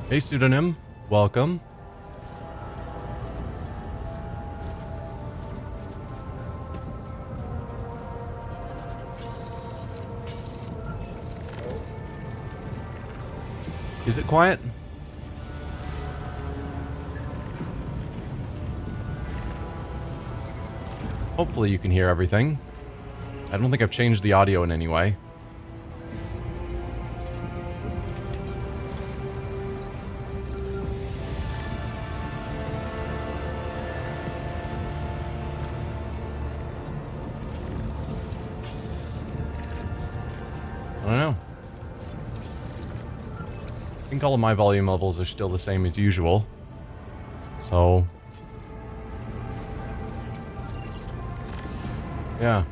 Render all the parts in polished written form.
Hey, pseudonym. Welcome. Is it quiet? Hopefully you can hear everything. I don't think I've changed the audio in any way. I don't know. I think all of my volume levels are still the same as usual. So... yeah.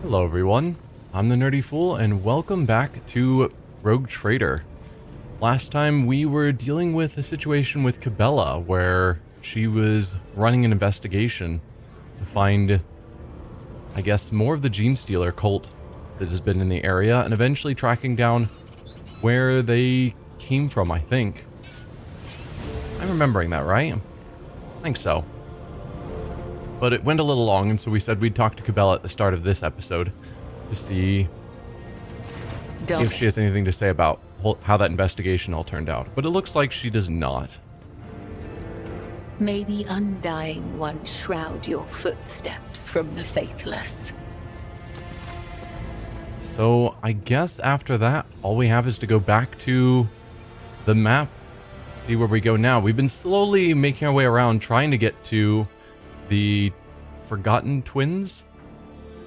Hello everyone, I'm the Nerdy Fool and welcome back to Rogue Trader. Last time we were dealing with a situation with Cabela where she was running an investigation to find, I guess, more of the Gene Stealer cult that has been in the area and eventually tracking down where they came from, I think. I'm remembering that, right? I think so. But it went a little long, and so we said we'd talk to Cabela at the start of this episode to see if she has anything to say about how that investigation all turned out. But it looks like she does not. May the Undying One shroud your footsteps from the faithless. So I guess after that, all we have is to go back to the map, see where we go now. We've been slowly making our way around, trying to get to the Forgotten Twins,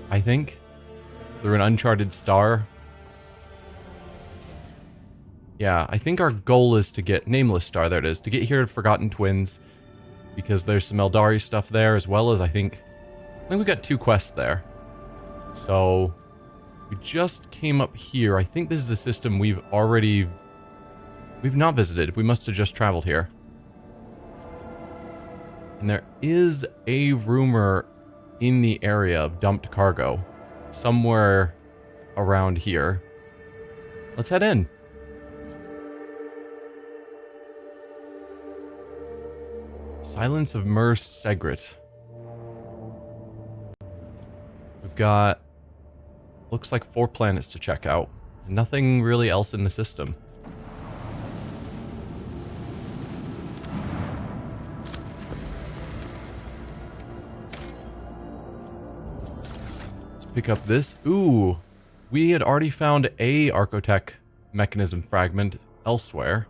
I think. They're an uncharted star. Yeah, I think our goal is to get... Nameless Star, there it is. To get here to Forgotten Twins, because there's some Eldari stuff there, as well as I think we got 2 quests there. So, we just came up here. I think this is a system we've not visited. We must have just traveled here. And there is a rumor in the area of dumped cargo somewhere around here. Let's head in. Silence of Mer Segret. We've got, looks like 4 planets to check out. Nothing really else in the system. Pick up this. Ooh, We had already found a Archotech mechanism fragment elsewhere.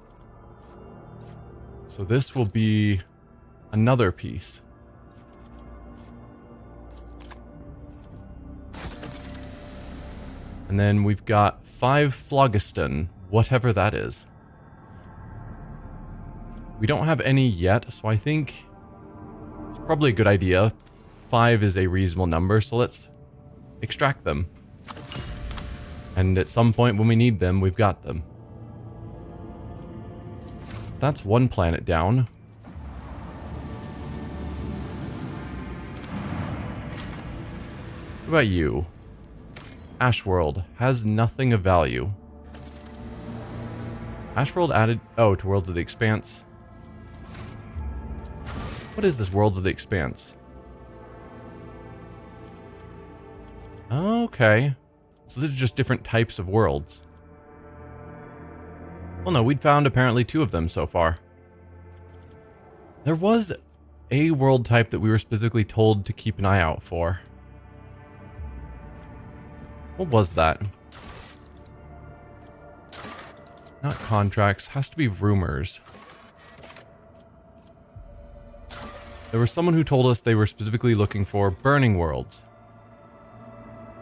So this will be another piece. And then we've got 5 phlogiston, whatever that is. We don't have any yet, so I think it's probably a good idea. 5 is a reasonable number, so let's extract them. And at some point when we need them, we've got them. That's one planet down. What about you? Ashworld has nothing of value. Ashworld added... Oh, to Worlds of the Expanse. What is this Worlds of the Expanse? Okay. So these are just different types of worlds. Well, no, we'd found apparently 2 of them so far. There was a world type that we were specifically told to keep an eye out for. What was that? Not contracts. Has to be rumors. There was someone who told us they were specifically looking for burning worlds.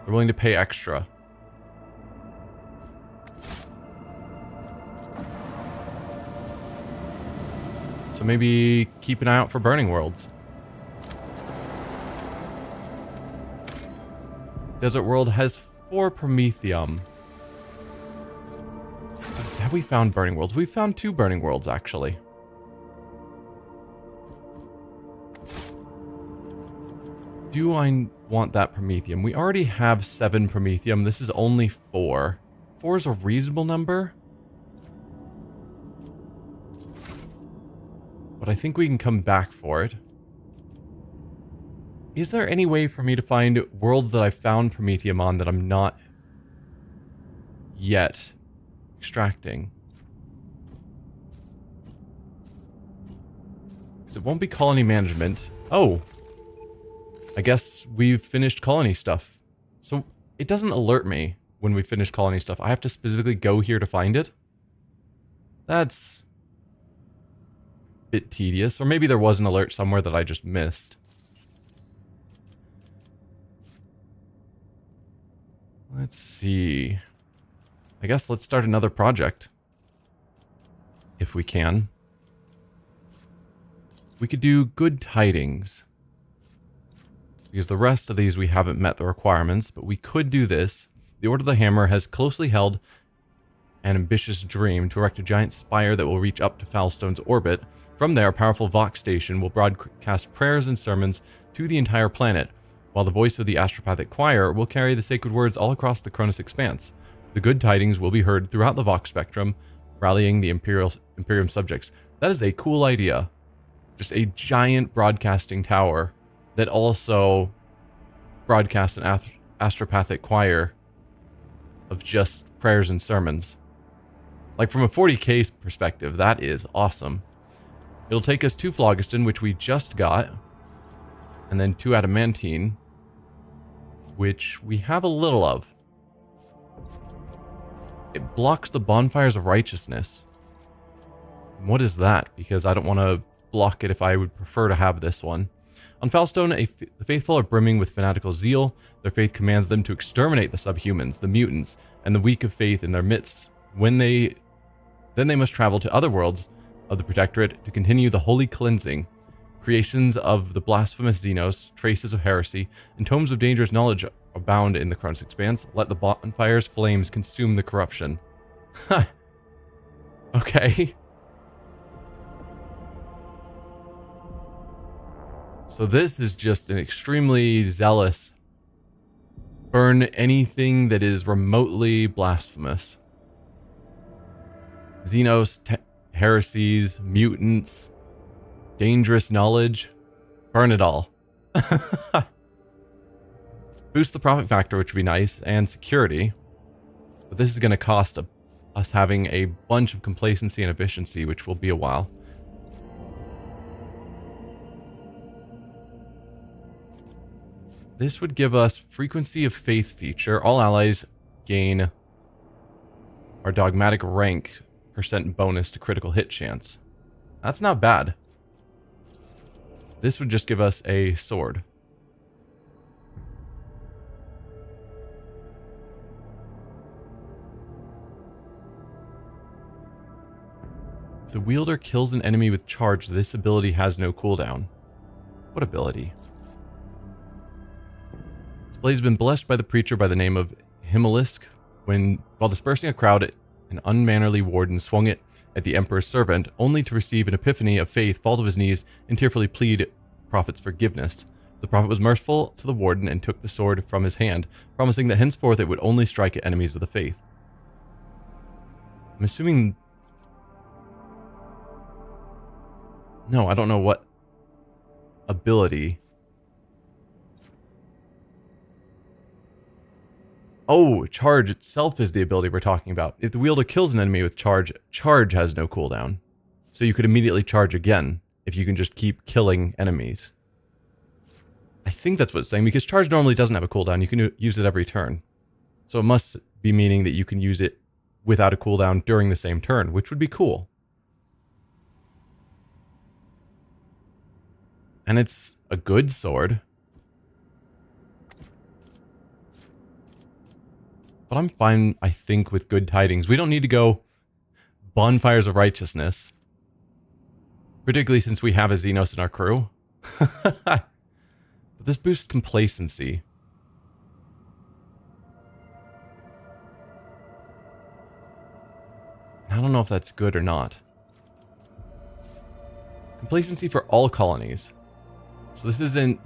They're willing to pay extra. So maybe keep an eye out for burning worlds. Desert World has 4 Promethium. Have we found burning worlds? We've found 2 burning worlds, actually. Do I want that Promethium? We already have 7 Promethium. This is only 4. 4 is a reasonable number. But I think we can come back for it. Is there any way for me to find worlds that I found Promethium on that I'm not yet extracting? Because it won't be colony management. Oh! I guess we've finished colony stuff. So it doesn't alert me when we finish colony stuff. I have to specifically go here to find it? That's a bit tedious. Or maybe there was an alert somewhere that I just missed. Let's see. I guess let's start another project. If we can. We could do good tidings. Because the rest of these we haven't met the requirements, but we could do this. The Order of the Hammer has closely held an ambitious dream to erect a giant spire that will reach up to Foulstone's orbit. From there, a powerful Vox station will broadcast prayers and sermons to the entire planet, while the voice of the astropathic choir will carry the sacred words all across the Koronus Expanse. The good tidings will be heard throughout the Vox spectrum, rallying the Imperium subjects. That is a cool idea. Just a giant broadcasting tower that also broadcasts an astropathic choir of just prayers and sermons. Like, from a 40k perspective, that is awesome. It'll take us 2 phlogiston, which we just got, and then 2 adamantine, which we have a little of. It blocks the bonfires of righteousness. What is that? Because I don't want to block it if I would prefer to have this one. On Foulstone, the faithful are brimming with fanatical zeal. Their faith commands them to exterminate the subhumans, the mutants, and the weak of faith in their midst. Then they must travel to other worlds of the Protectorate to continue the holy cleansing. Creations of the blasphemous xenos, traces of heresy, and tomes of dangerous knowledge abound in the Koronus Expanse. Let the bonfire's flames consume the corruption. Ha! Okay. So this is just an extremely zealous burn anything that is remotely blasphemous. Xenos, heresies, mutants, dangerous knowledge. Burn it all. Boost the profit factor, which would be nice, and security. But this is going to cost us having a bunch of complacency and efficiency, which will be a while. This would give us frequency of faith feature. All allies gain our dogmatic rank % bonus to critical hit chance. That's not bad. This would just give us a sword. If the wielder kills an enemy with charge, this ability has no cooldown. What ability? This blade has been blessed by the preacher by the name of Himmelisk. While dispersing a crowd, an unmannerly warden swung it at the emperor's servant, only to receive an epiphany of faith, fall to his knees, and tearfully plead the prophet's forgiveness. The prophet was merciful to the warden and took the sword from his hand, promising that henceforth it would only strike at enemies of the faith. I'm assuming... No, I don't know what ability. Oh, charge itself is the ability we're talking about. If the wielder kills an enemy with charge, charge has no cooldown. So you could immediately charge again if you can just keep killing enemies. I think that's what it's saying, because charge normally doesn't have a cooldown. You can use it every turn. So it must be meaning that you can use it without a cooldown during the same turn, which would be cool. And it's a good sword. But I'm fine, I think, with good tidings. We don't need to go bonfires of righteousness. Particularly since we have a xenos in our crew. But this boosts complacency. I don't know if that's good or not. Complacency for all colonies. So this isn't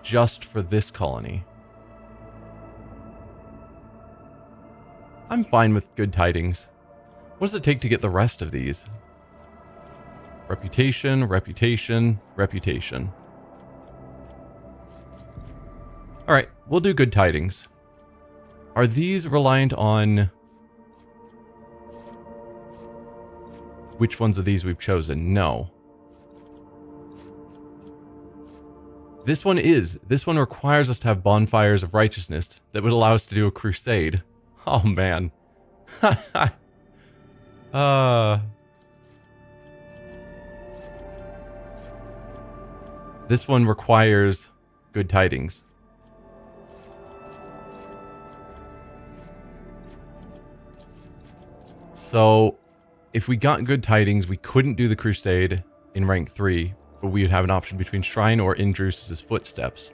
just for this colony. I'm fine with good tidings. What does it take to get the rest of these? Reputation, reputation, reputation. Alright, we'll do good tidings. Are these reliant on... which ones of these we've chosen? No. This one is. This one requires us to have bonfires of righteousness that would allow us to do a crusade. Oh, man. This one requires good tidings. So, if we got good tidings, we couldn't do the crusade in rank 3, but we would have an option between Shrine or Indruce's Footsteps.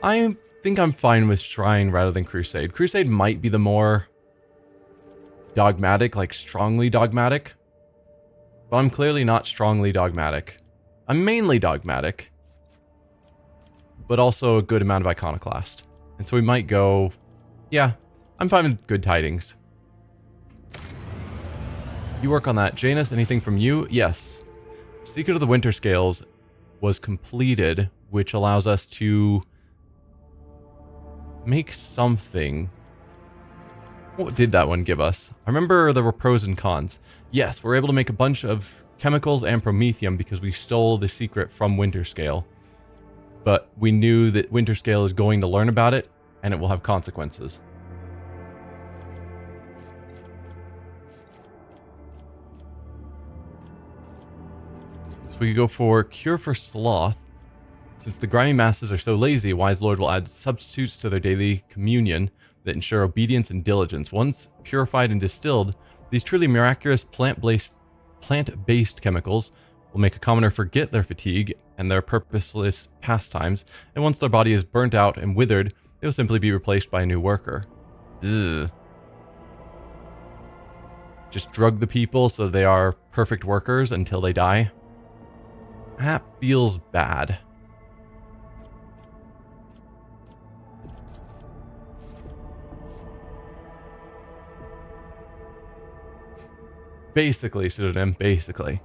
I think I'm fine with Shrine rather than Crusade. Crusade might be the more dogmatic, like strongly dogmatic. But I'm clearly not strongly dogmatic. I'm mainly dogmatic, but also a good amount of iconoclast. And so we might go, yeah, I'm fine with good tidings. You work on that. Janus, anything from you? Yes. Secret of the Winter Scales was completed, which allows us to make something. What did that one give us? I remember there were pros and cons. Yes, we're able to make a bunch of chemicals and promethium because we stole the secret from Winterscale. But we knew that Winterscale is going to learn about it, and it will have consequences. So we could go for Cure for Sloth. Since the grimy masses are so lazy, Wise Lord will add substitutes to their daily communion that ensure obedience and diligence. Once purified and distilled, these truly miraculous plant-based chemicals will make a commoner forget their fatigue and their purposeless pastimes, and once their body is burnt out and withered, they will simply be replaced by a new worker. Ugh. Just drug the people so they are perfect workers until they die. That feels bad. Basically, pseudonym, basically.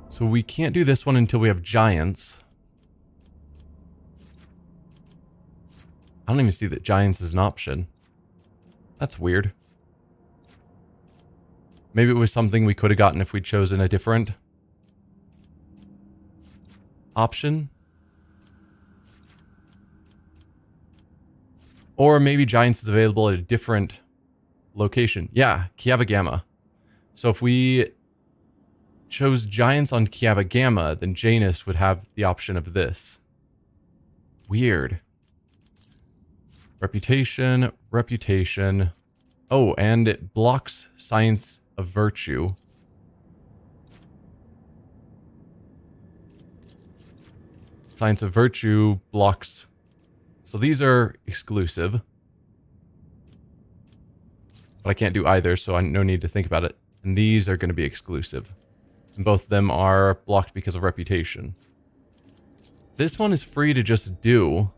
So we can't do this one until we have giants. I don't even see that giants is an option. That's weird. Maybe it was something we could have gotten if we'd chosen a different option. Or maybe Giants is available at a different location. Yeah, Kiaba Gamma. So if we chose Giants on Kiaba Gamma, then Janus would have the option of this. Weird. Reputation, reputation. Oh, and it blocks Science of Virtue. Science of Virtue blocks. So these are exclusive. But I can't do either, so I no need to think about it. And these are going to be exclusive. And both of them are blocked because of reputation. This one is free to just do.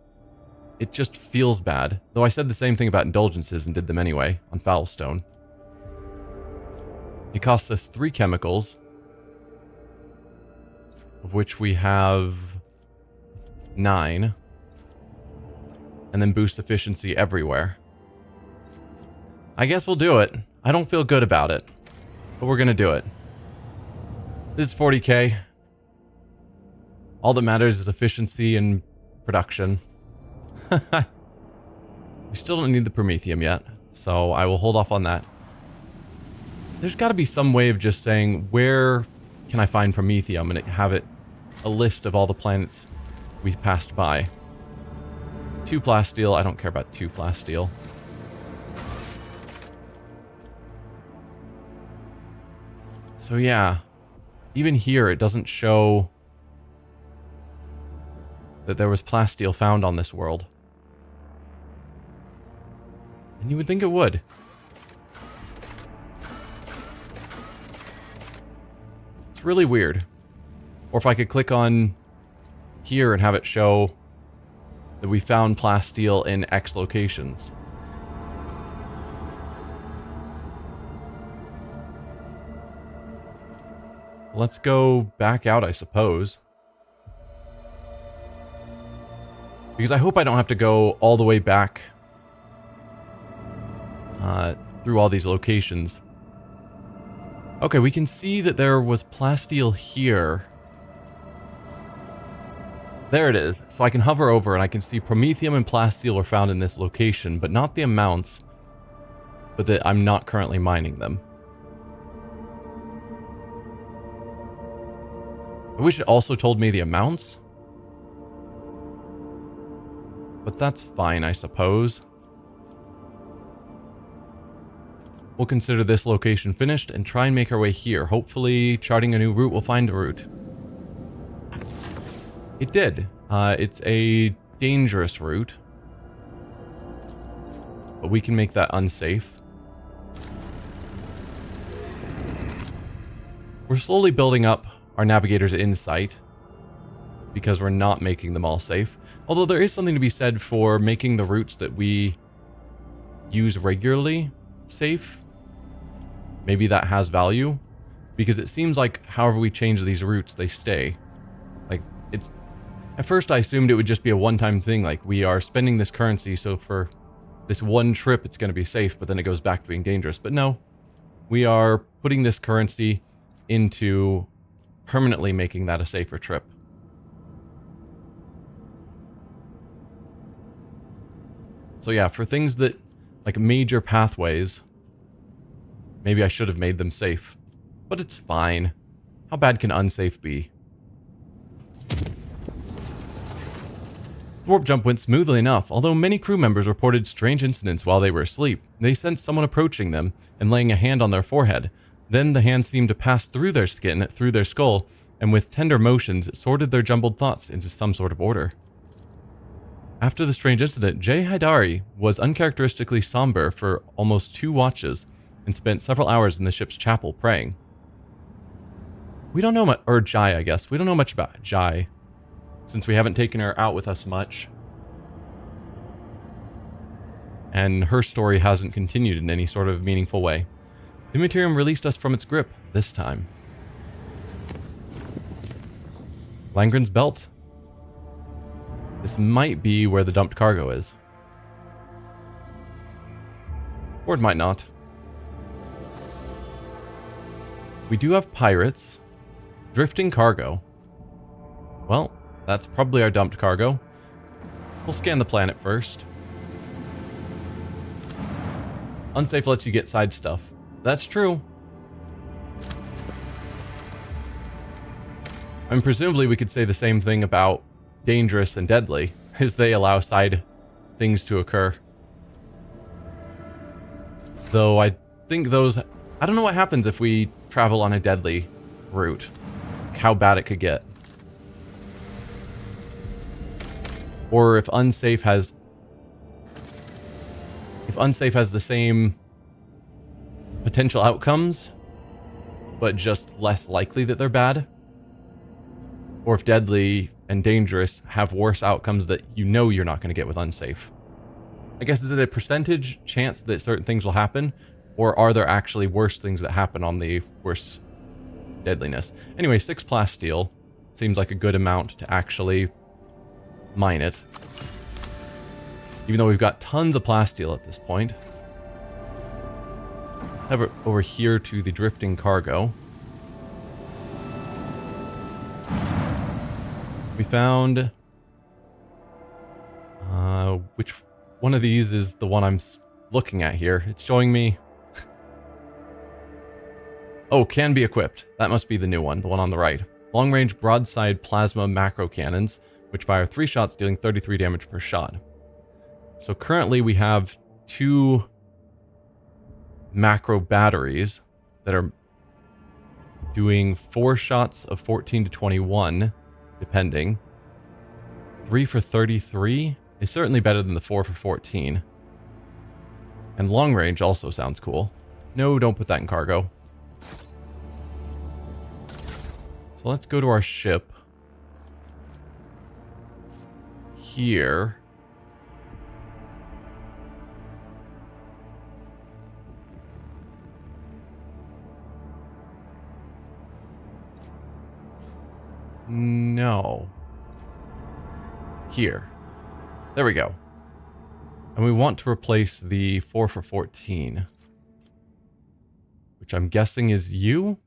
It just feels bad. Though I said the same thing about indulgences and did them anyway on Foulstone. It costs us 3 chemicals. Of which we have 9. And then boost efficiency everywhere. I guess we'll do it. I don't feel good about it. But we're going to do it. This is 40k. All that matters is efficiency and production. We still don't need the Promethium yet, so I will hold off on that. There's got to be some way of just saying, where can I find Promethium, and have it a list of all the planets we've passed by. 2 plasteel, I don't care about 2 plasteel. So yeah, even here it doesn't show that there was plasteel found on this world. And you would think it would. It's really weird. Or if I could click on here and have it show that we found plasteel in X locations. Let's go back out, I suppose. Because I hope I don't have to go all the way back through all these locations. Okay, we can see that there was plasteel here. There it is. So I can hover over and I can see Promethium and plasteel were found in this location, but not the amounts, but that I'm not currently mining them. I wish it also told me the amounts. But that's fine, I suppose. We'll consider this location finished and try and make our way here. Hopefully, charting a new route will find a route. It did. It's a dangerous route. But we can make that unsafe. We're slowly building up our navigator's insight, because we're not making them all safe. Although there is something to be said for making the routes that we use regularly safe. Maybe that has value, because it seems like however we change these routes, they stay. Like, it's... At first I assumed it would just be a one-time thing, like we are spending this currency, so for this one trip it's going to be safe, but then it goes back to being dangerous. But no, we are putting this currency into permanently making that a safer trip. So yeah, for things that, like major pathways, maybe I should have made them safe. But it's fine. How bad can unsafe be? The warp jump went smoothly enough, although many crew members reported strange incidents while they were asleep. They sensed someone approaching them and laying a hand on their forehead. Then the hand seemed to pass through their skin, through their skull, and with tender motions it sorted their jumbled thoughts into some sort of order. After the strange incident, Jay Haidari was uncharacteristically somber for almost 2 watches and spent several hours in the ship's chapel praying. We don't know much, or Jai, I guess. We don't know much about Jai, since we haven't taken her out with us much. And her story hasn't continued in any sort of meaningful way. The Imperium released us from its grip this time. Langren's belt. This might be where the dumped cargo is. Or it might not. We do have pirates. Drifting cargo. Well, that's probably our dumped cargo. We'll scan the planet first. Unsafe lets you get side stuff. That's true. I mean, presumably we could say the same thing about dangerous and deadly, as they allow side things to occur. Though I think those... I don't know what happens if we travel on a deadly route. How bad it could get. Or if unsafe has... If unsafe has the same potential outcomes, but just less likely that they're bad. Or if deadly and dangerous have worse outcomes that you know you're not going to get with unsafe. I guess, is it a percentage chance that certain things will happen? Or are there actually worse things that happen on the worse deadliness? Anyway, 6 plasteel seems like a good amount to actually mine it. Even though we've got tons of plasteel at this point. Have it over here to the drifting cargo. We found... which one of these is the one I'm looking at here? It's showing me... Oh, can be equipped. That must be the new one, the one on the right. Long-range broadside plasma macro cannons, which fire 3 shots, dealing 33 damage per shot. So currently we have 2 macro batteries that are doing 4 shots of 14 to 21, depending. 3 for 33 is certainly better than the 4 for 14. And long range also sounds cool. No, don't put that in cargo. So let's go to our ship. Here. No. Here. There we go. And we want to replace the 4 for 14. Which I'm guessing is you?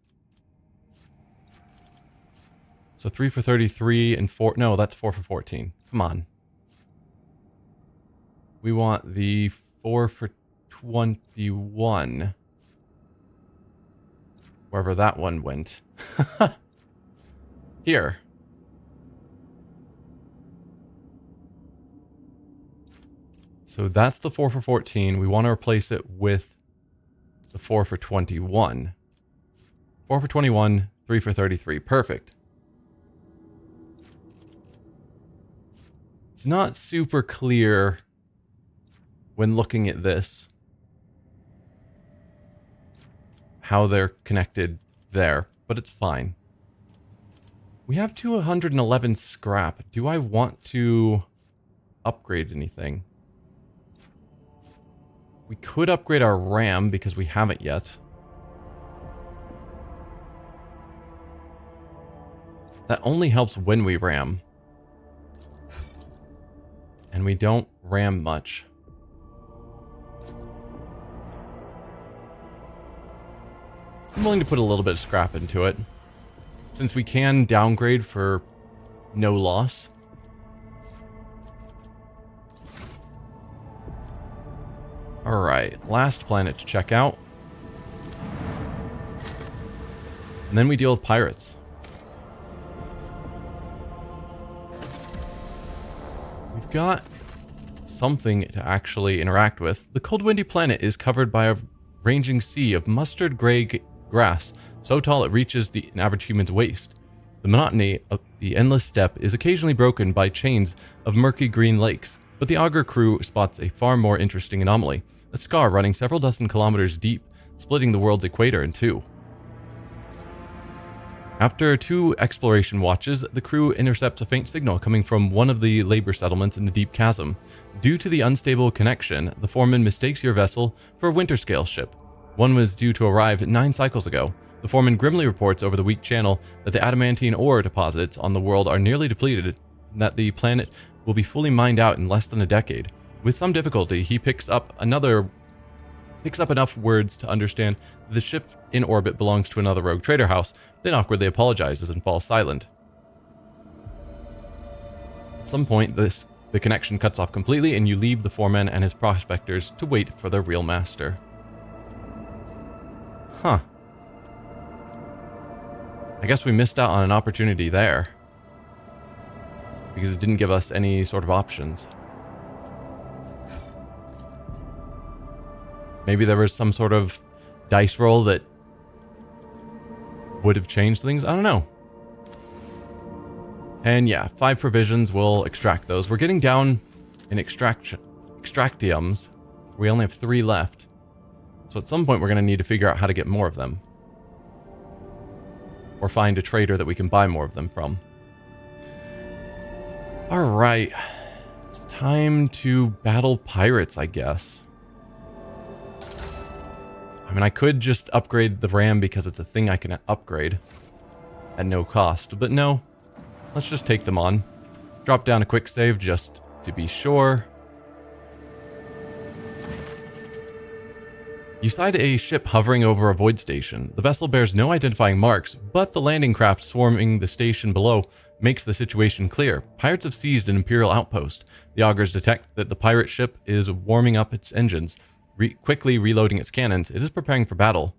So 3 for 33 and 4... No, that's 4 for 14. Come on. We want the 4 for 21. Wherever that one went. Here. So that's the 4 for 14. We want to replace it with the 4 for 21. 4 for 21, 3 for 33. Perfect. It's not super clear when looking at this how they're connected there, but it's fine. We have 211 scrap. Do I want to upgrade anything? We could upgrade our RAM because we haven't yet. That only helps when we RAM. And we don't RAM much. I'm willing to put a little bit of scrap into it. Since we can downgrade for no loss. Alright, last planet to check out. And then we deal with pirates. We've got something to actually interact with. The cold windy planet is covered by a ranging sea of mustard gray grass, so tall it reaches an average human's waist. The monotony of the endless steppe is occasionally broken by chains of murky green lakes, but the Augur crew spots a far more interesting anomaly, a scar running several dozen kilometers deep, splitting the world's equator in two. After 2 exploration watches, the crew intercepts a faint signal coming from one of the labor settlements in the deep chasm. Due to the unstable connection, the foreman mistakes your vessel for a winter-scale ship. One was due to arrive 9 cycles ago. The foreman grimly reports over the weak channel that the adamantine ore deposits on the world are nearly depleted, and that the planet will be fully mined out in less than a decade. With some difficulty, he picks up enough words to understand that the ship in orbit belongs to another rogue trader house, then awkwardly apologizes and falls silent. At some point, the connection cuts off completely, and you leave the foreman and his prospectors to wait for their real master. Huh. I guess we missed out on an opportunity there. Because it didn't give us any sort of options. Maybe there was some sort of dice roll that would have changed things. I don't know. And yeah, 5 provisions, we'll extract those. We're getting down in extractiums. We only have 3 left. So at some point we're going to need to figure out how to get more of them. Or find a trader that we can buy more of them from. Alright. It's time to battle pirates, I guess. I mean, I could just upgrade the ram because it's a thing I can upgrade at no cost. But no. Let's just take them on. Drop down a quick save just to be sure. You sight a ship hovering over a void station. The vessel bears no identifying marks, but the landing craft swarming the station below makes the situation clear. Pirates have seized an Imperial outpost. The augurs detect that the pirate ship is warming up its engines, quickly reloading its cannons. It is preparing for battle.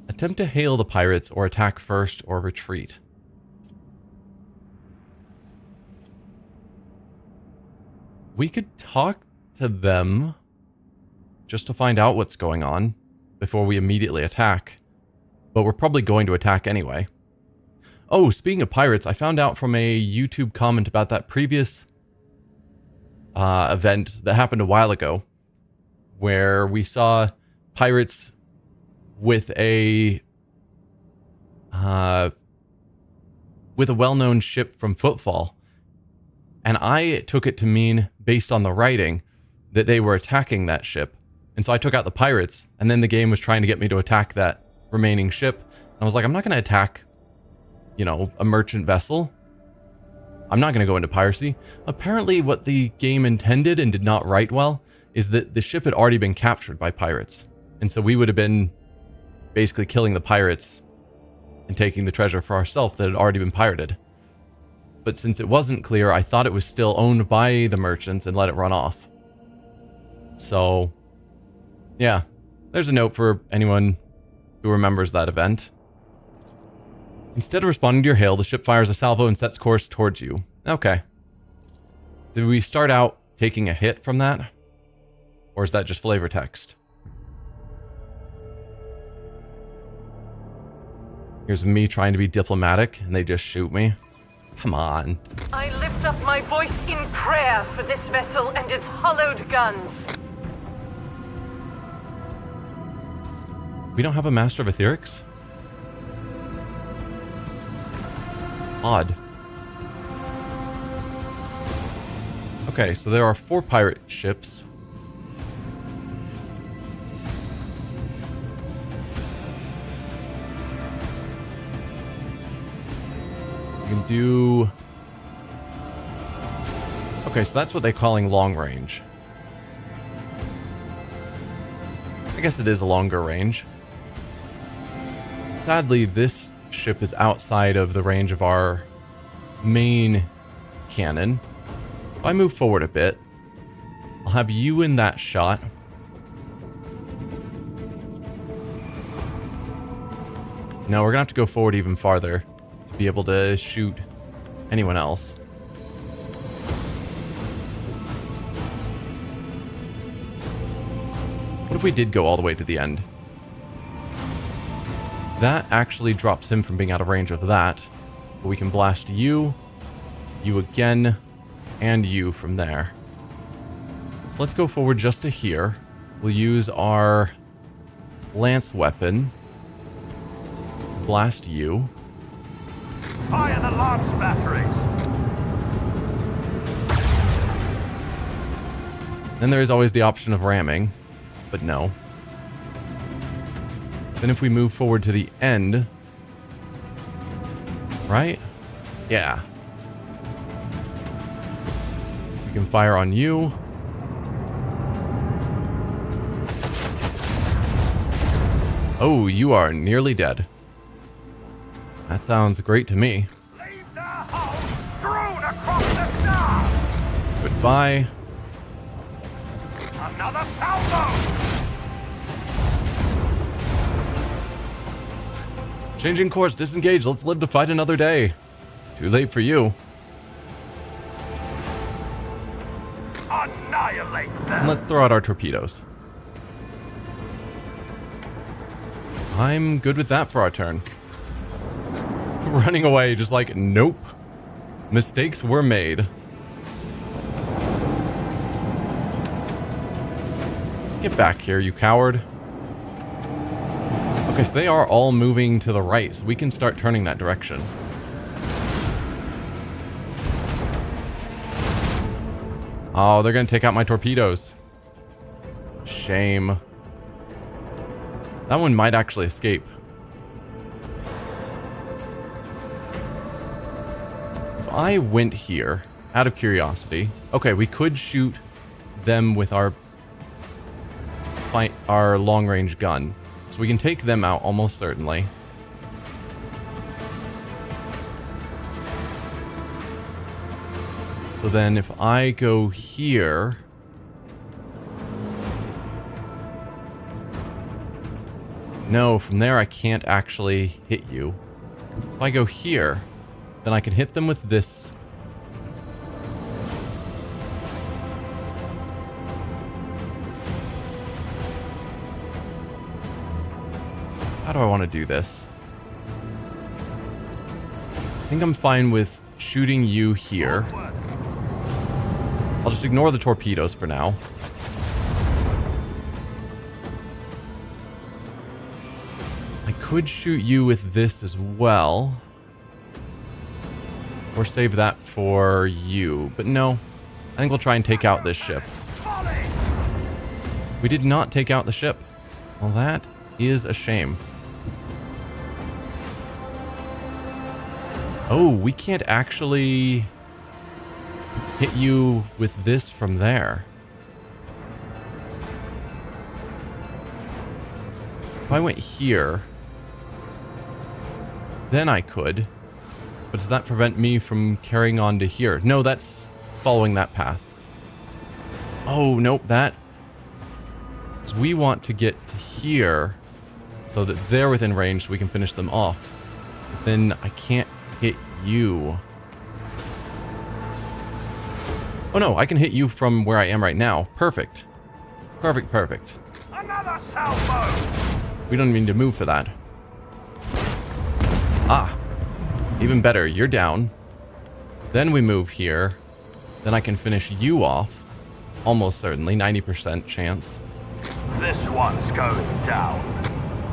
Attempt to hail the pirates or attack first or retreat. We could talk to them just to find out what's going on before we immediately attack. But we're probably going to attack anyway. Oh, speaking of pirates, I found out from a YouTube comment about that previous event that happened a while ago, where we saw pirates with a well-known ship from Footfall. And I took it to mean, based on the writing, that they were attacking that ship. And so I took out the pirates, and then the game was trying to get me to attack that remaining ship. And I was like, I'm not going to attack, you know, a merchant vessel. I'm not going to go into piracy. Apparently what the game intended and did not write well is that the ship had already been captured by pirates. And so we would have been basically killing the pirates and taking the treasure for ourselves that had already been pirated. But since it wasn't clear, I thought it was still owned by the merchants and let it run off. So, yeah. There's a note for anyone who remembers that event. Instead of responding to your hail, the ship fires a salvo and sets course towards you. Okay. Did we start out taking a hit from that? Or is that just flavor text? Here's me trying to be diplomatic, and they just shoot me. Come on. I lift up my voice in prayer for this vessel and its hollowed guns. We don't have a Master of Etherics? Odd. Okay, so there are 4 pirate ships. We can do... Okay, so that's what they're calling long range. I guess it is a longer range. Sadly, this ship is outside of the range of our main cannon. If I move forward a bit, I'll have you in that shot. Now we're gonna have to go forward even farther to be able to shoot anyone else. What if we did go all the way to the end? That actually drops him from being out of range of that. But we can blast you, you again, and you from there. So let's go forward just to here. We'll use our lance weapon. Blast you. Fire the lance batteries! Then there is always the option of ramming, but no. Then if we move forward to the end, right? Yeah. We can fire on you. Oh, you are nearly dead. That sounds great to me. Leave their hull strewn across the star! Goodbye. Another salvo! Changing course, disengage. Let's live to fight another day. Too late for you. Annihilate And them! let's throw out our torpedoes. I'm good with that for our turn. Running away, just like, nope. Mistakes were made. Get back here, you coward. Okay, so they are all moving to the right, so we can start turning that direction. Oh, they're gonna take out my torpedoes. Shame. That one might actually escape. If I went here, out of curiosity... Okay, we could shoot them with our long-range gun. So we can take them out almost certainly. So then if I go here... No, from there I can't actually hit you. If I go here, then I can hit them with this. How do I want to do this? I think I'm fine with shooting you here. I'll just ignore the torpedoes for now. I could shoot you with this as well. Or save that for you. But no, I think we'll try and take out this ship. We did not take out the ship. Well, that is a shame. Oh, we can't actually hit you with this from there. If I went here, then I could. But does that prevent me from carrying on to here? No, that's following that path. Oh, nope, that... Because we want to get to here so that they're within range so we can finish them off. But then I can't hit you. Oh no, I can hit you from where I am right now. Perfect. Perfect, perfect. Another salvo! We don't need to move for that. Ah. Even better, you're down. Then we move here. Then I can finish you off. Almost certainly, 90% chance. This one's going down.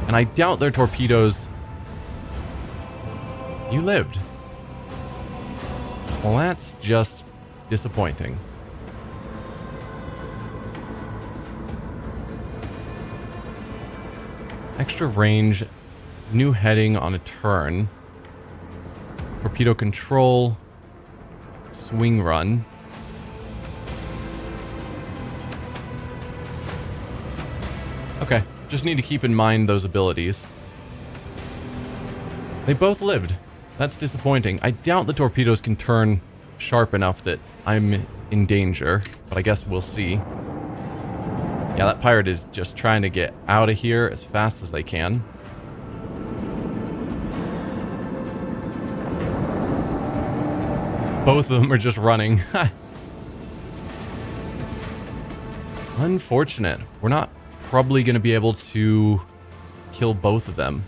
And I doubt their torpedoes... You lived. Well, that's just disappointing. Extra range, new heading on a turn. Torpedo control, swing run. Okay, just need to keep in mind those abilities. They both lived. That's disappointing. I doubt the torpedoes can turn sharp enough that I'm in danger, but I guess we'll see. Yeah, that pirate is just trying to get out of here as fast as they can. Both of them are just running. Unfortunate. We're not probably going to be able to kill both of them.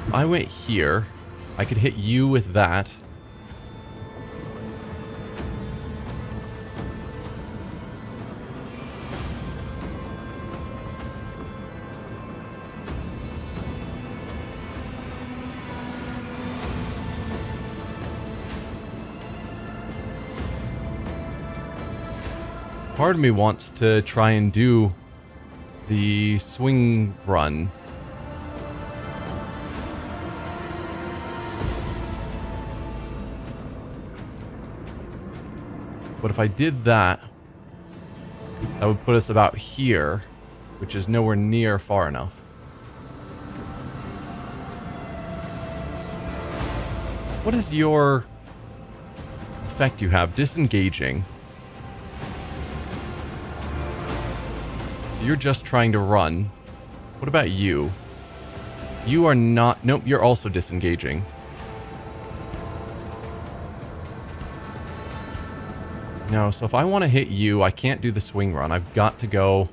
If I went here, I could hit you with that. Part of me wants to try and do the swing run. But if I did that, that would put us about here, which is nowhere near far enough. What is your effect you have? Disengaging. So You're just trying to run. What about you? You are not... Nope, you're also disengaging. No, so if I want to hit you, I can't do the swing run. I've got to go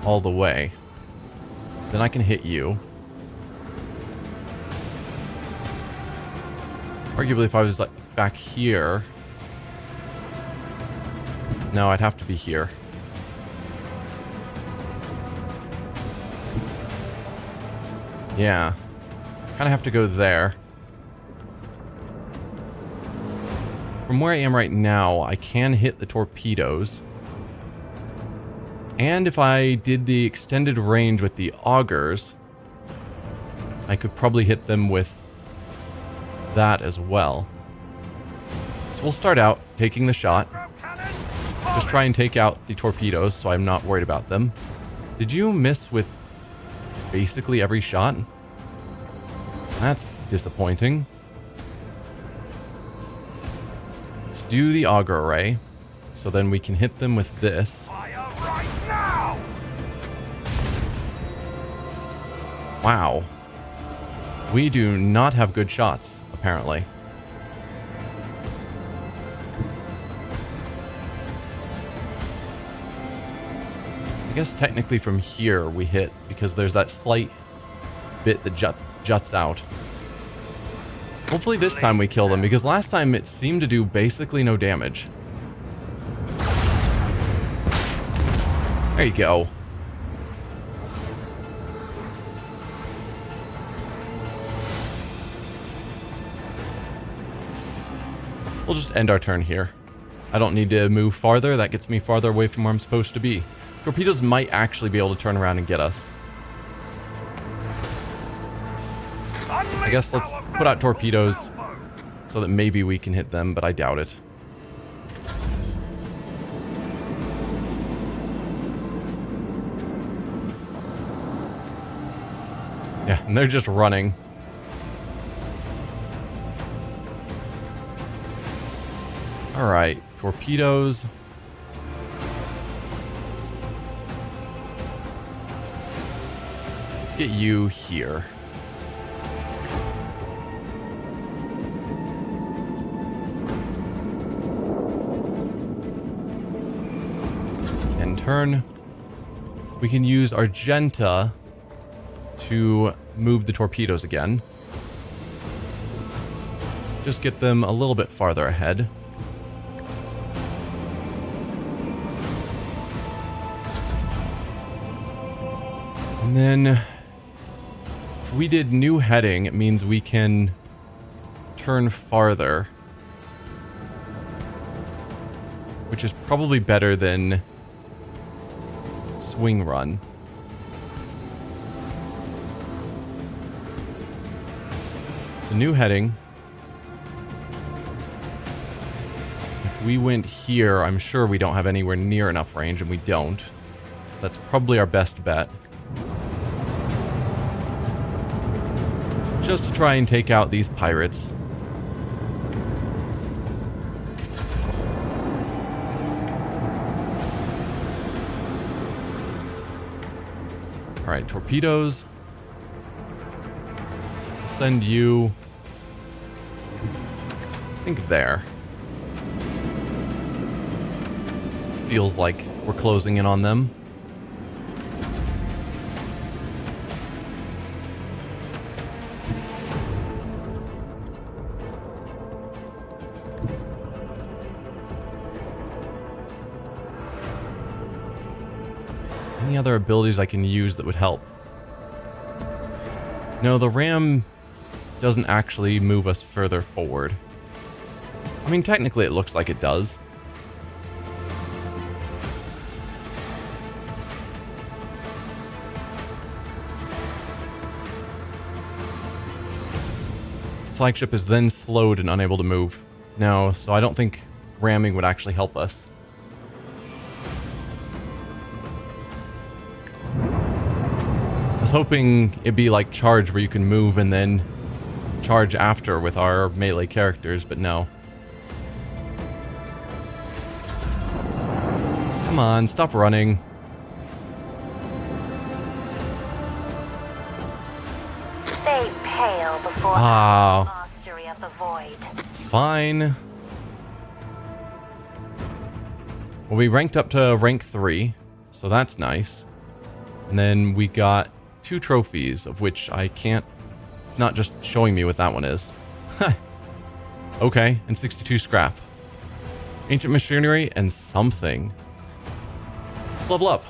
all the way. Then I can hit you. Arguably, if I was like back here... No, I'd have to be here. Yeah. Kind of have to go there. From where I am right now, I can hit the torpedoes. And if I did the extended range with the augers, I could probably hit them with that as well. So we'll start out taking the shot. Just try and take out the torpedoes so I'm not worried about them. Did you miss with basically every shot? That's disappointing. Let's do the auger array, so then we can hit them with this. Fire right now! Wow. We do not have good shots, apparently. I guess technically from here we hit, because there's that slight bit that juts out. Hopefully this time we kill them, because last time it seemed to do basically no damage. There you go. We'll just end our turn here. I don't need to move farther. That gets me farther away from where I'm supposed to be. Torpedoes might actually be able to turn around and get us. I guess let's put out torpedoes so that maybe we can hit them, but I doubt it. Yeah, and they're just running. Alright, torpedoes. Let's get you here. And turn. We can use Argenta to move the torpedoes again. Just get them a little bit farther ahead. And then, if we did new heading, it means we can turn farther. Which is probably better than swing run. So new heading. If we went here, I'm sure we don't have anywhere near enough range, and we don't. That's probably our best bet. Just to try and take out these pirates. Alright, torpedoes. Send you... I think there. Feels like we're closing in on them. Any other abilities I can use that would help? No, the ram doesn't actually move us further forward. I mean, technically it looks like it does. Flagship is then slowed and unable to move. No, so I don't think ramming would actually help us. I was hoping it'd be like charge where you can move and then charge after with our melee characters, but no. Come on, stop running. They pale before Ah. our mastery of the void. Fine. Well, we ranked up to rank 3, so that's nice. And then we got 2 trophies, of which I can't... It's not just showing me what that one is. Okay, and 62 scrap. Ancient machinery and something. Let's level up.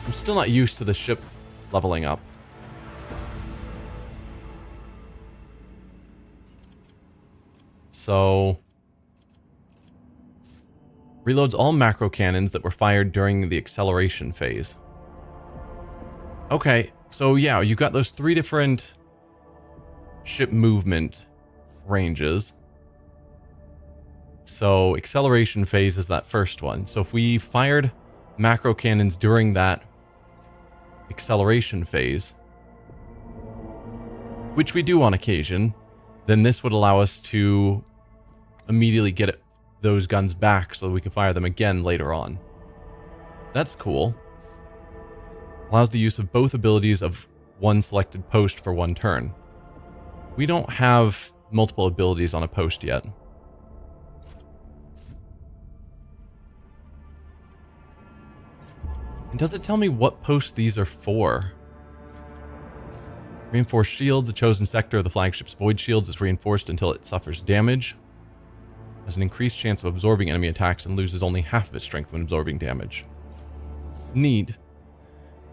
I'm still not used to the ship leveling up. So... reloads all macro cannons that were fired during the acceleration phase. Okay, so yeah, you got those 3 different ship movement ranges. So acceleration phase is that first one. So if we fired macro cannons during that acceleration phase, which we do on occasion, then this would allow us to immediately get those guns back so that we can fire them again later on. That's cool. Allows the use of both abilities of one selected post for one turn. We don't have multiple abilities on a post yet. And does it tell me what post these are for? Reinforced shields. The chosen sector of the flagship's void shields is reinforced until it suffers damage. Has an increased chance of absorbing enemy attacks and loses only half of its strength when absorbing damage. Neat.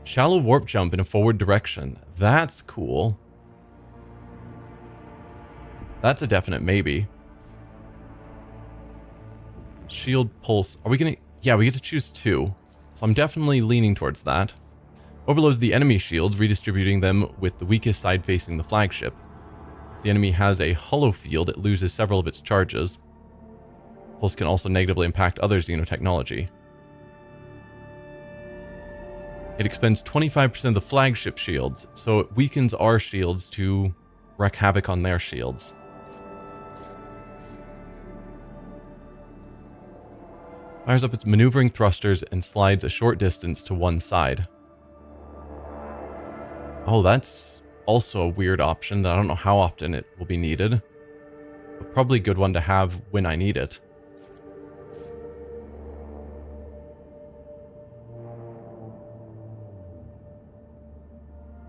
Shallow warp jump in a forward direction. That's cool. That's a definite maybe. Shield pulse. Are we gonna... yeah, we get to choose 2. So I'm definitely leaning towards that. Overloads the enemy shields, redistributing them with the weakest side facing the flagship. If the enemy has a hollow field, it loses several of its charges. Pulse can also negatively impact other xenotechnology. It expends 25% of the flagship shields, so it weakens our shields to wreak havoc on their shields. Fires up its maneuvering thrusters and slides a short distance to one side. Oh, that's also a weird option that I don't know how often it will be needed. But probably a good one to have when I need it.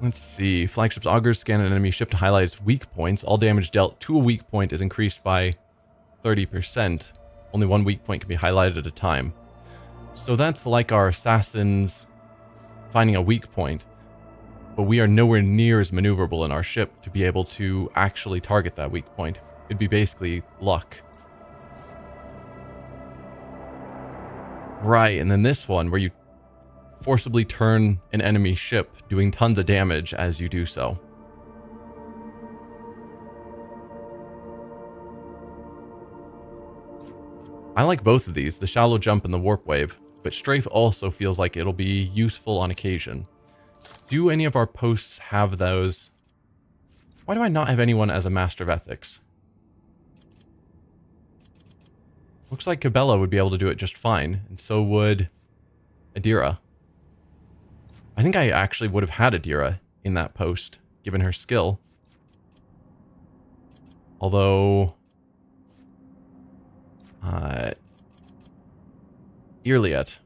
Let's see. Flagship's augers scan an enemy ship to highlight its weak points. All damage dealt to a weak point is increased by 30%. Only one weak point can be highlighted at a time. So that's like our assassins finding a weak point. But we are nowhere near as maneuverable in our ship to be able to actually target that weak point. It'd be basically luck. Right, and then this one where you forcibly turn an enemy ship, doing tons of damage as you do so. I like both of these, the shallow jump and the warp wave, but strafe also feels like it'll be useful on occasion. Do any of our posts have those? Why do I not have anyone as a master of ethics? Looks like Cabela would be able to do it just fine, and so would Adira. I think I actually would have had Adira in that post, given her skill. Although... Irliet,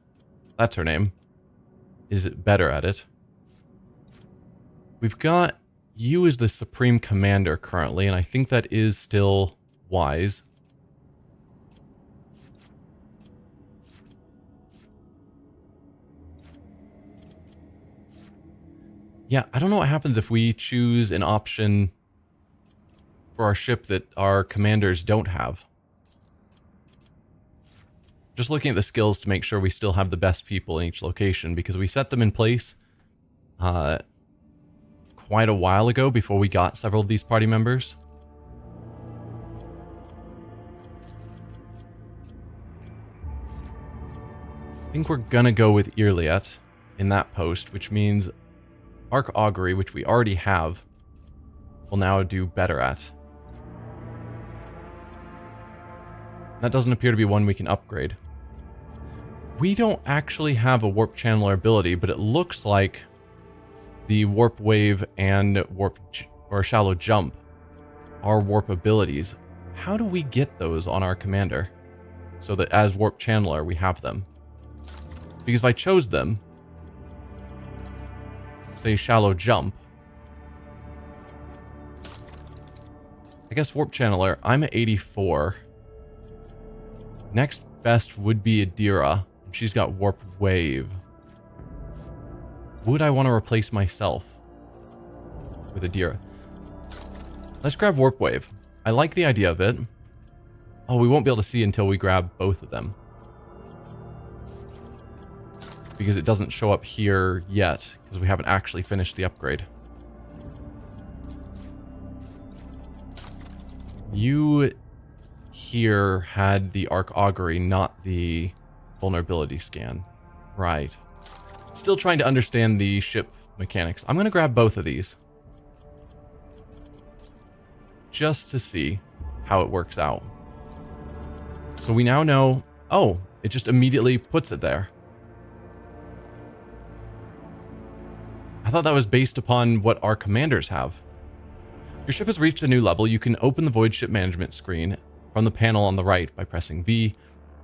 that's her name, is better at it. We've got you as the Supreme Commander currently, and I think that is still wise. Yeah, I don't know what happens if we choose an option for our ship that our commanders don't have. Just looking at the skills to make sure we still have the best people in each location, because we set them in place quite a while ago before we got several of these party members. I think we're gonna go with Irliet in that post, which means Arc Augury, which we already have, will now do better at. That doesn't appear to be one we can upgrade. We don't actually have a warp channeler ability, but it looks like the warp wave and or shallow jump are warp abilities. How do we get those on our commander so that as warp channeler we have them? Because if I chose them, say shallow jump, I guess warp channeler, I'm at 84. Next best would be Adira. She's got warp wave. Would I want to replace myself with Adira? Let's grab warp wave. I like the idea of it. Oh, we won't be able to see until we grab both of them, because it doesn't show up here yet, because we haven't actually finished the upgrade. You here had the arc augury, not the vulnerability scan. Right. Still trying to understand the ship mechanics. I'm going to grab both of these just to see how it works out. So we now know, oh, it just immediately puts it there. I thought that was based upon what our commanders have. Your ship has reached a new level. You can open the void ship management screen from the panel on the right by pressing V.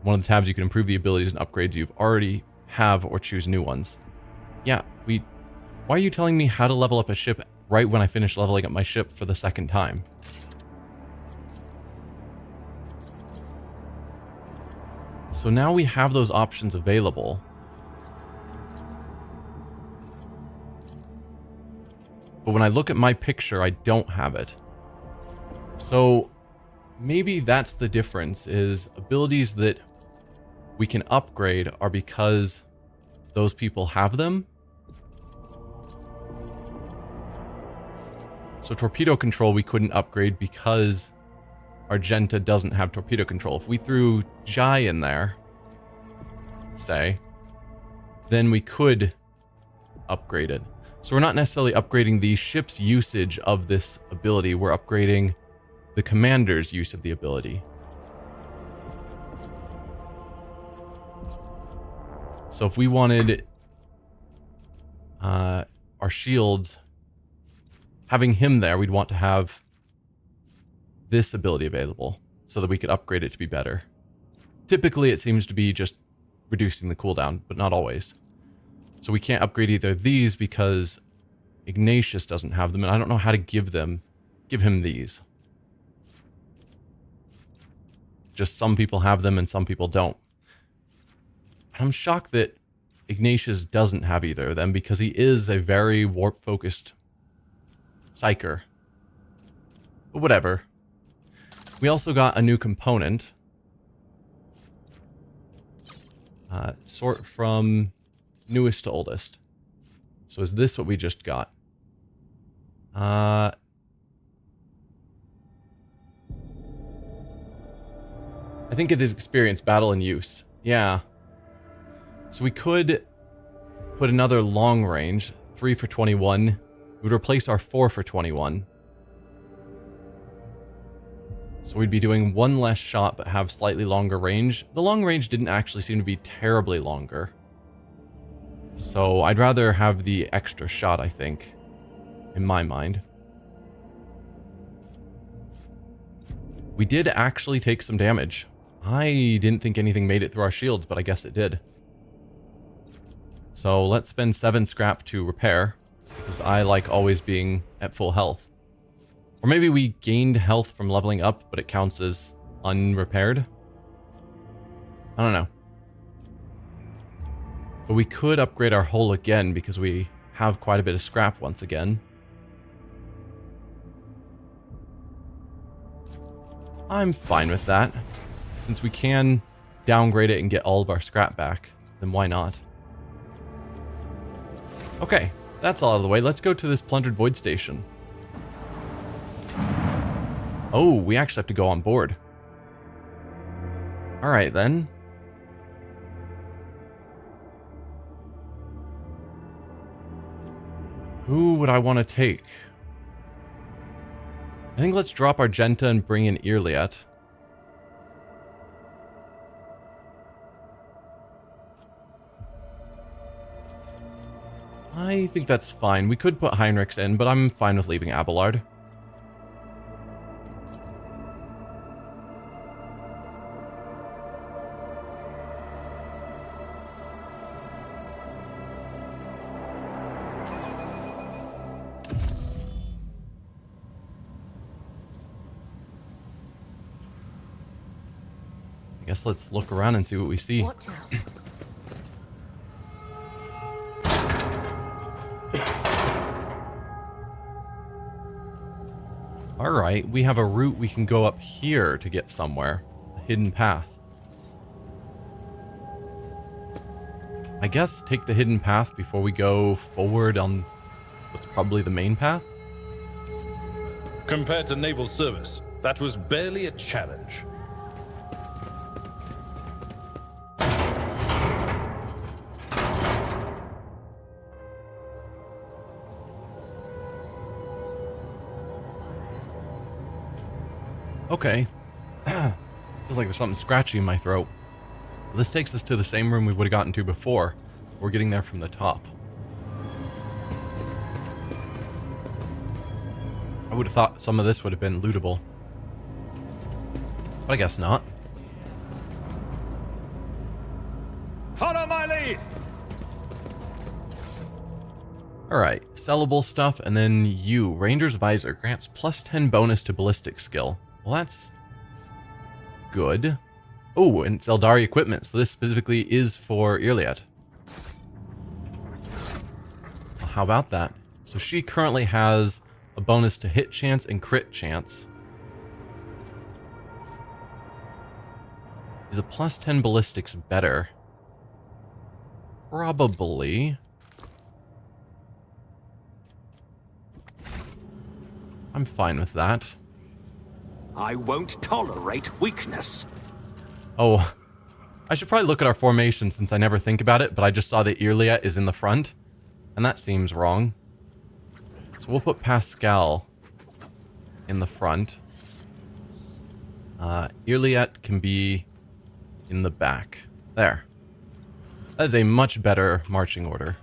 One of the tabs you can improve the abilities and upgrades you've already have or choose new ones. Yeah, why are you telling me how to level up a ship right when I finish leveling up my ship for the second time? So now we have those options available. But when I look at my picture, I don't have it. So maybe that's the difference, is abilities that we can upgrade are because those people have them. So torpedo control we couldn't upgrade because Argenta doesn't have torpedo control. If we threw Jai in there, say, then we could upgrade it. So we're not necessarily upgrading the ship's usage of this ability, we're upgrading the commander's use of the ability. So if we wanted our shields, having him there, we'd want to have this ability available so that we could upgrade it to be better. Typically it seems to be just reducing the cooldown, but not always. So we can't upgrade either of these because Ignatius doesn't have them, and I don't know how to give him these. Just some people have them and some people don't. I'm shocked that Ignatius doesn't have either of them, because he is a very warp-focused psyker. But whatever. We also got a new component. Sort from newest to oldest. So is this what we just got? I think it is experience, battle, and use. Yeah. So we could put another long range, 3 for 21. It would replace our 4 for 21. So we'd be doing one less shot but have slightly longer range. The long range didn't actually seem to be terribly longer. So I'd rather have the extra shot, I think, in my mind. We did actually take some damage. I didn't think anything made it through our shields, but I guess it did. So let's spend 7 scrap to repair, because I like always being at full health. Or maybe we gained health from leveling up, but it counts as unrepaired. I don't know. But we could upgrade our hull again, because we have quite a bit of scrap once again. I'm fine with that. Since we can downgrade it and get all of our scrap back, then why not? Okay, that's all out of the way. Let's go to this plundered void station. Oh, we actually have to go on board. Alright then. Who would I want to take? I think let's drop Argenta and bring in Irliet. I think that's fine. We could put Heinrichs in, but I'm fine with leaving Abelard. I guess let's look around and see what we see. Watch out. Alright, we have a route we can go up here to get somewhere. A hidden path. I guess take the hidden path before we go forward on what's probably the main path. Compared to naval service, that was barely a challenge. Okay. Feels like there's something scratchy in my throat. This takes us to the same room we would have gotten to before. We're getting there from the top. I would have thought some of this would have been lootable. But I guess not. Follow my lead! Alright, sellable stuff, and then you. Ranger's Visor grants plus 10 bonus to ballistic skill. Well, that's good. Oh, and it's Eldari equipment, so this specifically is for Iliad. Well, how about that? So she currently has a bonus to hit chance and crit chance. Is a plus 10 ballistics better? Probably. I'm fine with that. I won't tolerate weakness. Oh, I should probably look at our formation since I never think about it, but I just saw that Irlia is in the front, and that seems wrong. So we'll put Pascal in the front. Irliet can be in the back. There. That is a much better marching order.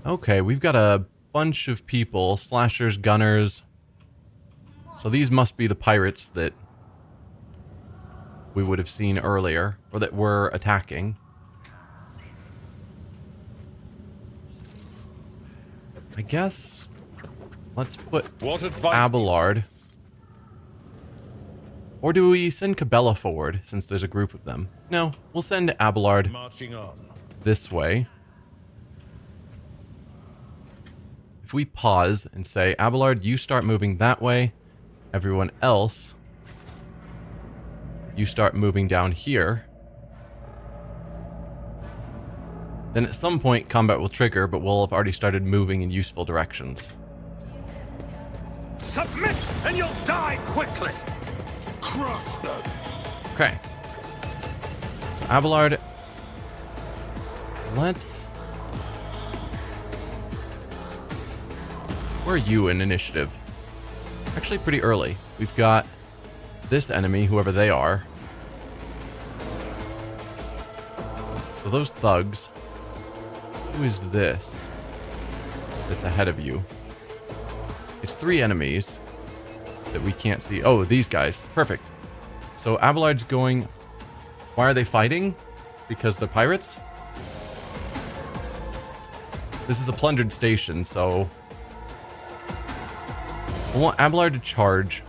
Okay, we've got a bunch of people. Slashers, gunners. So these must be the pirates that we would have seen earlier, or that were attacking. I guess let's put Abelard. Or do we send Cabela forward, since there's a group of them? No, we'll send Abelard Marching on. this way. If we pause and say, Abelard, you start moving that way. Everyone else, you start moving down here. Then at some point, combat will trigger, but we'll have already started moving in useful directions. Submit and you'll die quickly. Cross them. Okay. So Abelard, let's... Where are you in initiative? Actually pretty early. We've got this enemy, whoever they are. So those thugs. Who is this that's ahead of you? It's 3 enemies that we can't see. Oh, these guys. Perfect. So Abelard's going... Why are they fighting? Because they're pirates? This is a plundered station, so... I want Abelard to charge.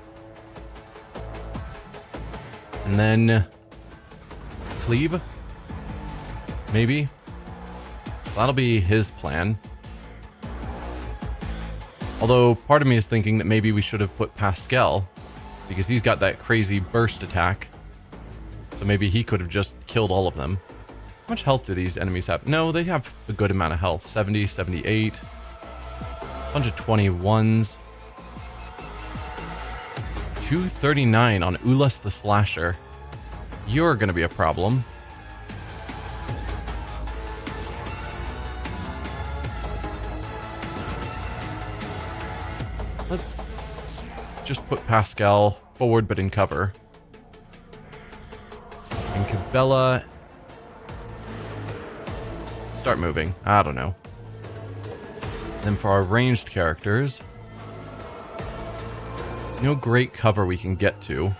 And then... Cleave? Maybe? So that'll be his plan. Although, part of me is thinking that maybe we should have put Pascal, because he's got that crazy burst attack. So maybe he could have just killed all of them. How much health do these enemies have? No, they have a good amount of health. 70, 78. A bunch of 21s. 239 on Ulas the Slasher. You're gonna be a problem. Let's just put Pascal forward but in cover. And Cabela... Start moving. I don't know. Then for our ranged characters, no great cover we can get to.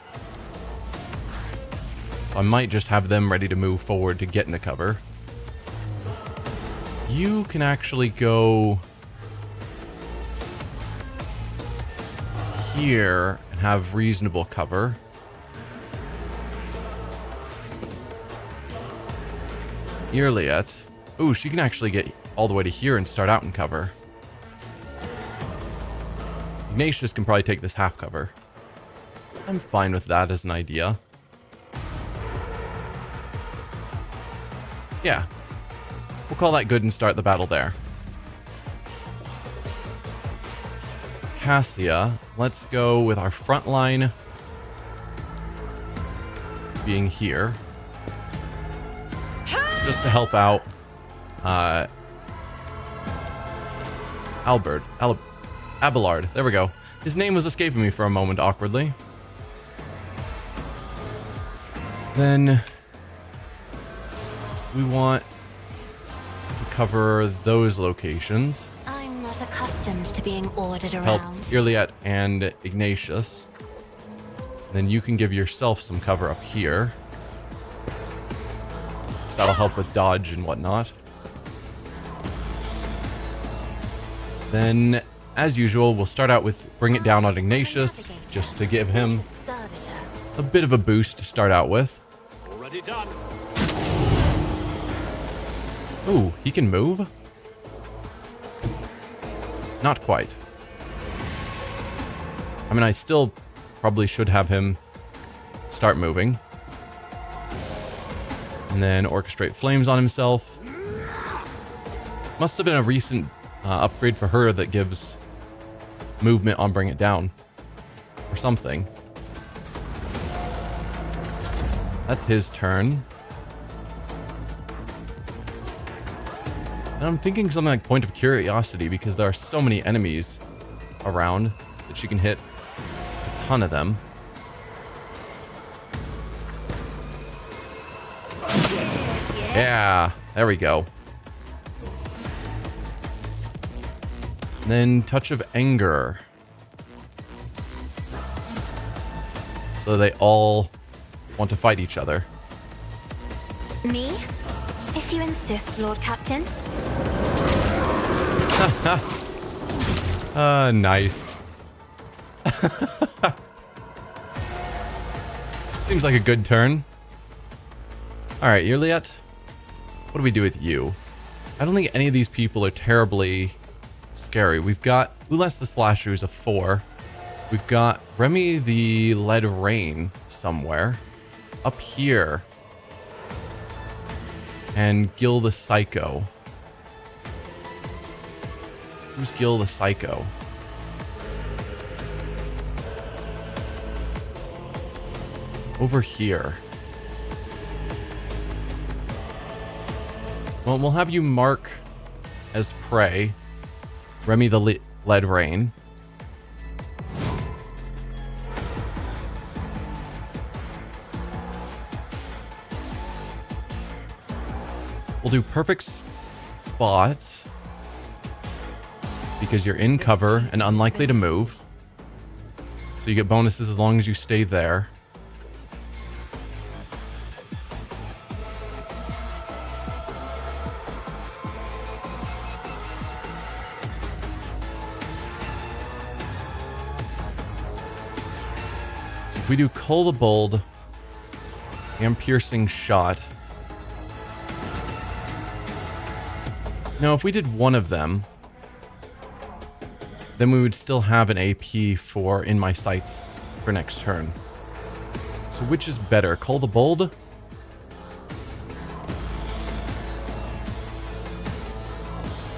So I might just have them ready to move forward to get into cover. You can actually go here and have reasonable cover. Irliet. Ooh, she can actually get all the way to here and start out in cover. Ignatius can probably take this half cover. I'm fine with that as an idea. Yeah. We'll call that good and start the battle there. So Cassia, let's go with our front line being here. Just to help out Abelard. There we go. His name was escaping me for a moment awkwardly. Then we want to cover those locations. I'm not accustomed to being ordered Help around. Irliet and Ignatius. Then you can give yourself some cover up here. So that'll help with dodge and whatnot. Then, as usual, we'll start out with bring it down on Ignatius, just to give him a bit of a boost to start out with. Already done. Ooh, he can move? Not quite. I mean, I still probably should have him start moving. And then orchestrate flames on himself. Must have been a recent upgrade for her that gives movement on bring it down. Or something. That's his turn. And I'm thinking something like Point of Curiosity because there are so many enemies around that she can hit a ton of them. Yeah, there we go. And then Touch of Anger. So they all want to fight each other. Me? If you insist, Lord Captain. Nice. Seems like a good turn. Alright, Irliet. What do we do with you? I don't think any of these people are terribly scary. We've got Ulas the Slasher, who's a 4. We've got Remy the Lead Rain somewhere. Up here. And Gil the Psycho. Who's Gil the Psycho? Over here. Well, we'll have you mark as prey Remy the Lead Rain. We'll do perfect spot because you're in cover and unlikely to move. So you get bonuses as long as you stay there. So if we do Cull the Bold and Piercing Shot. Now, if we did one of them, then we would still have an AP for In My Sights for next turn. So which is better? Cull the Bold? I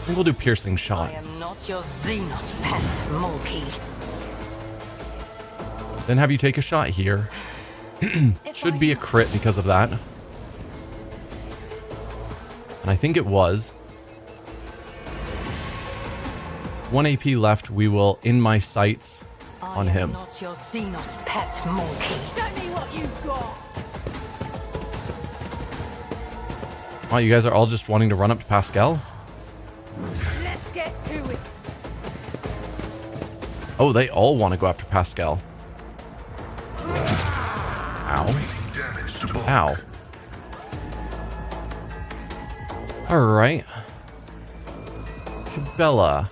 think we'll do Piercing Shot. I am not your xenos pet, monkey. Then have you take a shot here. Should be a crit because of that. And I think it was. 1 AP left. We will In My Sights on him. I am not your xenos pet, monkey. Show me what you've got. Wow, you guys are all just wanting to run up to Pascal? Let's get to it. Oh, they all want to go after Pascal. Ow. Ow. Alright. Cabela.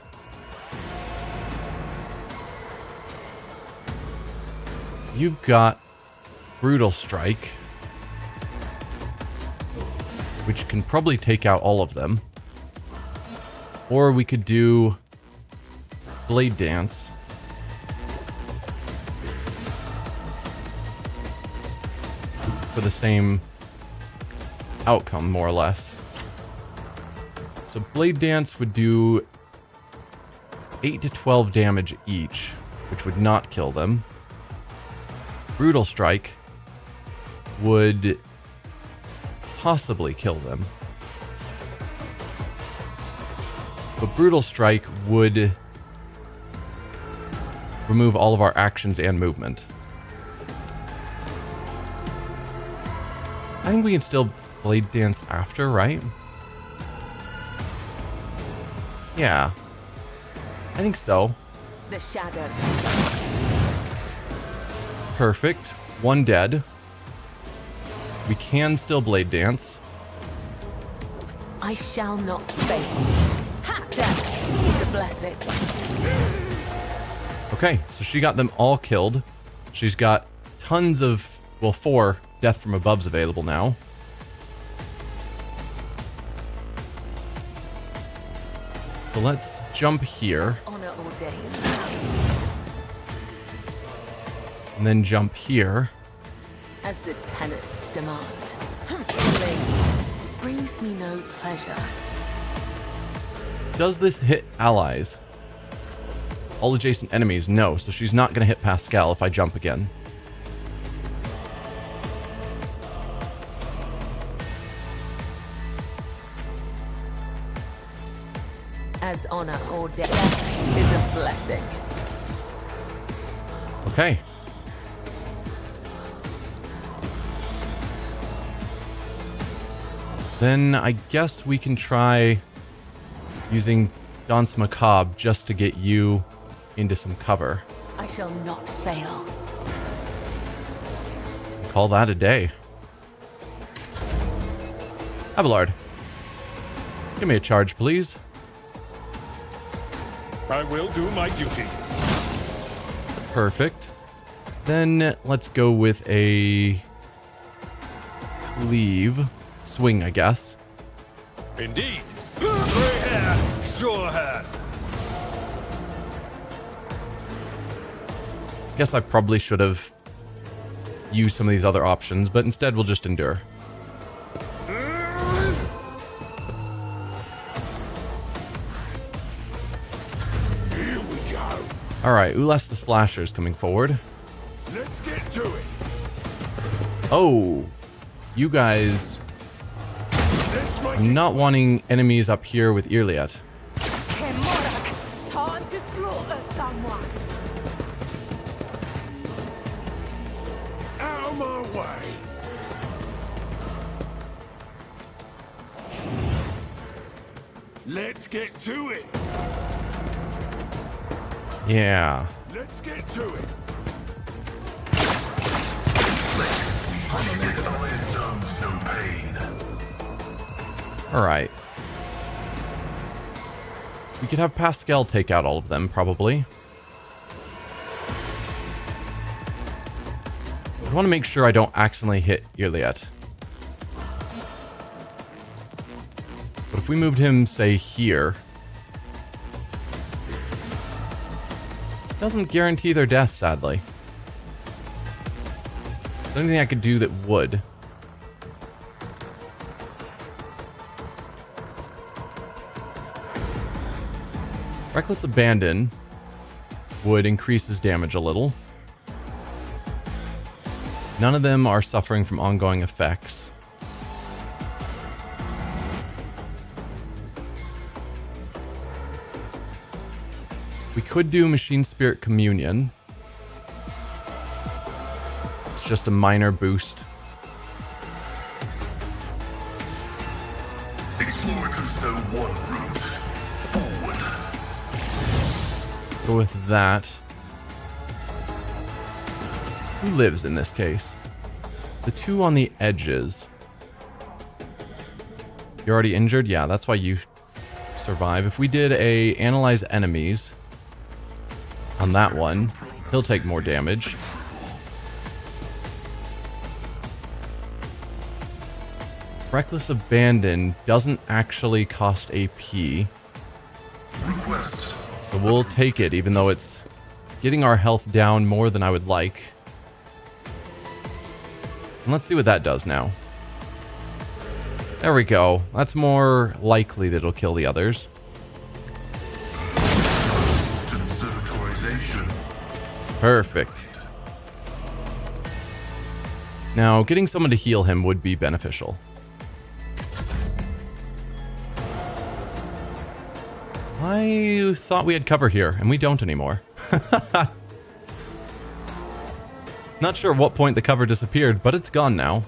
You've got Brutal Strike, which can probably take out all of them. Or we could do Blade Dance. For the same outcome, more or less. So Blade Dance would do 8 to 12 damage each, which would not kill them. Brutal Strike would possibly kill them. But Brutal Strike would remove all of our actions and movement. I think we can still Blade Dance after, right? Yeah. I think so. The shadow. Perfect. One dead. We can still Blade Dance. I shall not fail. Ha! Death is a blessing. Okay, so she got them all killed. She's got tons of, well, 4 Death from Aboves available now. So let's jump here. Honor ordains. And then jump here. As the tenets demand. Brings me no pleasure. Does this hit allies? All adjacent enemies? No, so she's not going to hit Pascal if I jump again. As honor or death is a blessing. Okay. Then I guess we can try using Danse Macabre just to get you into some cover. I shall not fail. Call that a day. Abelard, give me a charge, please. I will do my duty. Perfect. Then let's go with a cleave. Swing, I guess. Indeed. Gray hair, sure hand. Guess I probably should have used some of these other options, but instead we'll just endure. Here we go. Alright, Ulas the Slasher is coming forward. Let's get to it. Oh, you guys not wanting enemies up here with Irliet. Time to slaughter someone. Out of my way. Let's get to it. Yeah. Let's get to it. Alright. We could have Pascal take out all of them, probably. I want to make sure I don't accidentally hit Irliet. But if we moved him, say, here... doesn't guarantee their death, sadly. Is there anything I could do that would? Reckless Abandon would increase his damage a little. None of them are suffering from ongoing effects. We could do Machine Spirit Communion. It's just a minor boost. Explore Cousteau 1 route. Forward. Go with that. Who lives in this case? The two on the edges. You're already injured? Yeah, that's why you survive. If we did a analyze enemies on that one, he'll take more damage. Reckless Abandon doesn't actually cost AP. So we'll take it, even though it's getting our health down more than I would like. And let's see what that does now. There we go. That's more likely that it'll kill the others. Perfect. Now, getting someone to heal him would be beneficial. I thought we had cover here, and we don't anymore. Not sure at what point the cover disappeared, but it's gone now.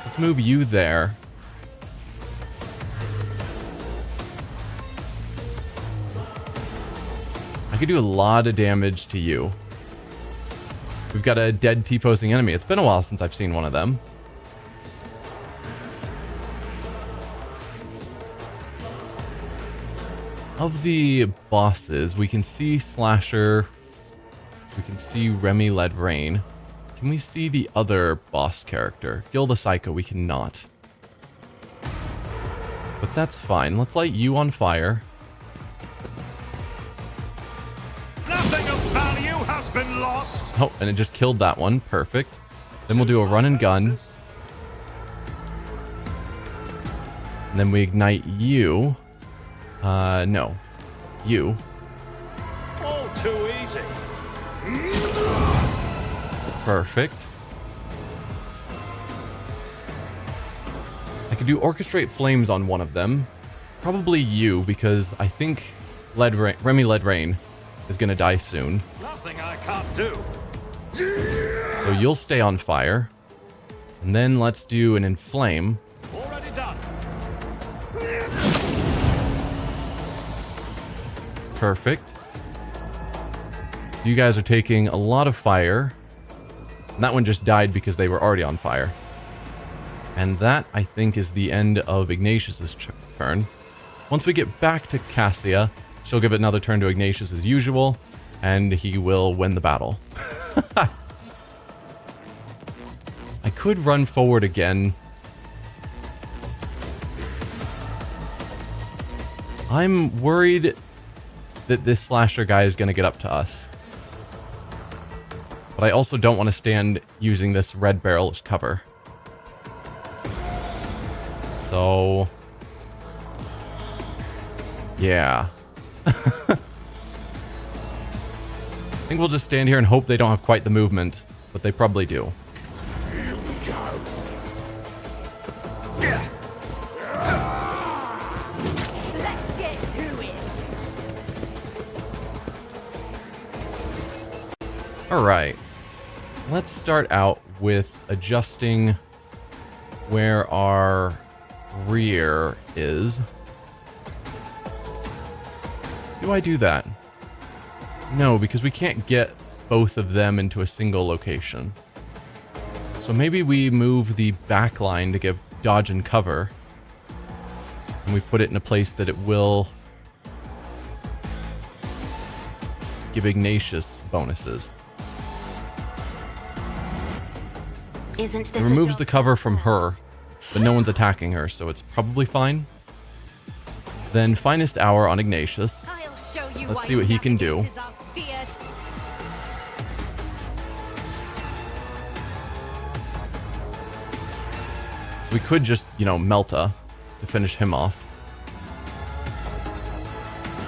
Let's move you there. I could do a lot of damage to you. We've got a dead T-posing enemy. It's been a while since I've seen one of them. Of the bosses, we can see Slasher. We can see Remy Led Rain. Can we see the other boss character? Gil the Psycho, we cannot. But that's fine. Let's light you on fire. Nothing of value has been lost. Oh, and it just killed that one. Perfect. Then we'll do a run and gun. And then we ignite you. No. You. All too easy. Perfect. I could do orchestrate flames on one of them. Probably you, because I think Remy Led Rain is going to die soon. Nothing I can't do. So you'll stay on fire. And then let's do an inflame. Already done. Perfect. So you guys are taking a lot of fire. And that one just died because they were already on fire. And that, I think, is the end of Ignatius's turn. Once we get back to Cassia, she'll give it another turn to Ignatius as usual, and he will win the battle. I could run forward again. I'm worried that this Slasher guy is going to get up to us. But I also don't want to stand using this red barrel as cover. So... yeah. I think we'll just stand here and hope they don't have quite the movement, but they probably do. Here we go. Let's get to it. Alright. Let's start out with adjusting where our rear is. Do I do that? No, because we can't get both of them into a single location. So maybe we move the back line to give dodge and cover. And we put it in a place that it will give Ignatius bonuses. Isn't It this a removes job the cover for from her, us? but no one's attacking her, so it's probably fine. Then Finest Hour on Ignatius. I'll show you Let's why see what he can do. navigators are feared. So we could just, Melta to finish him off.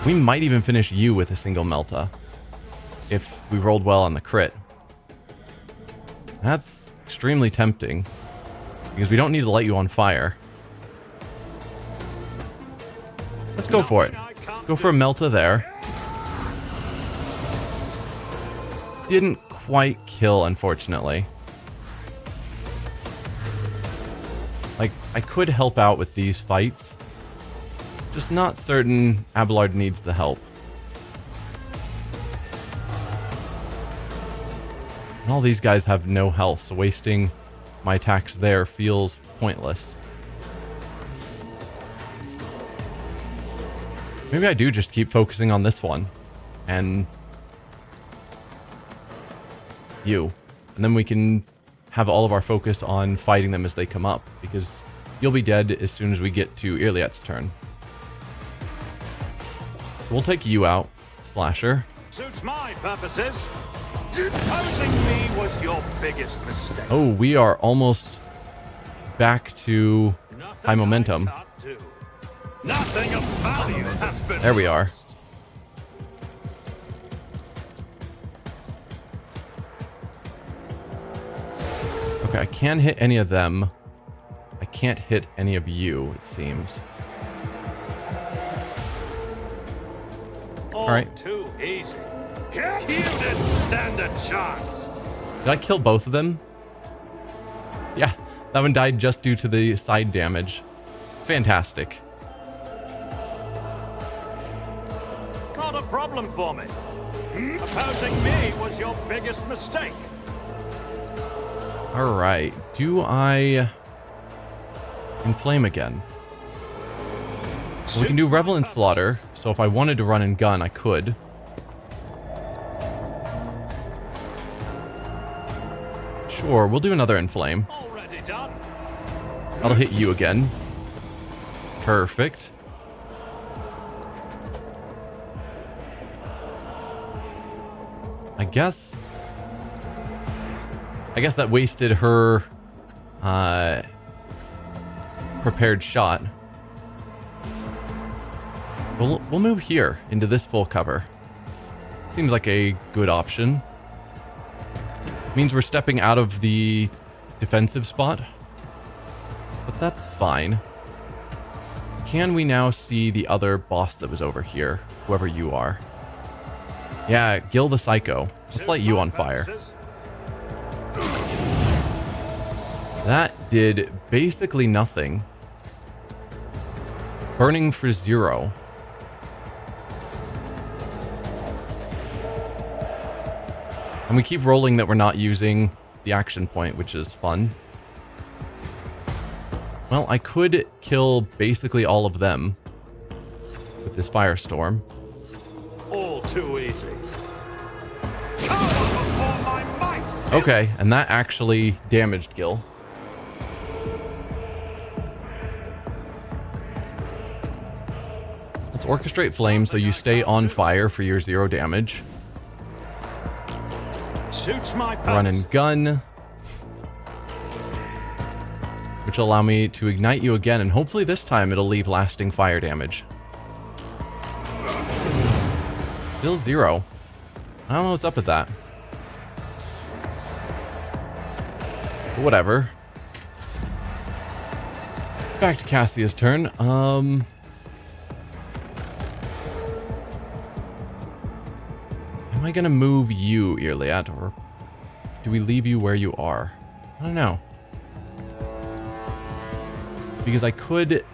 We might even finish you with a single Melta if we rolled well on the crit. That's extremely tempting because we don't need to light you on fire. Let's go for it. Go for a Melta there. Didn't quite kill, unfortunately. Like, I could help out with these fights. Just not certain Abelard needs the help. All these guys have no health, so wasting my attacks there feels pointless. Maybe I do just keep focusing on this one. And you. And then we can have all of our focus on fighting them as they come up, because you'll be dead as soon as we get to Irliet's turn. So we'll take you out, Slasher. Suits my purposes. Opposing me was your biggest mistake. Oh, we are almost back to high momentum. Nothing of value has been. There we are. Okay, I can hit any of them. I can't hit any of you, it seems. All right. too easy. You didn't stand a chance. Did I kill both of them? Yeah, that one died just due to the side damage. Fantastic. Not a problem for me. Opposing me was your biggest mistake. Alright, do I inflame again? Well, we can do Revel and Slaughter, so if I wanted to run and gun, I could. Sure, we'll do another inflame. Already done. That'll hit you again. Perfect. I guess that wasted her prepared shot. We'll move here into this full cover. Seems like a good option. Means we're stepping out of the defensive spot, but that's fine. Can we now see the other boss that was over here, whoever you are? Yeah, Gil the Psycho. Let's light you on fire. That did basically nothing. Burning for 0. And we keep rolling that we're not using the action point, which is fun. Well, I could kill basically all of them with this firestorm. All too easy. Come before my might. Okay, and that actually damaged Gil. Let's orchestrate flame so you stay on fire for your 0 damage. Suits my purpose. Run and gun, which will allow me to ignite you again, and hopefully this time it'll leave lasting fire damage. Still 0. I don't know what's up with that. But whatever. Back to Cassia's turn. Am I gonna move you, Irliet, or do we leave you where you are? I don't know. Because I could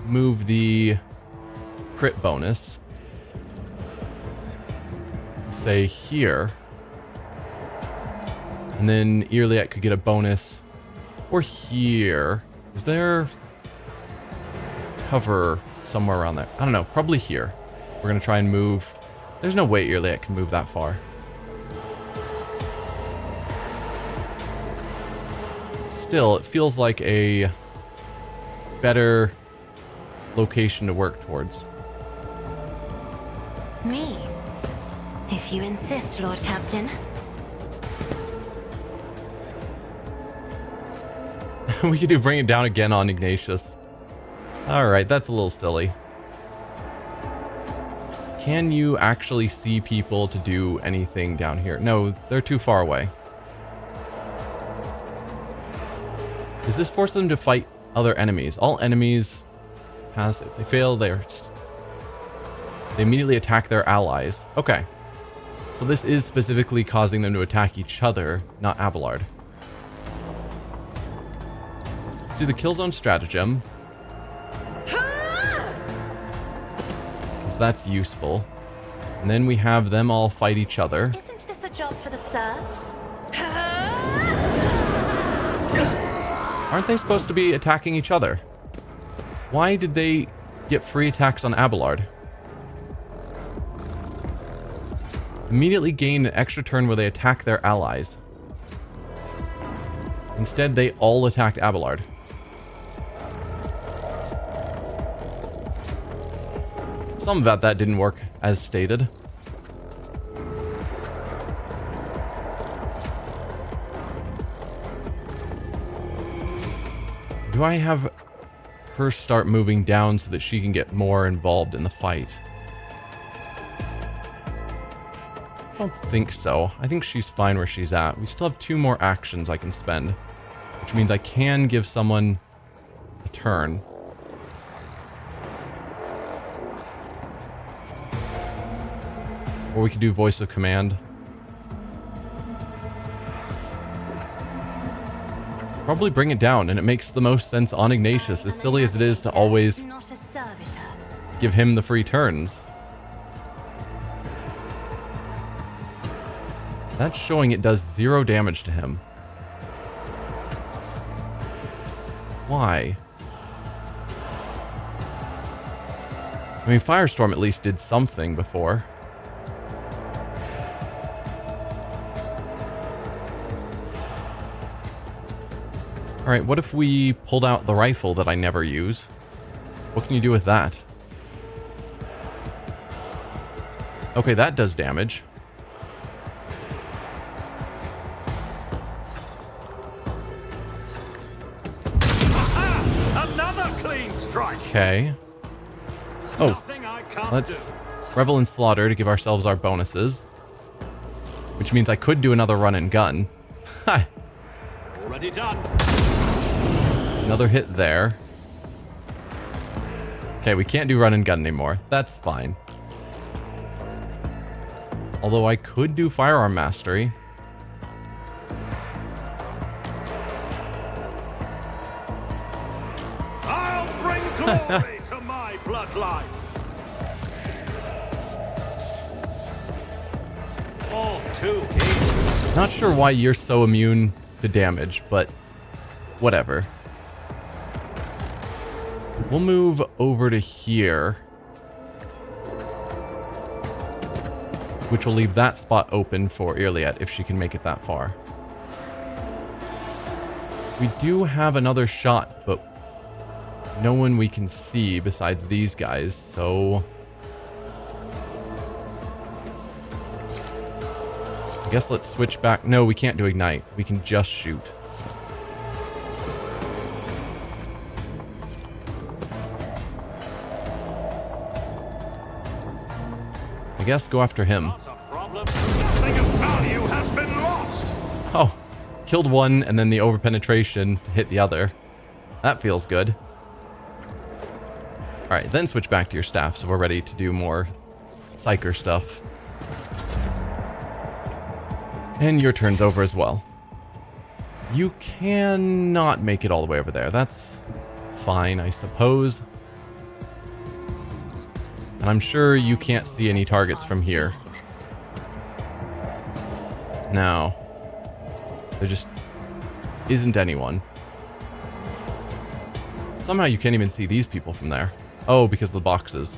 move the crit bonus, say here, and then Irliet could get a bonus, or here. Is there cover somewhere around there? I don't know, probably here. We're gonna try and move. There's no way Irliet can move that far. Still, it feels like a better location to work towards. Me? If you insist, Lord Captain. We could do bring it down again on Ignatius. Alright, that's a little silly. Can you actually see people to do anything down here? No, they're too far away. Does this force them to fight other enemies? All enemies pass. If they fail, they immediately attack their allies. Okay. So this is specifically causing them to attack each other, not Abelard. Let's do the kill zone stratagem. Because that's useful. And then we have them all fight each other. Isn't this a job for the serfs? Aren't they supposed to be attacking each other? Why did they get free attacks on Abelard? Immediately gain an extra turn where they attack their allies. Instead, they all attacked Abelard. Some about that didn't work as stated. Do I have her start moving down so that she can get more involved in the fight? I don't think so. I think she's fine where she's at. We still have 2 more actions I can spend, which means I can give someone a turn. Or we could do voice of command. Probably bring it down, and it makes the most sense on Ignatius, as silly as it is to always Not a servitor. give him the free turns. That's showing it does 0 damage to him. Why? I mean, Firestorm at least did something before. Alright, what if we pulled out the rifle that I never use? What can you do with that? Okay, that does damage. Another clean strike. Okay. Oh, Nothing I can't let's do. Revel and Slaughter to give ourselves our bonuses. Which means I could do another run and gun. Ha! Already done. Another hit there. Okay, we can't do run and gun anymore. That's fine. Although I could do firearm mastery. I'll bring glory to my bloodline. All too easy. Not sure why you're so immune to damage, but whatever. We'll move over to here, which will leave that spot open for Irliet if she can make it that far. We do have another shot, but no one we can see besides these guys, so I guess let's switch back. No, we can't do ignite. We can just shoot. I guess go after him. Not a problem. Nothing of value has been lost. Oh, killed one and then the overpenetration hit the other. That feels good. Alright, then switch back to your staff so we're ready to do more psyker stuff. And your turn's over as well. You cannot make it all the way over there. That's fine, I suppose. And I'm sure you can't see any targets from here. No. There just isn't anyone. Somehow you can't even see these people from there. Oh, because of the boxes.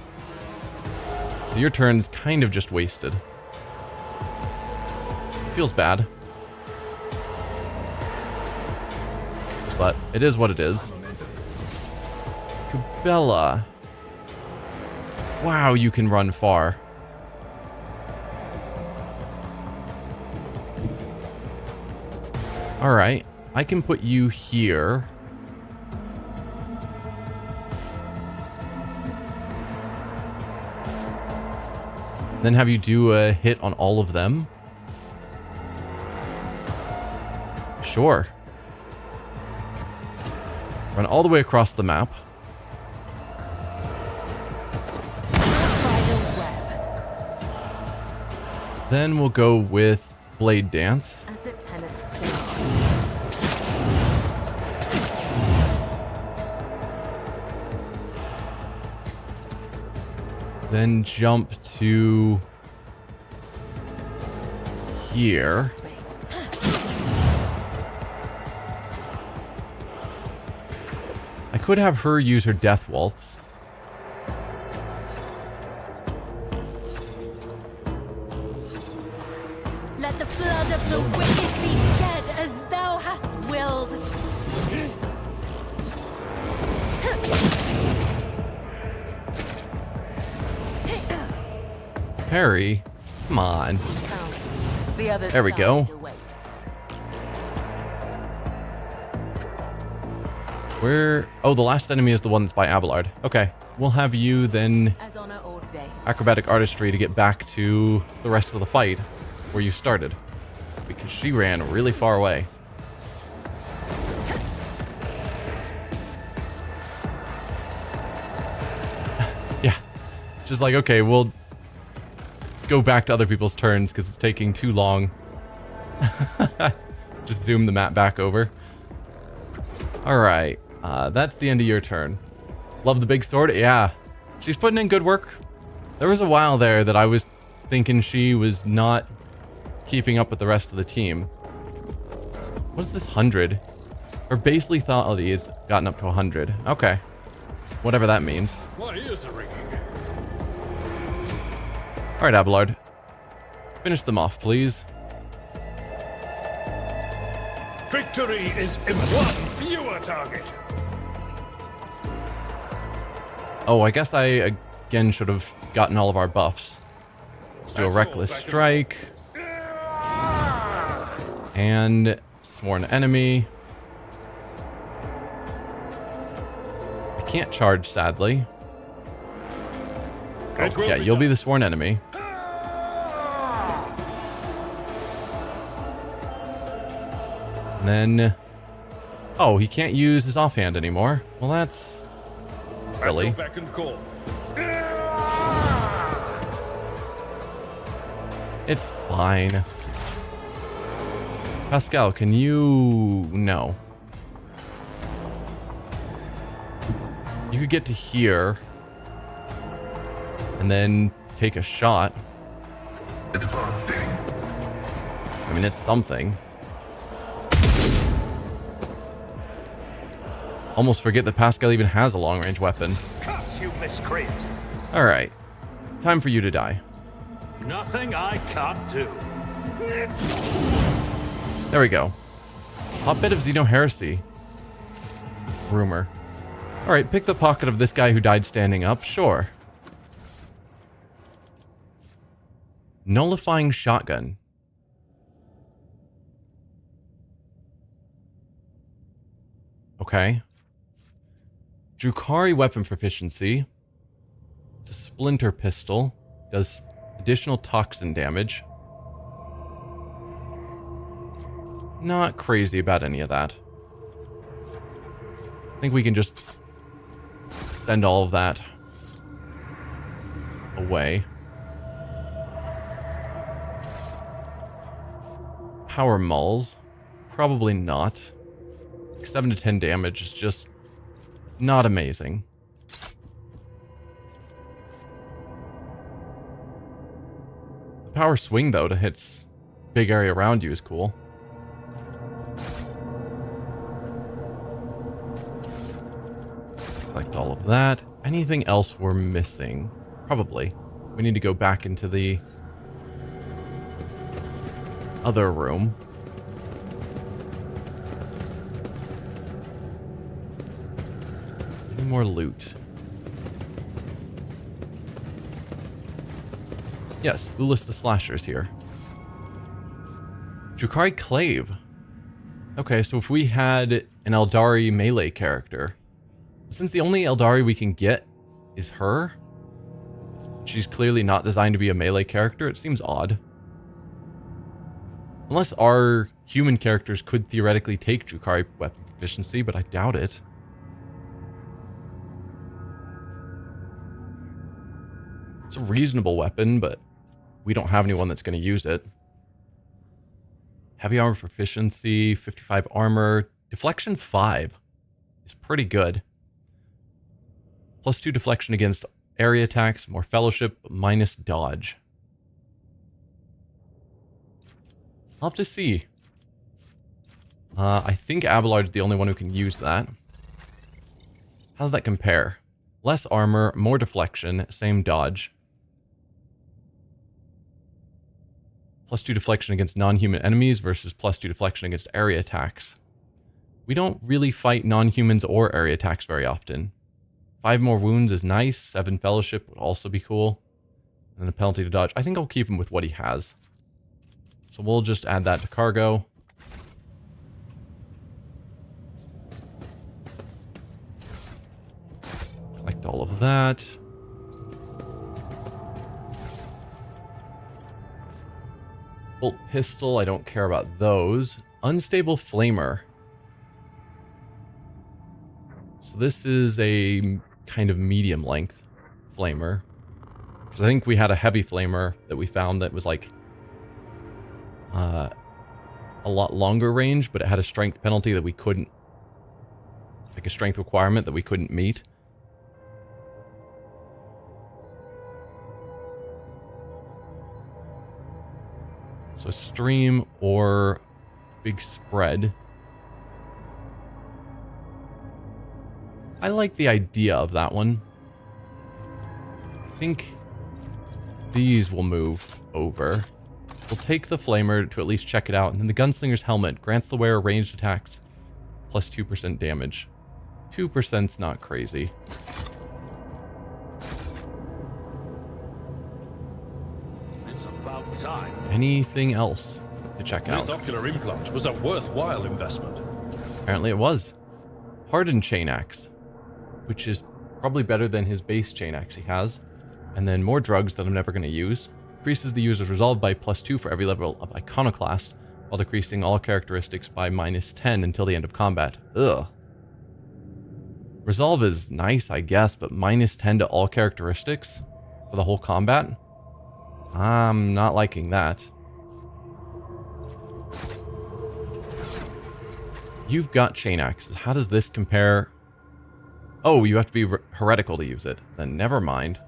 So your turn's kind of just wasted. Feels bad. But it is what it is. Cabela. Wow, you can run far. Alright, I can put you here. Then have you do a hit on all of them. Sure. Run all the way across the map. Then we'll go with Blade Dance. As the tenants stand. Then jump to here. could have her use her death waltz. Let the blood of the wicked be shed as thou hast willed. Perry, come on. The other There we side go. awaits. Where? Oh, the last enemy is the one that's by Abelard. Okay, we'll have you then As honor ordains. acrobatic artistry to get back to the rest of the fight where you started, because she ran really far away. Yeah, it's just like, okay, we'll go back to other people's turns because it's taking too long. Just zoom the map back over. All right, that's the end of your turn. Love the big sword. Yeah, she's putting in good work. There was a while there that I was thinking she was not keeping up with the rest of the team. What's this 100? Her base lethality has gotten up to 100. Okay, whatever that means. My ears are ringing. All right, Abelard, finish them off, please. Victory is in one viewer target. Oh, I guess I again should have gotten all of our buffs. Let's do a reckless strike. And sworn enemy. I can't charge, sadly. Oh, yeah, you'll be the sworn enemy. And then... Oh, he can't use his offhand anymore. Well, that's silly. Back and call. It's fine. Pascal, can you... No. You could get to here. And then take a shot. I mean, it's something. Almost forget that Pascal even has a long-range weapon. Curse you, miscreant! Alright. Time for you to die. Nothing I can't do. There we go. Hotbed of Xeno Heresy. Rumor. Alright, pick the pocket of this guy who died standing up. Sure. Nullifying shotgun. Okay. Drukhari weapon proficiency. It's a splinter pistol. Does additional toxin damage. Not crazy about any of that. I think we can just send all of that away. Power mulls. Probably not. 7 to 10 damage is just not amazing. The power swing, though, to hit big area around you is cool. Collect all of that. Anything else we're missing? Probably. We need to go back into the other room. Any more loot? Yes, Ulyss the Slasher's here. Drukhari Clave. Okay, so if we had an Eldari melee character, since the only Eldari we can get is her, she's clearly not designed to be a melee character, it seems odd. Unless our human characters could theoretically take Drukhari weapon proficiency, but I doubt it. It's a reasonable weapon, but we don't have anyone that's going to use it. Heavy armor proficiency, 55 armor, deflection 5 is pretty good. +2 deflection against area attacks, more fellowship, minus dodge. I'll have to see. I think Abelard's the only one who can use that. How's that compare? Less armor, more deflection, same dodge. +2 deflection against non-human enemies versus +2 deflection against area attacks. We don't really fight non-humans or area attacks very often. 5 more wounds is nice. 7 fellowship would also be cool. And a penalty to dodge. I think I'll keep him with what he has. So we'll just add that to cargo. Collect all of that. Bolt pistol, I don't care about those. Unstable flamer. So this is a kind of medium length flamer. Because I think we had a heavy flamer that we found that was like a lot longer range, but it had a strength penalty that we couldn't, like a strength requirement that we couldn't meet. So stream or big spread. I like the idea of that one. I think these will move over. We'll take the flamer to at least check it out, and then the gunslinger's helmet grants the wearer ranged attacks plus 2% damage. 2%'s not crazy. It's about time. Anything else to check out? This ocular implant was a worthwhile investment. Apparently it was. Hardened chain axe, which is probably better than his base chain axe he has. And then more drugs that I'm never going to use. Increases the user's resolve by +2 for every level of iconoclast, while decreasing all characteristics by -10 until the end of combat. Ugh. Resolve is nice, I guess, but -10 to all characteristics for the whole combat? I'm not liking that. You've got chain axes. How does this compare? Oh, you have to be heretical to use it. Then never mind.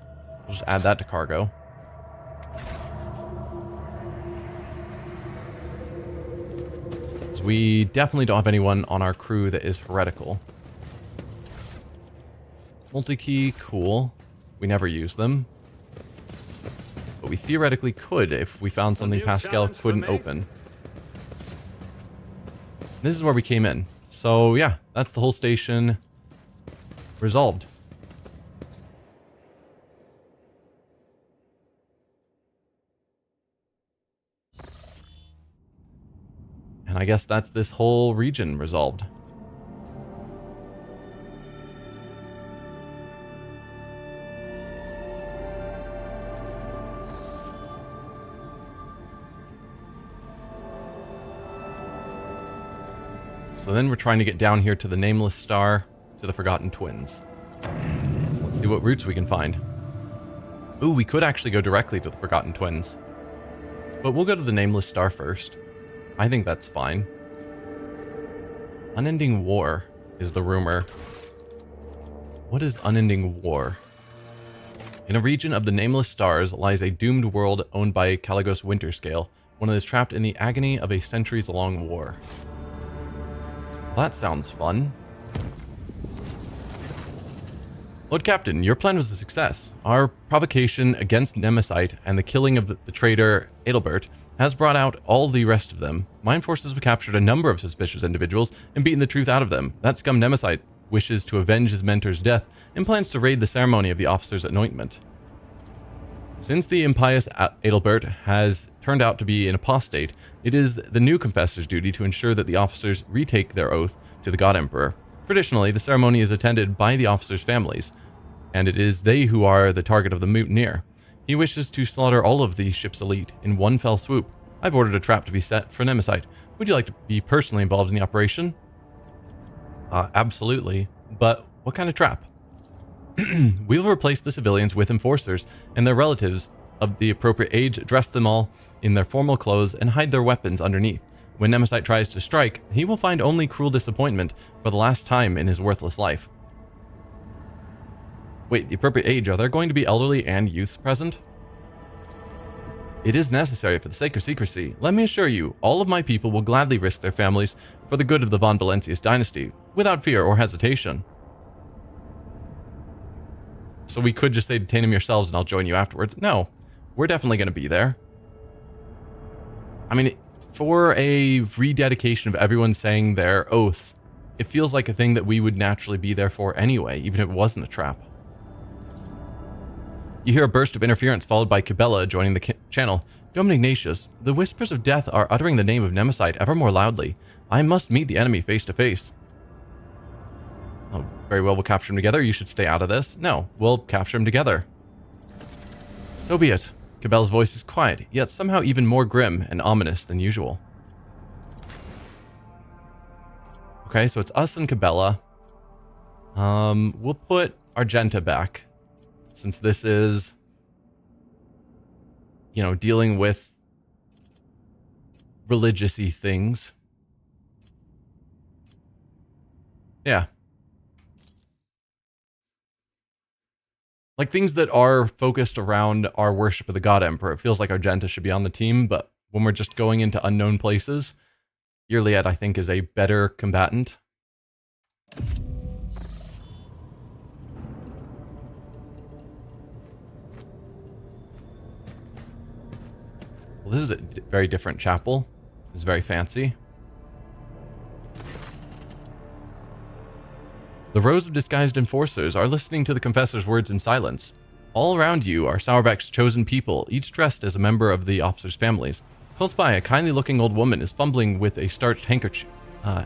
We'll just add that to cargo. So we definitely don't have anyone on our crew that is heretical. Multi-key, cool. We never use them. But we theoretically could if we found something Pascal couldn't open. This is where we came in. So yeah, that's the whole station resolved. And I guess that's this whole region resolved. So then we're trying to get down here to the Nameless Star, to the Forgotten Twins. So let's see what routes we can find. Ooh, we could actually go directly to the Forgotten Twins. But we'll go to the Nameless Star first. I think that's fine. Unending War is the rumor. What is Unending War? In a region of the Nameless Stars lies a doomed world owned by Caligos Winterscale, one that is trapped in the agony of a centuries-long war. Well, that sounds fun. Lord Captain, your plan was a success. Our provocation against Nemesis and the killing of the traitor Adelbert has brought out all the rest of them. Mine forces have captured a number of suspicious individuals and beaten the truth out of them. That scum Nemesis wishes to avenge his mentor's death and plans to raid the ceremony of the officer's anointment. Since the impious Adelbert has turned out to be an apostate, it is the new confessor's duty to ensure that the officers retake their oath to the God Emperor. Traditionally, the ceremony is attended by the officers' families, and it is they who are the target of the mutineer. He wishes to slaughter all of the ship's elite in one fell swoop. I've ordered a trap to be set for Nemesis. Would you like to be personally involved in the operation? Absolutely. But what kind of trap? We'll replace the civilians with enforcers and their relatives of the appropriate age, dress them all in their formal clothes, and hide their weapons underneath. When Nemesis tries to strike, he will find only cruel disappointment for the last time in his worthless life. Wait, the appropriate age, are there going to be elderly and youths present? It is necessary for the sake of secrecy. Let me assure you, all of my people will gladly risk their families for the good of the von Valencius dynasty, without fear or hesitation. So we could just say detain him yourselves and I'll join you afterwards. No, we're definitely going to be there. I mean, for a rededication of everyone saying their oaths, it feels like a thing that we would naturally be there for anyway, even if it wasn't a trap. You hear a burst of interference followed by Cabela joining the channel. Dome Ignatius, the whispers of death are uttering the name of Nemesis ever more loudly. I must meet the enemy face to face. Oh, very well, we'll capture him together. You should stay out of this. No, we'll capture him together. So be it. Cabela's voice is quiet, yet somehow even more grim and ominous than usual. Okay, so it's us and Cabela. We'll put Argenta back, since this is, you know, dealing with religious-y things. Yeah. Like things that are focused around our worship of the God Emperor. It feels like Argenta should be on the team, but when we're just going into unknown places, Yrliet, I think, is a better combatant. Well, this is a very different chapel. It's very fancy. The rows of disguised enforcers are listening to the confessor's words in silence. All around you are Sauerbeck's chosen people, each dressed as a member of the officers' families. Close by, a kindly-looking old woman is fumbling with a starched handkerchief. I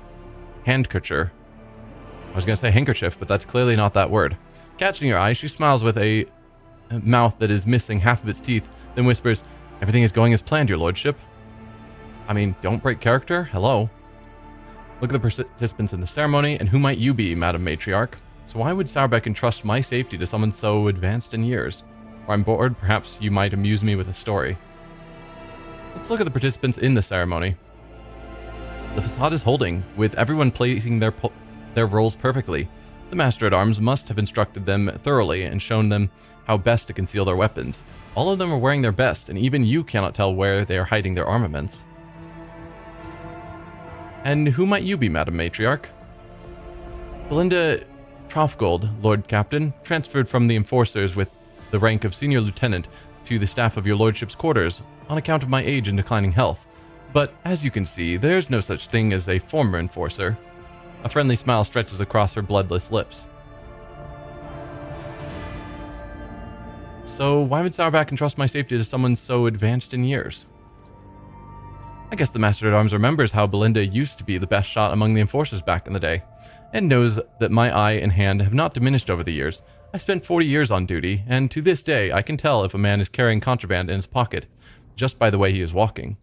was going to say handkerchief, but that's clearly not that word. Catching your eye, she smiles with a mouth that is missing half of its teeth, then whispers, "Everything is going as planned, your lordship." I mean, don't break character. Hello. Look at the participants in the ceremony, and who might you be, Madam Matriarch? So why would Sauerbeck entrust my safety to someone so advanced in years? Or I'm bored, perhaps you might amuse me with a story. Let's look at the participants in the ceremony. The facade is holding, with everyone placing their roles perfectly. The Master-at-Arms must have instructed them thoroughly and shown them how best to conceal their weapons. All of them are wearing their best, and even you cannot tell where they are hiding their armaments. And who might you be, Madam Matriarch? Belinda Trofgold, Lord Captain, transferred from the Enforcers with the rank of Senior Lieutenant to the staff of your Lordship's quarters on account of my age and declining health. But as you can see, there's no such thing as a former Enforcer. A friendly smile stretches across her bloodless lips. So why would Sauerbeck entrust my safety to someone so advanced in years? I guess the Master-at-Arms remembers how Belinda used to be the best shot among the Enforcers back in the day, and knows that my eye and hand have not diminished over the years. I spent 40 years on duty, and to this day I can tell if a man is carrying contraband in his pocket, just by the way he is walking.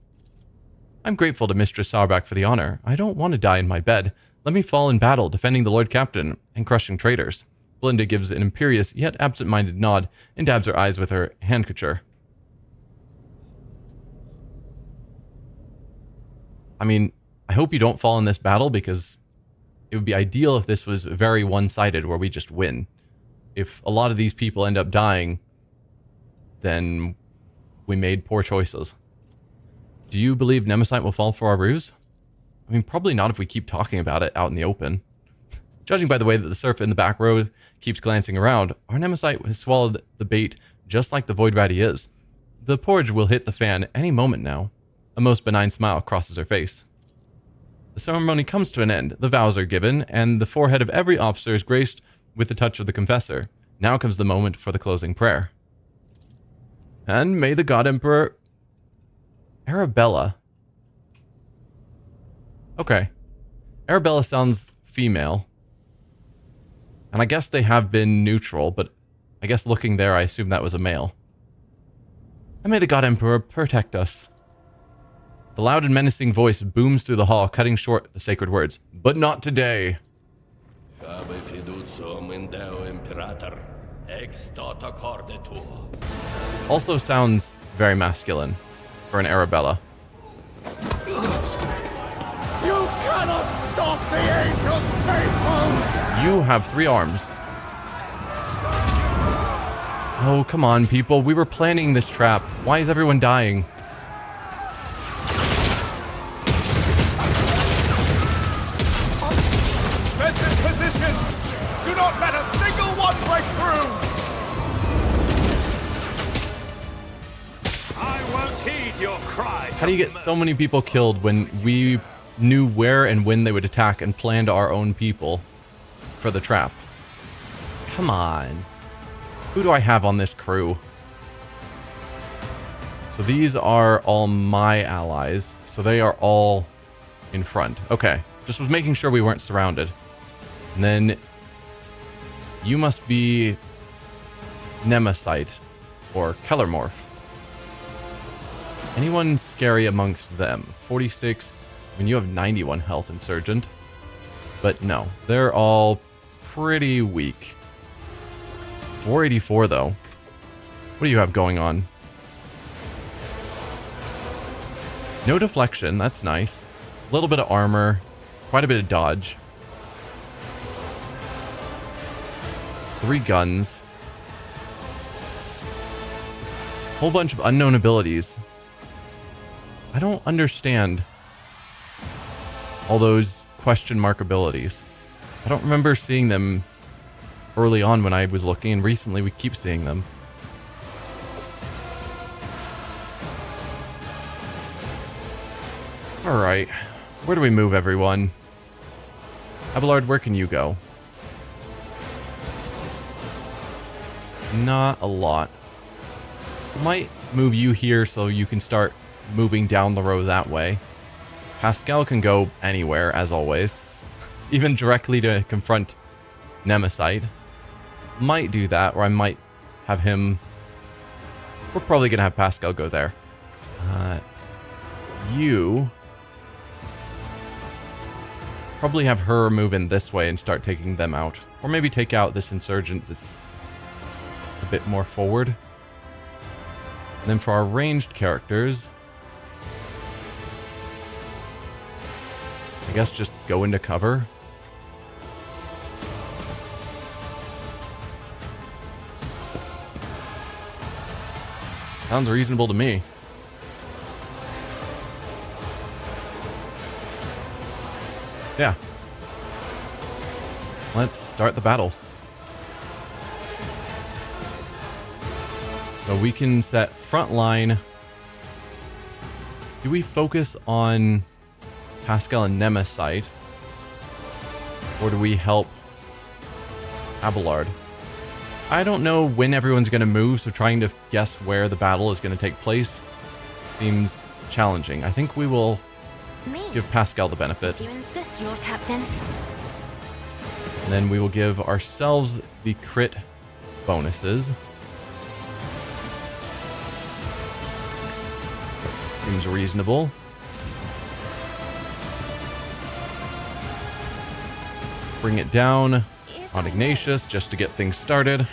I'm grateful to Mistress Sauerbeck for the honor. I don't want to die in my bed. Let me fall in battle defending the Lord Captain and crushing traitors. Belinda gives an imperious yet absent-minded nod and dabs her eyes with her handkerchief. I mean, I hope you don't fall in this battle, because it would be ideal if this was very one-sided, where we just win. If a lot of these people end up dying, then we made poor choices. Do you believe Nemesis will fall for our ruse? I mean, probably not if we keep talking about it out in the open. Judging by the way that the serf in the back row keeps glancing around, our Nemesis has swallowed the bait just like the void rat he is. The porridge will hit the fan any moment now. A most benign smile crosses her face. The ceremony comes to an end, the vows are given, and the forehead of every officer is graced with the touch of the confessor. Now comes the moment for the closing prayer. And may the God Emperor... Arabella. Okay. Arabella sounds female. And I guess they have been neutral, but I guess looking there, I assume that was a male. And may the God Emperor protect us. The loud and menacing voice booms through the hall, cutting short the sacred words. But not today. Also sounds very masculine for an Arabella. You cannot stop the angels, faithful! You have 3 arms. Oh, come on, people. We were planning this trap. Why is everyone dying? Defensive positions! Do not let a single one break through! heed your cries. How do you get so many people killed when we knew where and when they would attack and planned our own people for the trap? Come on. Who do I have on this crew? So these are all my allies. So they are all in front. Okay. Just was making sure we weren't surrounded. And then you must be Nemesite or Kellermorph. Anyone scary amongst them? 46. I mean, you have 91 health, Insurgent. But no, they're all pretty weak. 484 though. What do you have going on? No deflection, that's nice. A little bit of armor, quite a bit of dodge. 3 guns. Whole bunch of unknown abilities. I don't understand all those question mark abilities. I don't remember seeing them early on when I was looking, and recently we keep seeing them. Alright, where do we move, everyone? Abelard, where can you go? Not a lot. Might move you here so you can start moving down the road that way. Pascal can go anywhere, as always. Even directly to confront Nemesite. Might do that, or I might have him... We're probably going to have Pascal go there. You... Probably have her move in this way and start taking them out. Or maybe take out this insurgent that's a bit more forward. And then for our ranged characters... I guess just go into cover. Sounds reasonable to me. Yeah. Let's start the battle. So we can set front line. Do we focus on Pascal and Nemesite? Or do we help Abelard? I don't know when everyone's going to move, so trying to guess where the battle is going to take place seems challenging. I think we will give Pascal the benefit. If you insist, Lord Captain. And then we will give ourselves the crit bonuses. Seems reasonable. Bring it down on Ignatius just to get things started.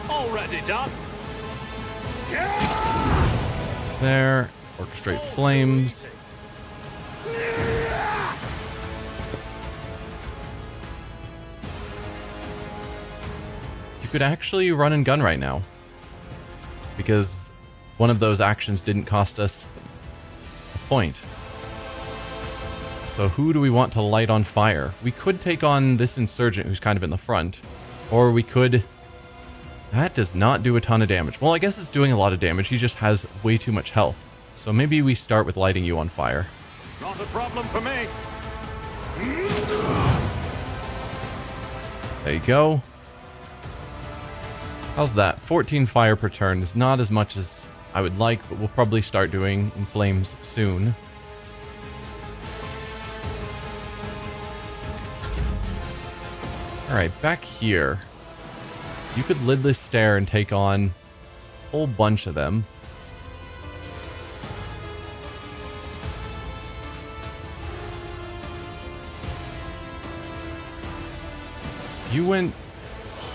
Already done. There. Orchestrate flames. You could actually run and gun right now, because one of those actions didn't cost us a point. So who do we want to light on fire? We could take on this insurgent who's kind of in the front, or we could... That does not do a ton of damage. Well, I guess it's doing a lot of damage. He just has way too much health. So maybe we start with lighting you on fire. Not a problem for me. There you go. How's that? 14 fire per turn is not as much as I would like, but we'll probably start doing in flames soon. Alright, back here. You could lidless stare and take on a whole bunch of them. You went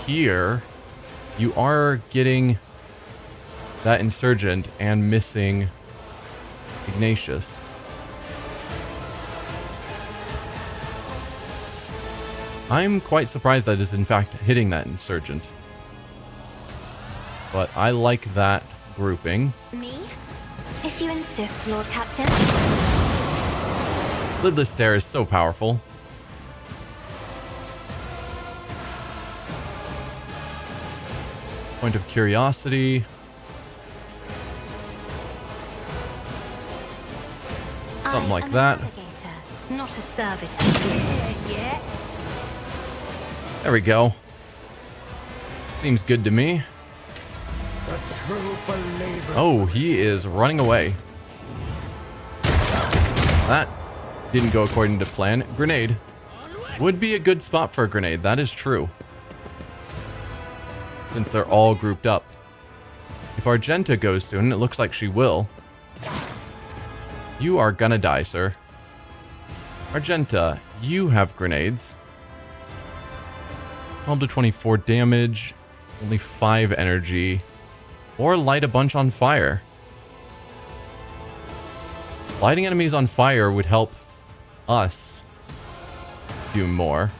here. You are getting that insurgent and missing Ignatius. I'm quite surprised that is in fact hitting that insurgent. But I like that grouping. Me? If you insist, Lord Captain. Lidless stare is so powerful. Point of curiosity. Something like that. Navigator, not a servitor. Yeah. There we go. Seems good to me. The true believer. Oh, he is running away. That didn't go according to plan. Grenade. Would be a good spot for a grenade. That is true. Since they're all grouped up. If Argenta goes soon, it looks like she will. You are gonna die, sir. Argenta, you have grenades. 12 to 24 damage. Only 5 energy. Or light a bunch on fire. Lighting enemies on fire would help us do more.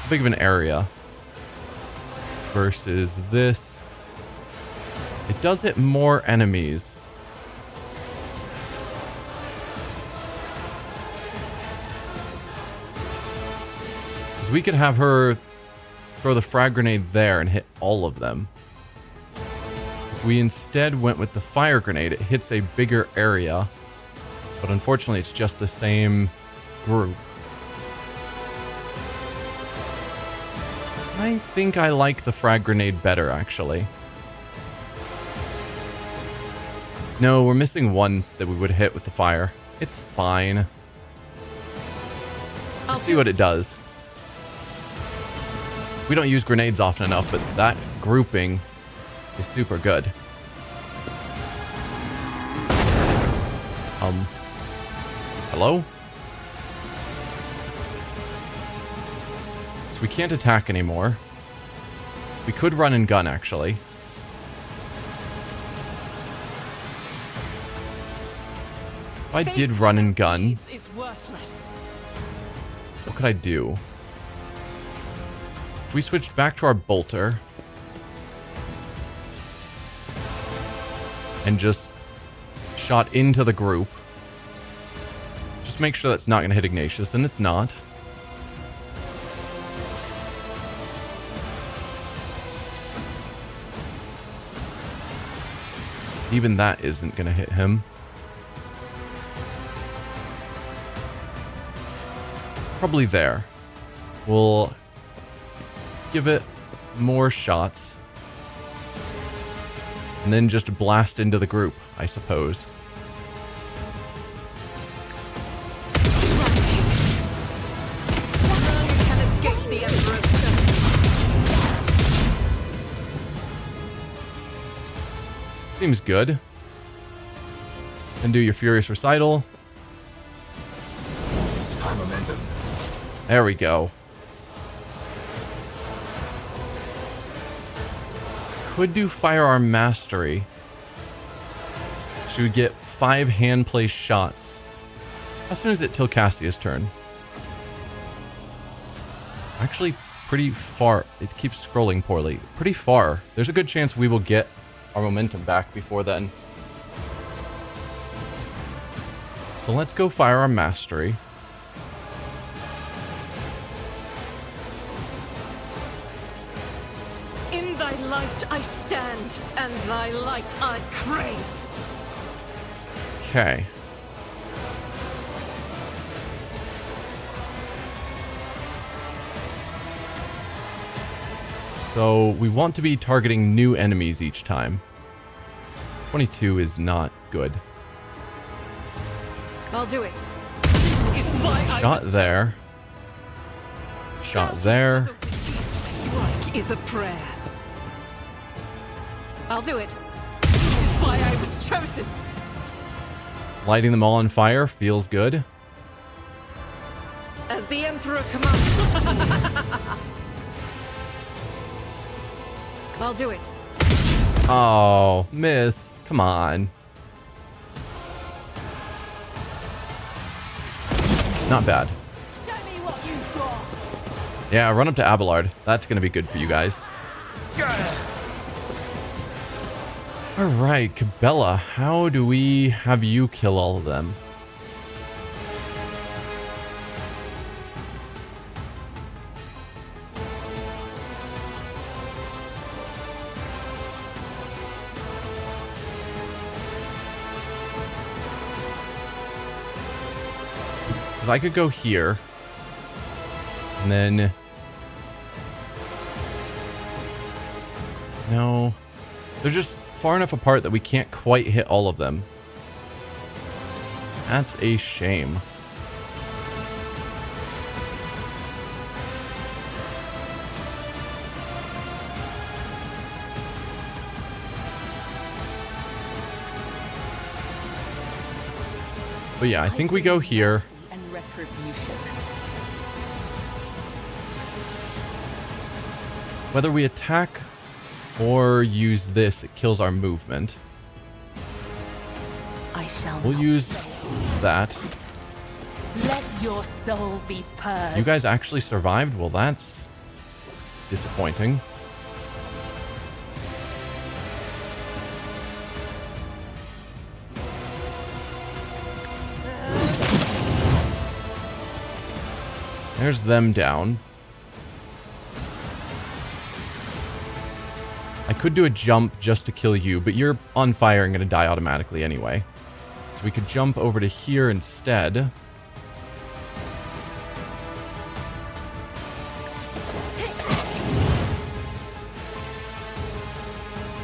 How big of an area versus this? It does hit more enemies. Because we could have her throw the frag grenade there and hit all of them. If we instead went with the fire grenade, it hits a bigger area. But unfortunately, it's just the same group. I think I like the frag grenade better, actually. No, we're missing one that we would hit with the fire. It's fine. Let's see what it does. We don't use grenades often enough, but that grouping is super good. Hello? So we can't attack anymore. We could run and gun, actually. If I did run and gun, what could I do? If we switched back to our bolter and just shot into the group, just make sure that's not going to hit Ignatius, and it's not. Even that isn't going to hit him. Probably there. We'll give it more shots. And then just blast into the group, I suppose. You can escape the Emperor's Seems good. Then do your Furious Recital. There we go. Could do Firearm Mastery. She would get 5 hand placed shots. How soon is it till Cassia's turn? Actually, pretty far. It keeps scrolling poorly. Pretty far. There's a good chance we will get our momentum back before then. So let's go Firearm Mastery. In thy light I stand, and thy light I crave. Okay. So we want to be targeting new enemies each time. 22 is not good. I'll do it. This is why Shot there. Shot there. Strike is a prayer. I'll do it. This is why I was chosen. Lighting them all on fire feels good. As the Emperor commands. I'll do it. Oh, miss. Come on. Not bad. Show me what you've got. Yeah, run up to Abelard. That's going to be good for you guys. Alright, Cabela, how do we have you kill all of them? Because I could go here. And then... No. They're just far enough apart that we can't quite hit all of them. That's a shame. But yeah, I think we go here. And retribution. Whether we attack or use this, it kills our movement. I shall We'll not use fail. that. Let your soul be purged. You guys actually survived? Well, that's disappointing. There's them down. I could do a jump just to kill you, but you're on fire and going to die automatically anyway. So we could jump over to here instead.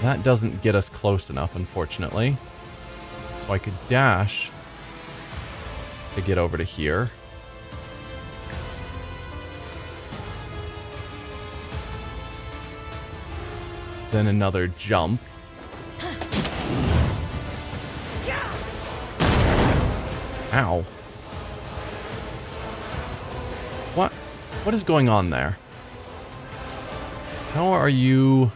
That doesn't get us close enough, unfortunately. So I could dash to get over to here. Then another jump. Ow. What is going on there? How are you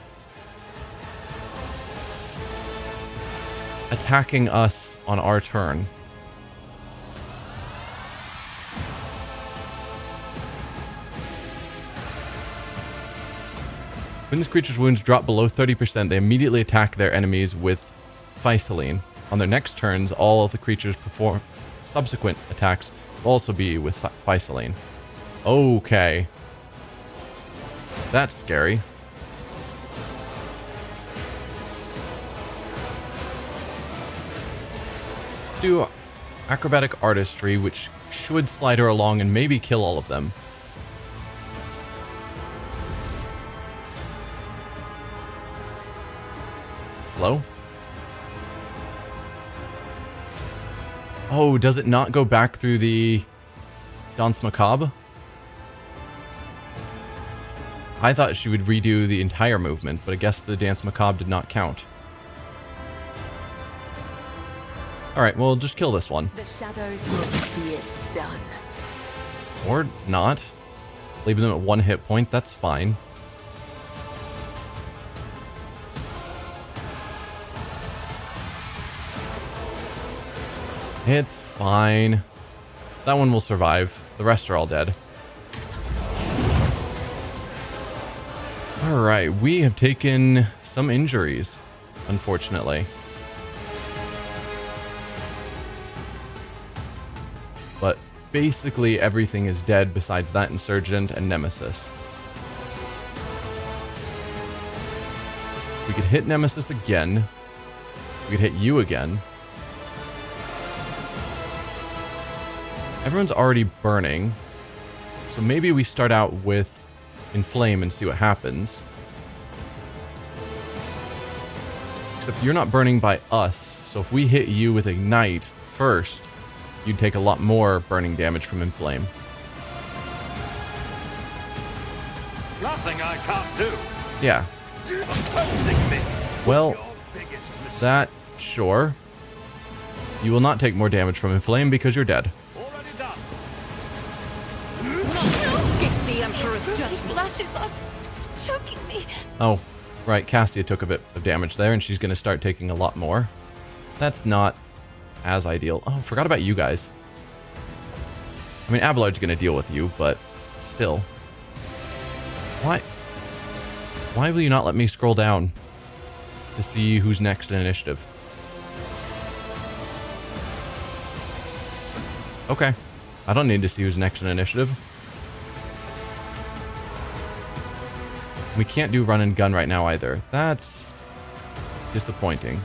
attacking us on our turn? When this creature's wounds drop below 30%, they immediately attack their enemies with Physaline. On their next turns, all of the creatures perform subsequent attacks will also be with Physaline. Okay. That's scary. Let's do acrobatic artistry, which should slide her along and maybe kill all of them. Hello? Oh, does it not go back through the Danse Macabre? I thought she would redo the entire movement, but I guess the Danse Macabre did not count. Alright, well, just kill this one. The shadows will see it done. Or not. Leave them at 1 hit point, that's fine. It's fine. That one will survive. The rest are all dead. Alright, we have taken some injuries, unfortunately. But basically everything is dead besides that Insurgent and Nemesis. We could hit Nemesis again. We could hit you again. Everyone's already burning, so maybe we start out with Inflame and see what happens. Except you're not burning by us, so if we hit you with Ignite first, you'd take a lot more burning damage from Inflame. Nothing I can't do. Yeah. Opposing me. Well, Your biggest mistake. that, sure. You will not take more damage from Inflame because you're dead. Already done. Escape the Emperor's These judgment. flashes are choking me. Oh, right. Cassia took a bit of damage there, and she's going to start taking a lot more. That's not as ideal. Oh, forgot about you guys. I mean, Abelard's going to deal with you, but still. Why will you not let me scroll down to see who's next in initiative? Okay. I don't need to see who's next in initiative. We can't do run and gun right now either. That's disappointing.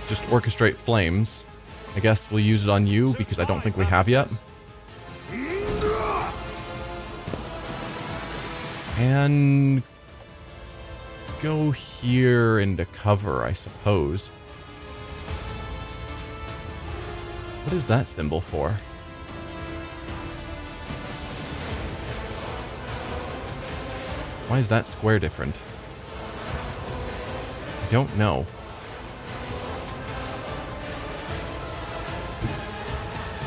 just orchestrate flames. I guess we'll use it on you because I don't think we have yet. And go here into cover, I suppose. What is that symbol for? Why is that square different? I don't know.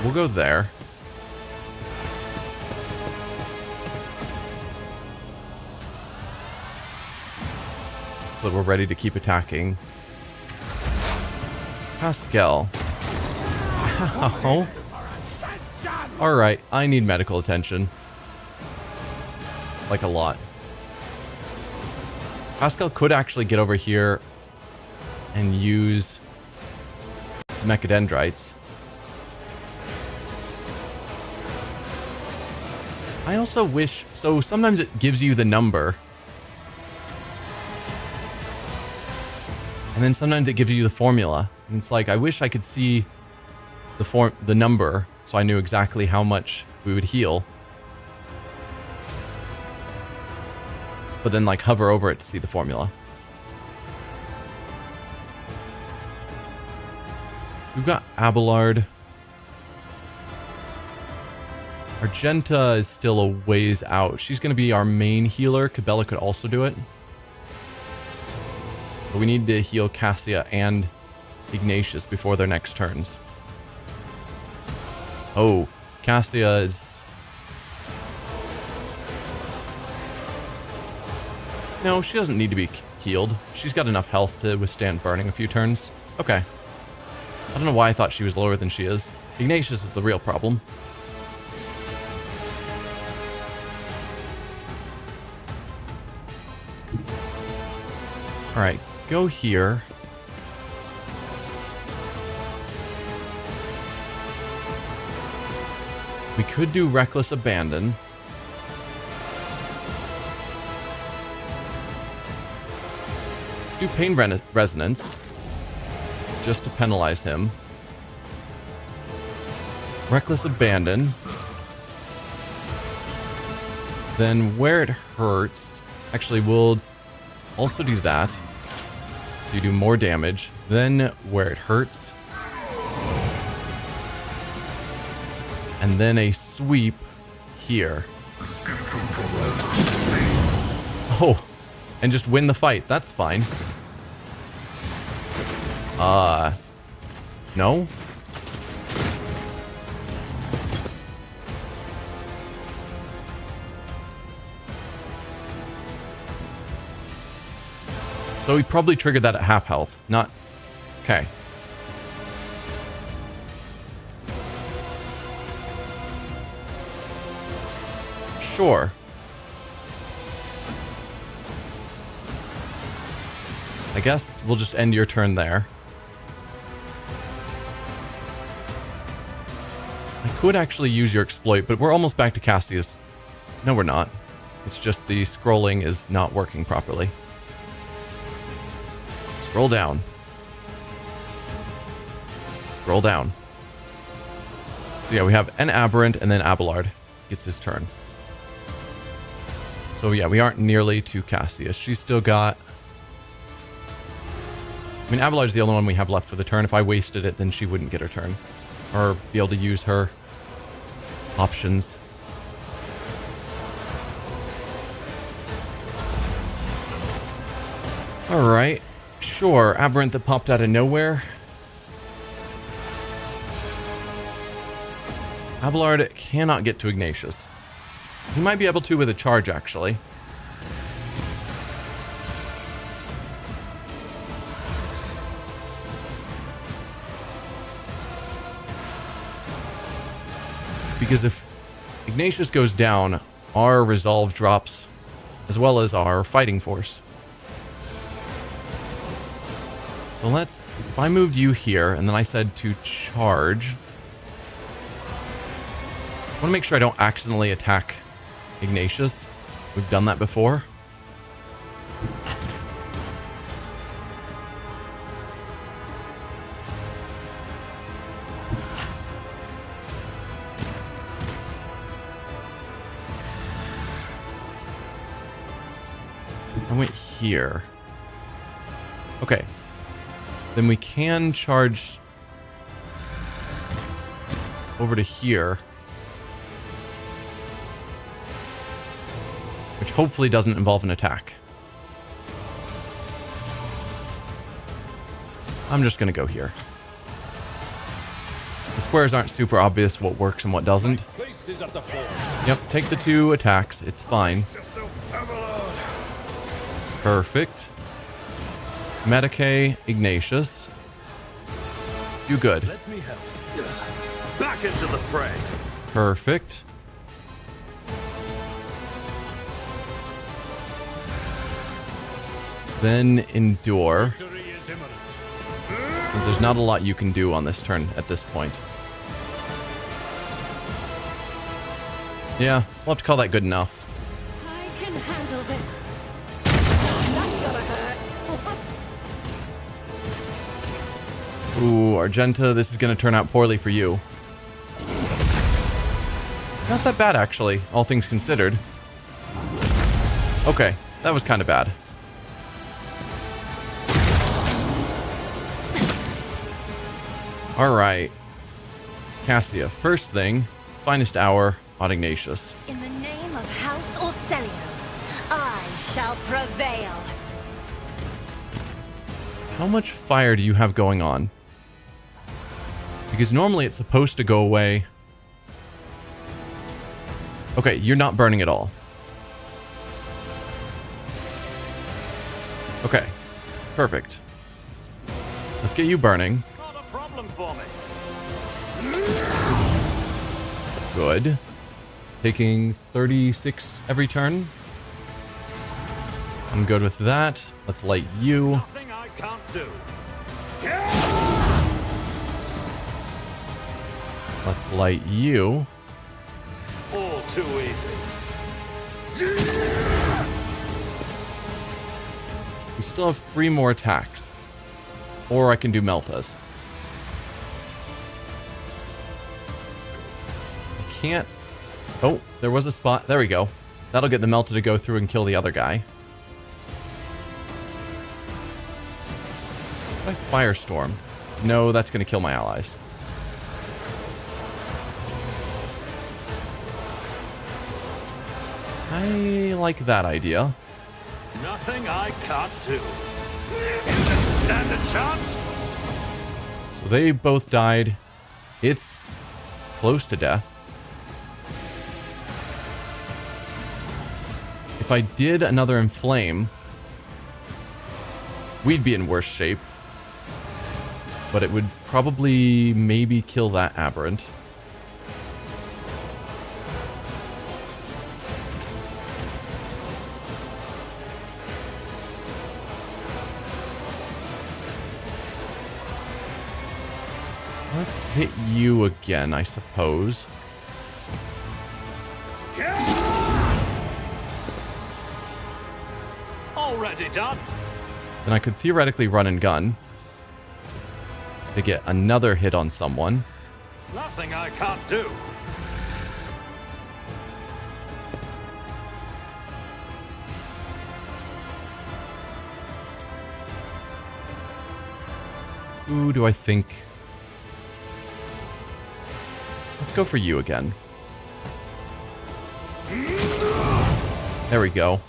We'll go there. So that we're ready to keep attacking. Pascal. Ow. Alright, I need medical attention. Like a lot. Pascal could actually get over here and use his mechadendrites. I also wish... So sometimes it gives you the number. And then sometimes it gives you the formula. And it's like, I wish I could see the number so I knew exactly how much we would heal. But then like hover over it to see the formula. We've got Abelard. Argenta is still a ways out. She's going to be our main healer. Cabela could also do it. But we need to heal Cassia and Ignatius before their next turns. Oh, Cassia is... No, she doesn't need to be healed. She's got enough health to withstand burning a few turns. Okay. I don't know why I thought she was lower than she is. Ignatius is the real problem. Alright, go here. We could do Reckless Abandon. Let's do Pain Resonance. Just to penalize him. Reckless Abandon. Then where it hurts... Actually, we'll also do that. So you do more damage. Then where it hurts. And then a sweep here. Oh, and just win the fight. That's fine. No? So he probably triggered that at half health. Not... Okay. Sure. I guess we'll just end your turn there. I could actually use your exploit, but we're almost back to Cassius. No, we're not. It's just the scrolling is not working properly. Scroll down. Scroll down. So yeah, we have an Aberrant and then Abelard gets his turn. So yeah, we aren't nearly to Cassius. She's still got... I mean, Abelard's the only one we have left for the turn. If I wasted it, then she wouldn't get her turn. Or be able to use her options. Alright. Sure, Aberrant that popped out of nowhere. Abelard cannot get to Ignatius. He might be able to with a charge, actually. Because if Ignatius goes down, our resolve drops, as well as our fighting force. So let's... If I moved you here, and then I said to charge... I want to make sure I don't accidentally attack Ignatius. We've done that before. here. Okay. Then we can charge over to here. Which hopefully doesn't involve an attack. I'm just going to go here. The squares aren't super obvious what works and what doesn't. Yep, take the 2 attacks. It's fine. Perfect. Medicae, Ignatius. You good. Let me help. Back into the fray. Perfect. Then endure. Victory is imminent. Since there's not a lot you can do on this turn at this point. Yeah, we'll have to call that good enough. I can handle this. That's gotta hurt. Ooh, Argenta, this is going to turn out poorly for you. Not that bad, actually, all things considered. Okay, that was kind of bad. Alright. Cassia, first thing, finest hour on Ignatius. In the name of House Orselio, I shall prevail. How much fire do you have going on? Because normally it's supposed to go away. Okay, you're not burning at all. Okay, perfect. Let's get you burning. Not a problem for me. Good. Taking 36 every turn. I'm good with that. Let's light you. Nothing I can't do. Let's light you. All too easy. We still have 3 more attacks. Or I can do Meltas. I can't... Oh, there was a spot. There we go. That'll get the Melta to go through and kill the other guy. What if I Firestorm? No, that's going to kill my allies. I like that idea. Nothing I can't do. Stand a chance? So they both died. It's close to death. If I did another Inflame, we'd be in worse shape. But it would probably maybe kill that Aberrant. Let's hit you again, I suppose. Already done. Then I could theoretically run and gun to get another hit on someone. Nothing I can't do. Who do I think? Let's go for you again. There we go.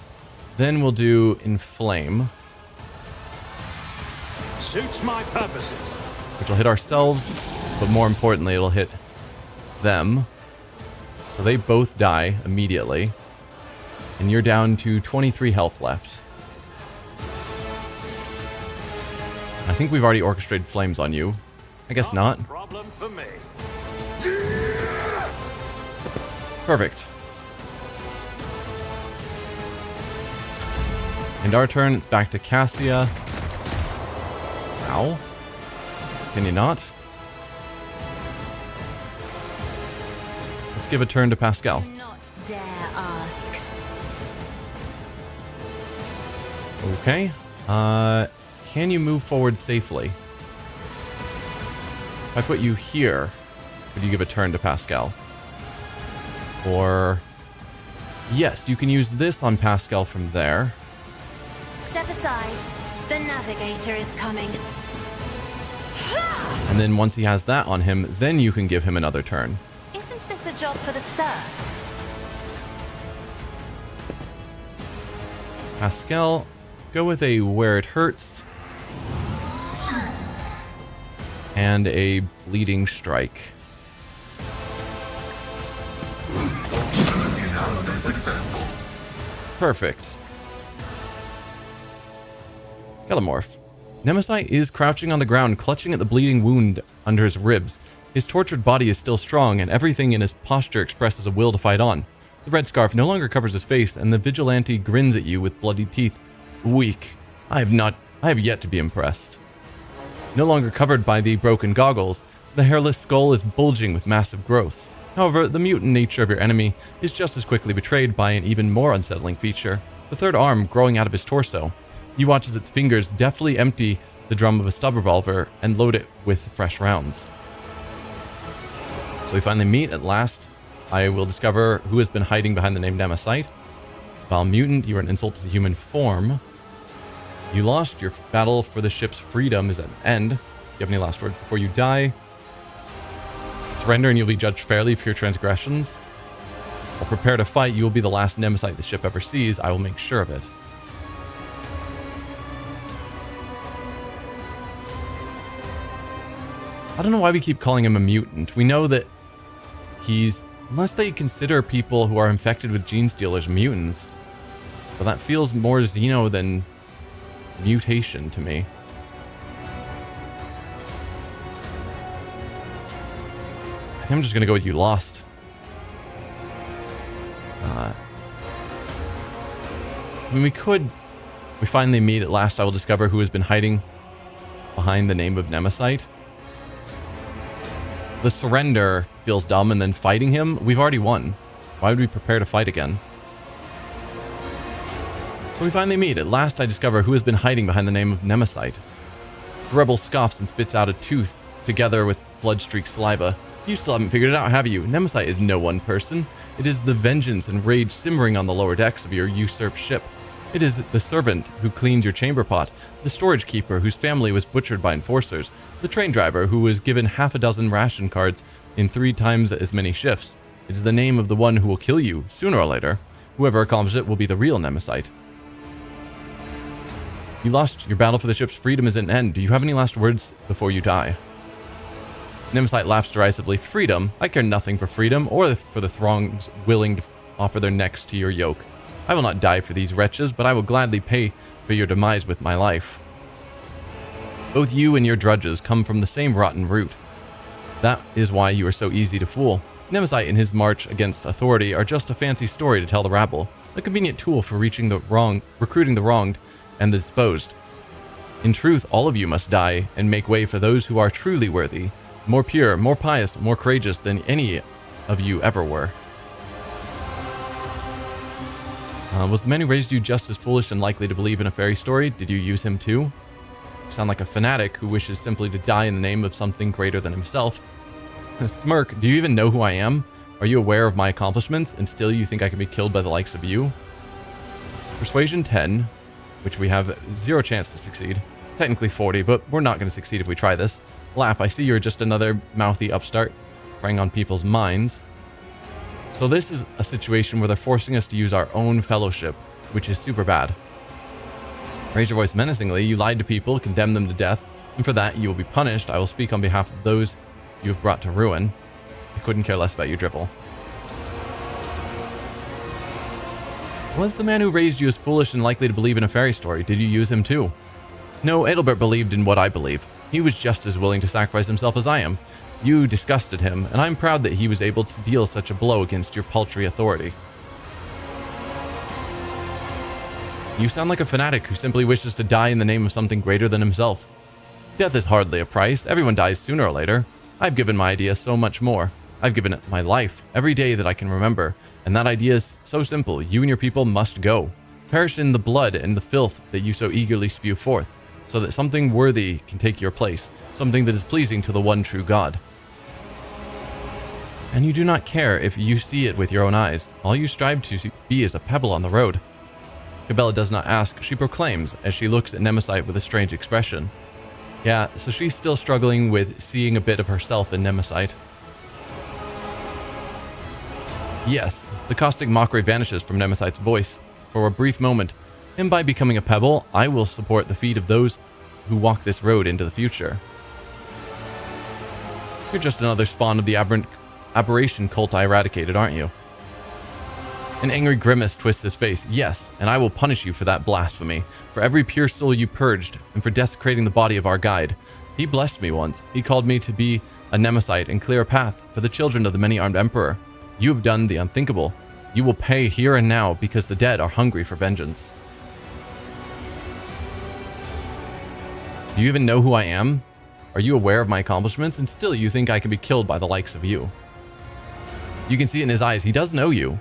Then we'll do Inflame, Suits my purposes. which will hit ourselves, but more importantly, it'll hit them. So they both die immediately. And you're down to 23 health left. I think we've already orchestrated flames on you. I guess not. a problem for me. Perfect. And our turn, it's back to Cassia. Ow. Can you not? Let's give a turn to Pascal. Not dare ask. Okay. Can you move forward safely? If I put you here, could you give a turn to Pascal? Or... Yes, you can use this on Pascal from there. Step aside. The navigator is coming. And then once he has that on him, then you can give him another turn. Isn't this a job for the serfs? Pascal, go with a where it hurts. And a bleeding strike. Perfect. Gallimorph. Nemesis is crouching on the ground, clutching at the bleeding wound under his ribs. His tortured body is still strong, and everything in his posture expresses a will to fight on. The red scarf no longer covers his face, and the vigilante grins at you with bloody teeth. Weak. I have yet to be impressed. No longer covered by the broken goggles, the hairless skull is bulging with massive growths. However, the mutant nature of your enemy is just as quickly betrayed by an even more unsettling feature, the third arm growing out of his torso. You watch as its fingers deftly empty the drum of a stub revolver and load it with fresh rounds. So we finally meet at last. I will discover who has been hiding behind the name Nemesis. While mutant, you are an insult to the human form. You lost. Your battle for the ship's freedom is at an end. Do you have any last words before you die? Surrender and you'll be judged fairly for your transgressions. Or prepare to fight. You will be the last Nemesis the ship ever sees. I will make sure of it. I don't know why we keep calling him a mutant. We know that he's... Unless they consider people who are infected with gene stealers mutants. But that feels more xeno than mutation to me. I think I'm just going to go with you lost. I mean, we finally meet at last. I will discover who has been hiding behind the name of Nemesis. The surrender feels dumb, and then fighting him, we've already won. Why would we prepare to fight again? So we finally meet. At last I discover who has been hiding behind the name of Nemesis. The rebel scoffs and spits out a tooth, together with blood-streaked saliva. You still haven't figured it out, have you? Nemesis is no one person. It is the vengeance and rage simmering on the lower decks of your usurped ship. It is the servant who cleans your chamber pot, the storage keeper whose family was butchered by enforcers, the train driver who was given half a dozen ration cards in 3 times as many shifts. It is the name of the one who will kill you, sooner or later. Whoever accomplishes it will be the real Nemesis. You lost. Your battle for the ship's freedom is at an end. Do you have any last words before you die? Nemesis laughs derisively. Freedom? I care nothing for freedom, or for the throngs willing to offer their necks to your yoke. I will not die for these wretches, but I will gladly pay for your demise with my life. Both you and your drudges come from the same rotten root. That is why you are so easy to fool. Nemesis and his march against authority are just a fancy story to tell the rabble, a convenient tool for recruiting the wronged and the disposed. In truth, all of you must die and make way for those who are truly worthy, more pure, more pious, more courageous than any of you ever were. Was the man who raised you just as foolish and likely to believe in a fairy story? Did you use him too? You sound like a fanatic who wishes simply to die in the name of something greater than himself. Smirk, do you even know who I am? Are you aware of my accomplishments, and still you think I can be killed by the likes of you? Persuasion 10, which we have 0 chance to succeed. Technically 40, but we're not going to succeed if we try this. Laugh, I see you're just another mouthy upstart, preying on people's minds. So this is a situation where they're forcing us to use our own fellowship, which is super bad. Raise your voice menacingly. You lied to people, condemned them to death, and for that you will be punished. I will speak on behalf of those you have brought to ruin. I couldn't care less about your dribble. Was the man who raised you as foolish and likely to believe in a fairy story? Did you use him too? No, Adelbert believed in what I believe. He was just as willing to sacrifice himself as I am. You disgusted him, and I'm proud that he was able to deal such a blow against your paltry authority. You sound like a fanatic who simply wishes to die in the name of something greater than himself. Death is hardly a price. Everyone dies sooner or later. I've given my idea so much more. I've given it my life, every day that I can remember, and that idea is so simple. You and your people must go. Perish in the blood and the filth that you so eagerly spew forth, so that something worthy can take your place, something that is pleasing to the one true God. And you do not care if you see it with your own eyes. All you strive to be is a pebble on the road. Cabela does not ask, she proclaims as she looks at Nemesis with a strange expression. Yeah, so she's still struggling with seeing a bit of herself in Nemesis. Yes, the caustic mockery vanishes from Nemesis' voice. For a brief moment, and by becoming a pebble, I will support the feet of those who walk this road into the future. You're just another spawn of the aberration cult I eradicated, aren't you? An angry grimace twists his face. Yes, and I will punish you for that blasphemy, for every pure soul you purged, and for desecrating the body of our guide. He blessed me once. He called me to be a Nemesis and clear a path for the children of the many-armed Emperor. You have done the unthinkable. You will pay here and now because the dead are hungry for vengeance. Do you even know who I am? Are you aware of my accomplishments? And still you think I can be killed by the likes of you. You can see it in his eyes. He does know you.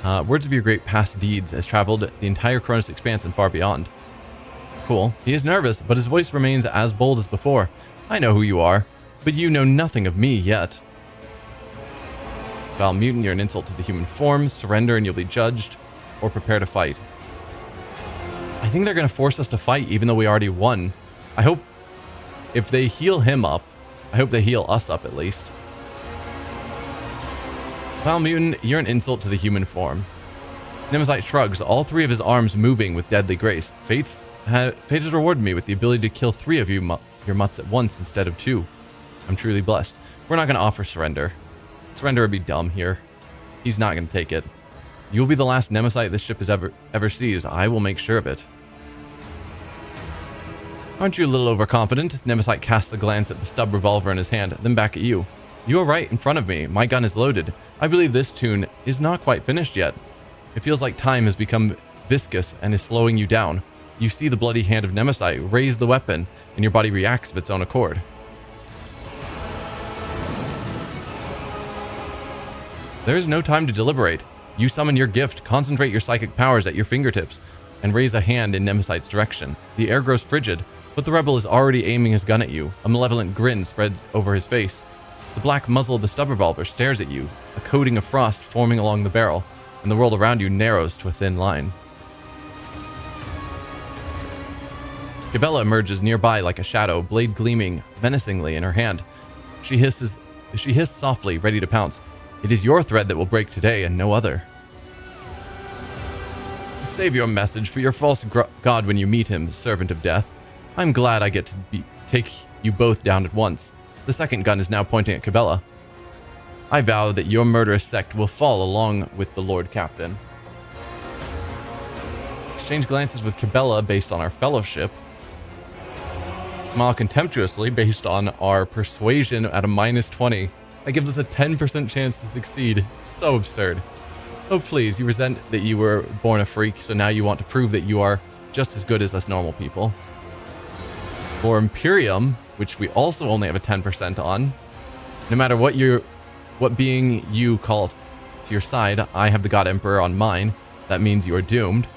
Words of your great past deeds has traveled the entire Koronus Expanse and far beyond. Cool. He is nervous, but his voice remains as bold as before. I know who you are, but you know nothing of me yet. Foul mutant, you're an insult to the human form. Surrender and you'll be judged, or prepare to fight. I think they're going to force us to fight even though we already won. I hope if they heal him up, I hope they heal us up at least. Foul mutant, you're an insult to the human form. Nemesis shrugs, all three of his arms moving with deadly grace. Fate has rewarded me with the ability to kill three of your mutts at once instead of two. I'm truly blessed. We're not going to offer surrender. Surrender would be dumb here. He's not going to take it. You'll be the last Nemesis this ship has ever sees. I will make sure of it. Aren't you a little overconfident? Nemesis casts a glance at the stub revolver in his hand, then back at you. You are right in front of me. My gun is loaded. I believe this tune is not quite finished yet. It feels like time has become viscous and is slowing you down. You see the bloody hand of Nemesis raise the weapon, and your body reacts of its own accord. There is no time to deliberate. You summon your gift, concentrate your psychic powers at your fingertips, and raise a hand in Nemesis' direction. The air grows frigid, but the rebel is already aiming his gun at you. A malevolent grin spreads over his face. The black muzzle of the stub revolver stares at you, a coating of frost forming along the barrel, and the world around you narrows to a thin line. Cabela emerges nearby like a shadow, blade gleaming menacingly in her hand. She hisses softly, ready to pounce. It is your thread that will break today and no other. Save your message for your false god when you meet him, servant of death. I'm glad I get to take you both down at once. The second gun is now pointing at Cabela. I vow that your murderous sect will fall along with the Lord Captain. Exchange glances with Cabela based on our fellowship. Smile contemptuously based on our persuasion at a -20. That gives us a 10% chance to succeed. So absurd. Oh please, you resent that you were born a freak, so now you want to prove that you are just as good as us normal people. For Imperium, which we also only have a 10% on, no matter what being you call to your side, I have the God Emperor on mine. That means you are doomed.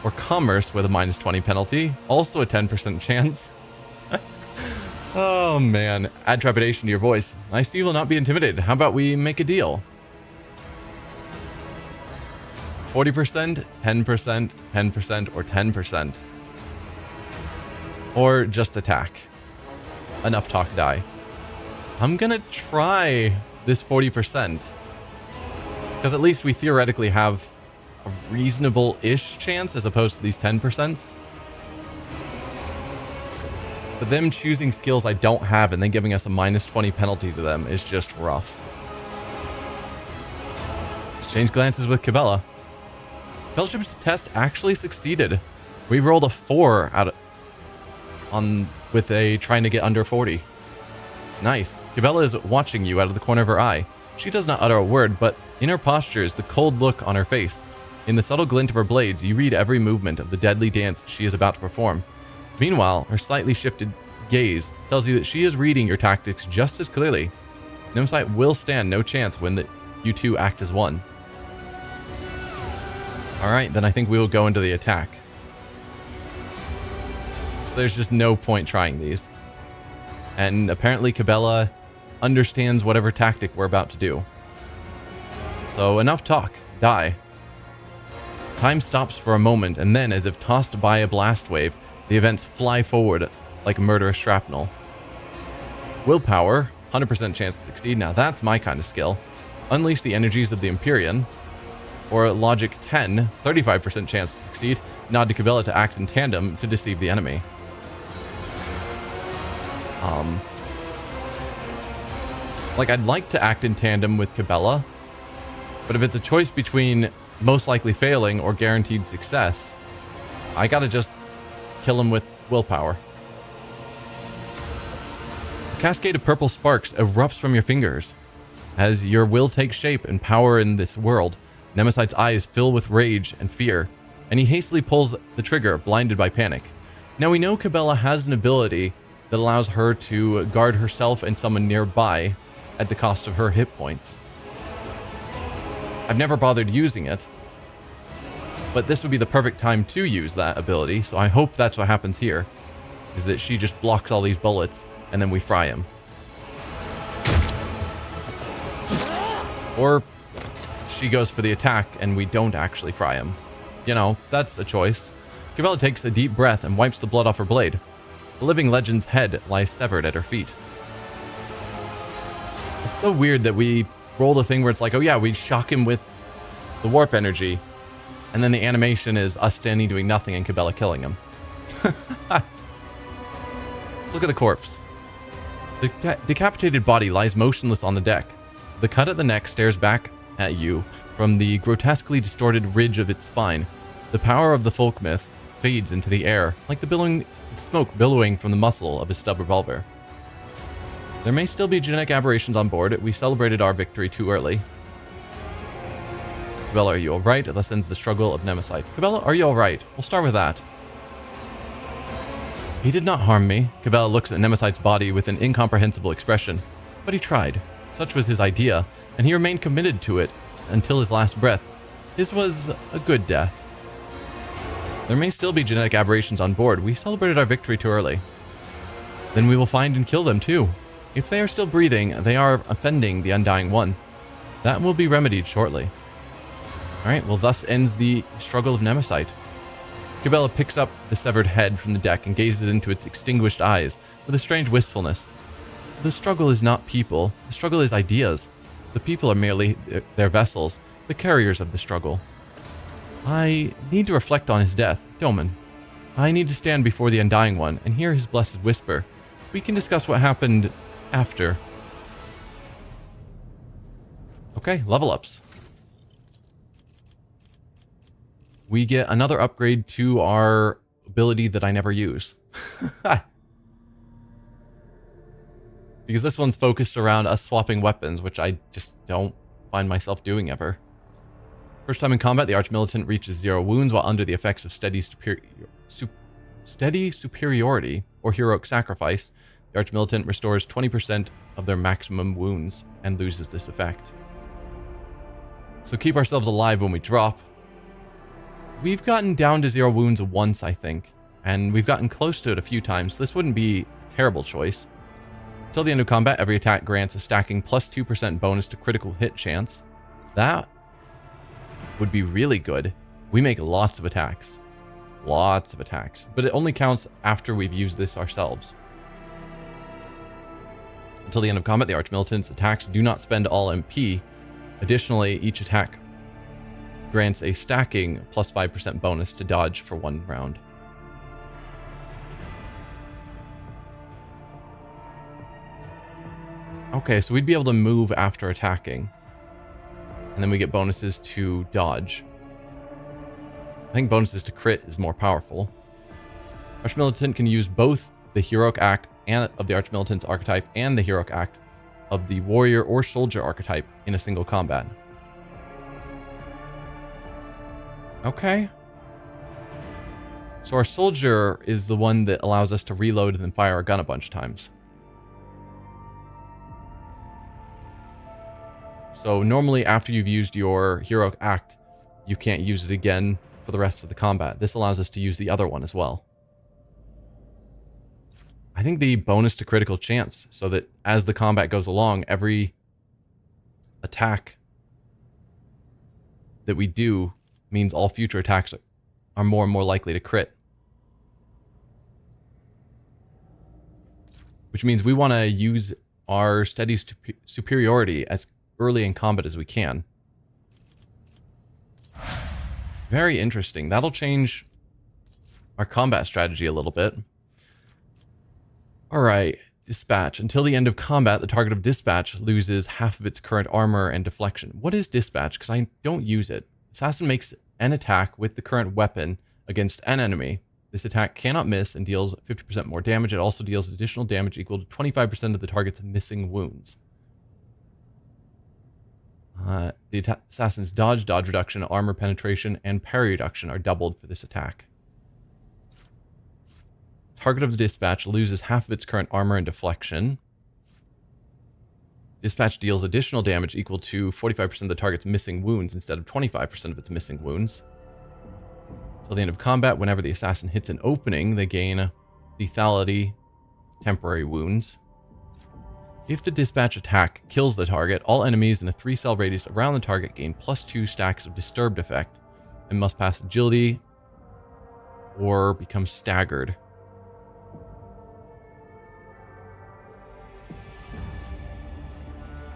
Or Commerce with a -20 penalty, also a 10% chance. Oh man, add trepidation to your voice. I see you will not be intimidated. How about we make a deal? 40%, 10%, 10%, or 10%. Or just attack. Enough talk, die. I'm gonna try this 40%. Because at least we theoretically have a reasonable-ish chance as opposed to these 10%. But them choosing skills I don't have and then giving us a -20 penalty to them is just rough. Exchange glances with Cabela. Fellowship's test actually succeeded. We rolled a 4 with a trying to get under 40. It's nice. Cabela is watching you out of the corner of her eye. She does not utter a word, but in her posture is the cold look on her face. In the subtle glint of her blades, you read every movement of the deadly dance she is about to perform. Meanwhile, her slightly shifted gaze tells you that she is reading your tactics just as clearly. Nemesis will stand no chance when you two act as one. Alright, then I think we will go into the attack. So there's just no point trying these. And apparently Cabela understands whatever tactic we're about to do. So enough talk. Die. Time stops for a moment, and then, as if tossed by a blast wave, the events fly forward like murderous shrapnel. Willpower, 100% chance to succeed. Now that's my kind of skill. Unleash the energies of the Imperium. Or logic 10, 35% chance to succeed. Nod to Cabela to act in tandem to deceive the enemy. Like, I'd like to act in tandem with Cabela, but if it's a choice between most likely failing or guaranteed success, I gotta just kill him with willpower. A cascade of purple sparks erupts from your fingers. As your will takes shape and power in this world, Nemesight's eyes fill with rage and fear, and he hastily pulls the trigger, blinded by panic. Now we know Cabela has an ability that allows her to guard herself and someone nearby at the cost of her hit points. I've never bothered using it, but this would be the perfect time to use that ability, so I hope that's what happens here, is that she just blocks all these bullets, and then we fry him. Or she goes for the attack, and we don't actually fry him. You know, that's a choice. Cabela takes a deep breath and wipes the blood off her blade. The living legend's head lies severed at her feet. It's so weird that we rolled a thing where it's like, oh yeah, we shock him with the warp energy, and then the animation is us standing doing nothing and Cabela killing him. Let's look at the corpse. The decapitated body lies motionless on the deck. The cut at the neck stares back at you from the grotesquely distorted ridge of its spine. The power of the folk myth fades into the air, like the billowing smoke billowing from the muzzle of his stub revolver. There may still be genetic aberrations on board. We celebrated our victory too early. Cabela, are you alright? Thus ends the struggle of Nemesis. Cabela, are you alright? We'll start with that. He did not harm me. Cabela looks at Nemesight's body with an incomprehensible expression. But he tried. Such was his idea, and he remained committed to it until his last breath. His was a good death. There may still be genetic aberrations on board. We celebrated our victory too early. Then we will find and kill them too. If they are still breathing, they are offending the Undying One. That will be remedied shortly. Alright, well thus ends the struggle of Nemesis. Cabela picks up the severed head from the deck and gazes into its extinguished eyes with a strange wistfulness. The struggle is not people. The struggle is ideas. The people are merely their vessels, the carriers of the struggle. I need to reflect on his death, Doman. I need to stand before the Undying One and hear his blessed whisper. We can discuss what happened after. Okay, level ups. We get another upgrade to our ability that I never use. Because this one's focused around us swapping weapons, which I just don't find myself doing ever. First time in combat, the Archmilitant reaches 0 wounds while under the effects of steady superiority or heroic sacrifice. The Archmilitant restores 20% of their maximum wounds and loses this effect. So keep ourselves alive when we drop. We've gotten down to 0 wounds once, I think, and we've gotten close to it a few times. This wouldn't be a terrible choice. Till the end of combat, every attack grants a stacking plus 2% bonus to critical hit chance. That would be really good. We make lots of attacks. Lots of attacks. But it only counts after we've used this ourselves. Until the end of combat, the Archmilitant's attacks do not spend all MP. Additionally, each attack grants a stacking plus 5% bonus to dodge for 1 round. Okay, so we'd be able to move after attacking. And then we get bonuses to dodge. I think bonuses to crit is more powerful. Archmilitant can use both the Heroic Act and of the Archmilitant's archetype and the Heroic Act of the Warrior or Soldier archetype in a single combat. Okay. So our Soldier is the one that allows us to reload and then fire our gun a bunch of times. So normally after you've used your Heroic Act, you can't use it again for the rest of the combat. This allows us to use the other one as well. I think the bonus to critical chance, so that as the combat goes along, every attack that we do means all future attacks are more and more likely to crit. Which means we want to use our steady superiority as early in combat as we can. Very interesting. That'll change our combat strategy a little bit. Alright, dispatch. Until the end of combat, the target of dispatch loses half of its current armor and deflection. What is dispatch? Because I don't use it. Assassin makes an attack with the current weapon against an enemy. This attack cannot miss and deals 50% more damage. It also deals additional damage equal to 25% of the target's missing wounds. The assassin's dodge reduction, armor penetration, and parry reduction are doubled for this attack. Target of the dispatch loses half of its current armor and deflection. Dispatch deals additional damage equal to 45% of the target's missing wounds instead of 25% of its missing wounds. Till the end of combat, whenever the assassin hits an opening, they gain lethality, temporary wounds. If the dispatch attack kills the target, all enemies in a 3-cell radius around the target gain +2 stacks of disturbed effect and must pass agility or become staggered.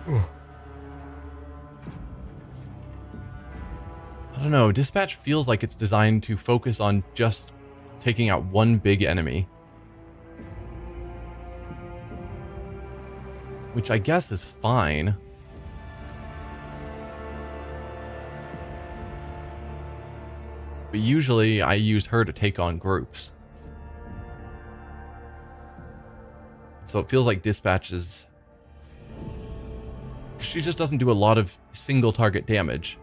I don't know, dispatch feels like it's designed to focus on just taking out one big enemy. Which I guess is fine. But usually I use her to take on groups. So it feels like dispatch is... She just doesn't do a lot of single target damage.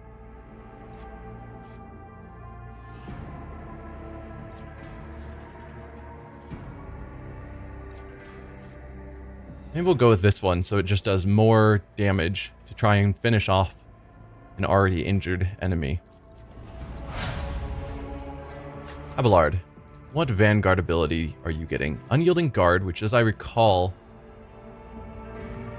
Maybe we'll go with this one so it just does more damage to try and finish off an already injured enemy. Abelard, what Vanguard ability are you getting? Unyielding Guard, which as I recall,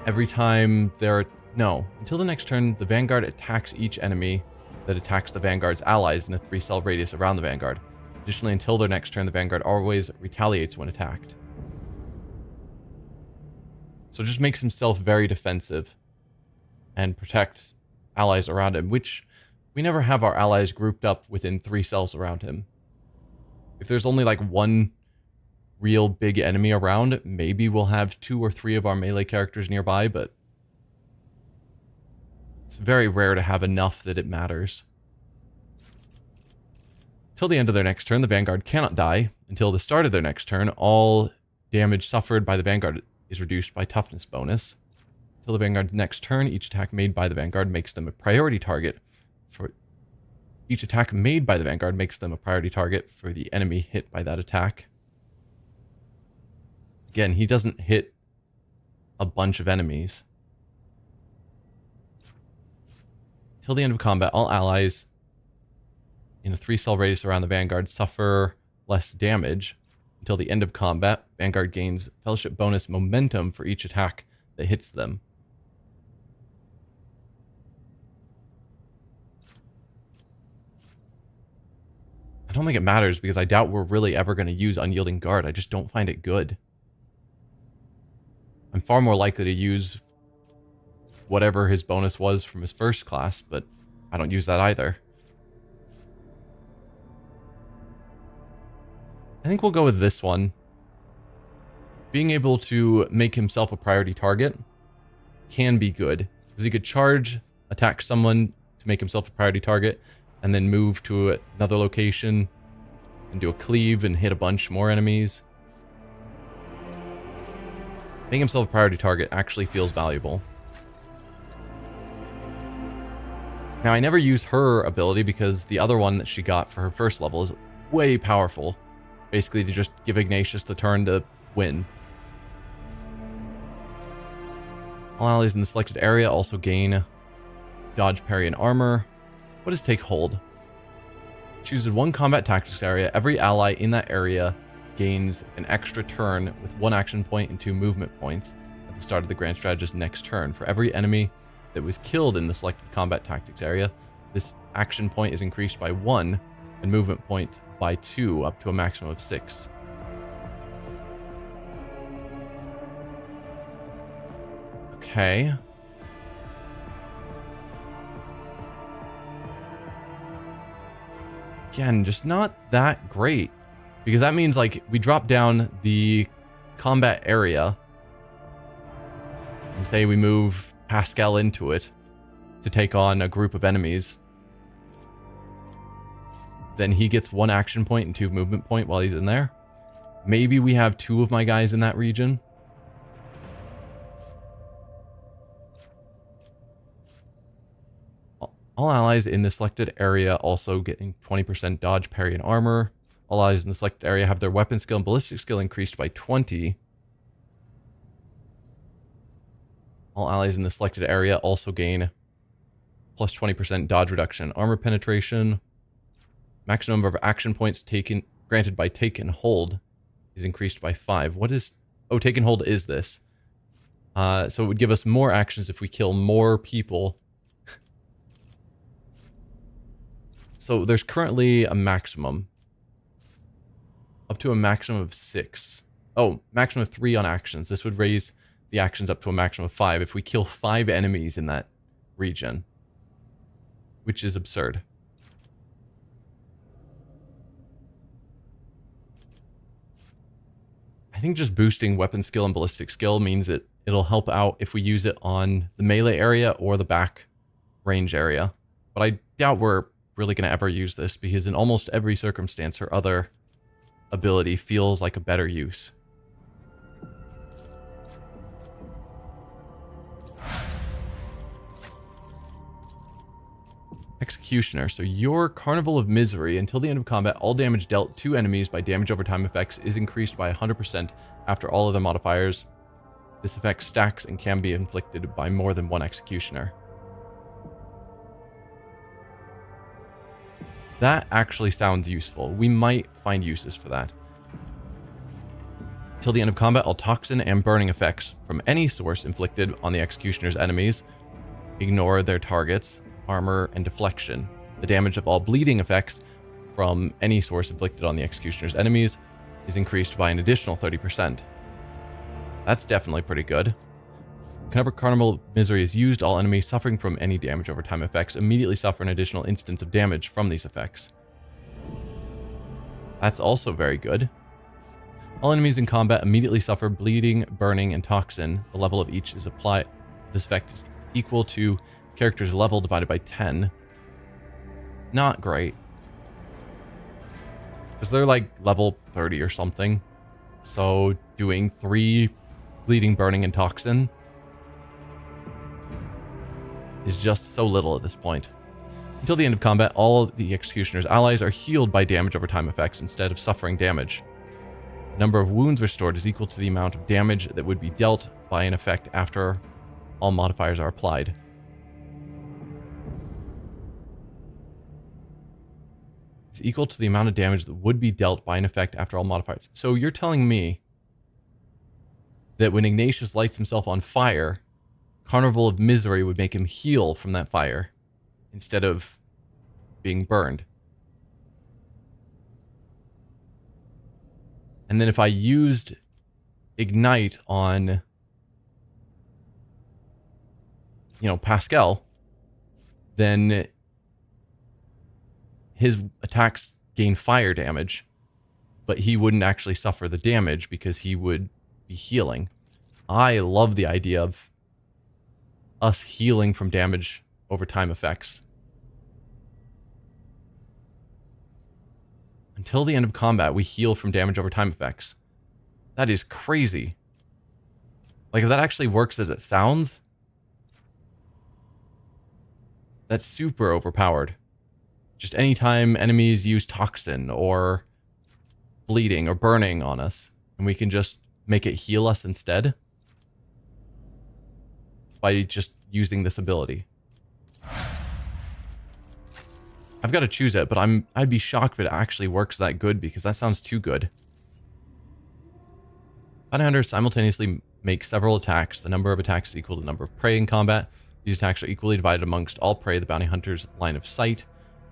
every time until the next turn, the Vanguard attacks each enemy that attacks the Vanguard's allies in a 3-cell radius around the Vanguard. Additionally, until their next turn, the Vanguard always retaliates when attacked. So it just makes himself very defensive and protects allies around him, which we never have our allies grouped up within 3 cells around him. If there's only like one real big enemy around, maybe we'll have 2 or 3 of our melee characters nearby, but it's very rare to have enough that it matters. Till the end of their next turn, the Vanguard cannot die. Until the start of their next turn, all damage suffered by the Vanguard is reduced by toughness bonus. Till the Vanguard's next turn, each attack made by the Vanguard makes them a priority target for the enemy hit by that attack. Again, he doesn't hit a bunch of enemies. Till the end of combat, all allies in a 3-cell radius around the Vanguard suffer less damage. Until the end of combat, Vanguard gains fellowship bonus momentum for each attack that hits them. I don't think it matters because I doubt we're really ever going to use Unyielding Guard. I just don't find it good. I'm far more likely to use whatever his bonus was from his first class, but I don't use that either. I think we'll go with this one. Being able to make himself a priority target can be good, because he could charge, attack someone to make himself a priority target, and then move to another location and do a cleave and hit a bunch more enemies. Making himself a priority target actually feels valuable. Now, I never use her ability because the other one that she got for her first level is way powerful. Basically, to just give Ignatius the turn to win. All allies in the selected area also gain dodge, parry, and armor. What does take hold? Chooses one combat tactics area. Every ally in that area gains an extra turn with 1 action point and 2 movement points at the start of the Grand Strategist's next turn. For every enemy that was killed in the selected combat tactics area, this action point is increased by 1 and movement point by 2 up to a maximum of 6. Okay. Again, just not that great. Because that means, like, we drop down the combat area and say we move Pascal into it to take on a group of enemies. Then he gets 1 action point and 2 movement point while he's in there. Maybe we have 2 of my guys in that region. All allies in the selected area also getting 20% dodge, parry, and armor. All allies in the selected area have their weapon skill and ballistic skill increased by 20. All allies in the selected area also gain plus 20% dodge reduction, armor penetration. Maximum number of action points taken granted by take and hold is increased by 5. What is... Oh, take and hold is this. So it would give us more actions if we kill more people. So there's currently a maximum. Up to a maximum of 6. Oh, maximum of 3 on actions. This would raise the actions up to a maximum of 5 if we kill 5 enemies in that region. Which is absurd. I think just boosting weapon skill and ballistic skill means that it'll help out if we use it on the melee area or the back range area. But I doubt we're really going to ever use this, because in almost every circumstance her other ability feels like a better use. Executioner. So your Carnival of Misery. Until the end of combat, all damage dealt to enemies by damage over time effects is increased by 100% after all other modifiers. This effect stacks and can be inflicted by more than 1 Executioner. That actually sounds useful. We might find uses for that. Till the end of combat, all toxin and burning effects from any source inflicted on the Executioner's enemies ignore their targets, armor, and deflection. The damage of all bleeding effects from any source inflicted on the Executioner's enemies is increased by an additional 30%. That's definitely pretty good. Whenever Carnival of Misery is used, all enemies suffering from any damage over time effects immediately suffer an additional instance of damage from these effects. That's also very good. All enemies in combat immediately suffer bleeding, burning, and toxin. The level of each is applied. This effect is equal to character's level divided by 10. Not great. Because they're like level 30 or something. So doing 3 bleeding, burning, and toxin is just so little at this point. Until the end of combat, all the Executioner's allies are healed by damage over time effects instead of suffering damage. The number of wounds restored is equal to the amount of damage that would be dealt by an effect after all modifiers are applied. It's equal to the amount of damage that would be dealt by an effect after all modifiers. So you're telling me that when Ignatius lights himself on fire, Carnival of Misery would make him heal from that fire instead of being burned. And then if I used Ignite on, Pascal, then his attacks gain fire damage, but he wouldn't actually suffer the damage because he would be healing. I love the idea of us healing from damage over time effects. Until the end of combat, we heal from damage over time effects. That is crazy. Like, if that actually works as it sounds, that's super overpowered. Just anytime enemies use toxin or bleeding or burning on us, and we can just make it heal us instead by just using this ability. I've got to choose it, but I'd be shocked if it actually works that good, because that sounds too good. Bounty hunters simultaneously make several attacks. The number of attacks is equal to the number of prey in combat. These attacks are equally divided amongst all prey, the bounty hunter's line of sight.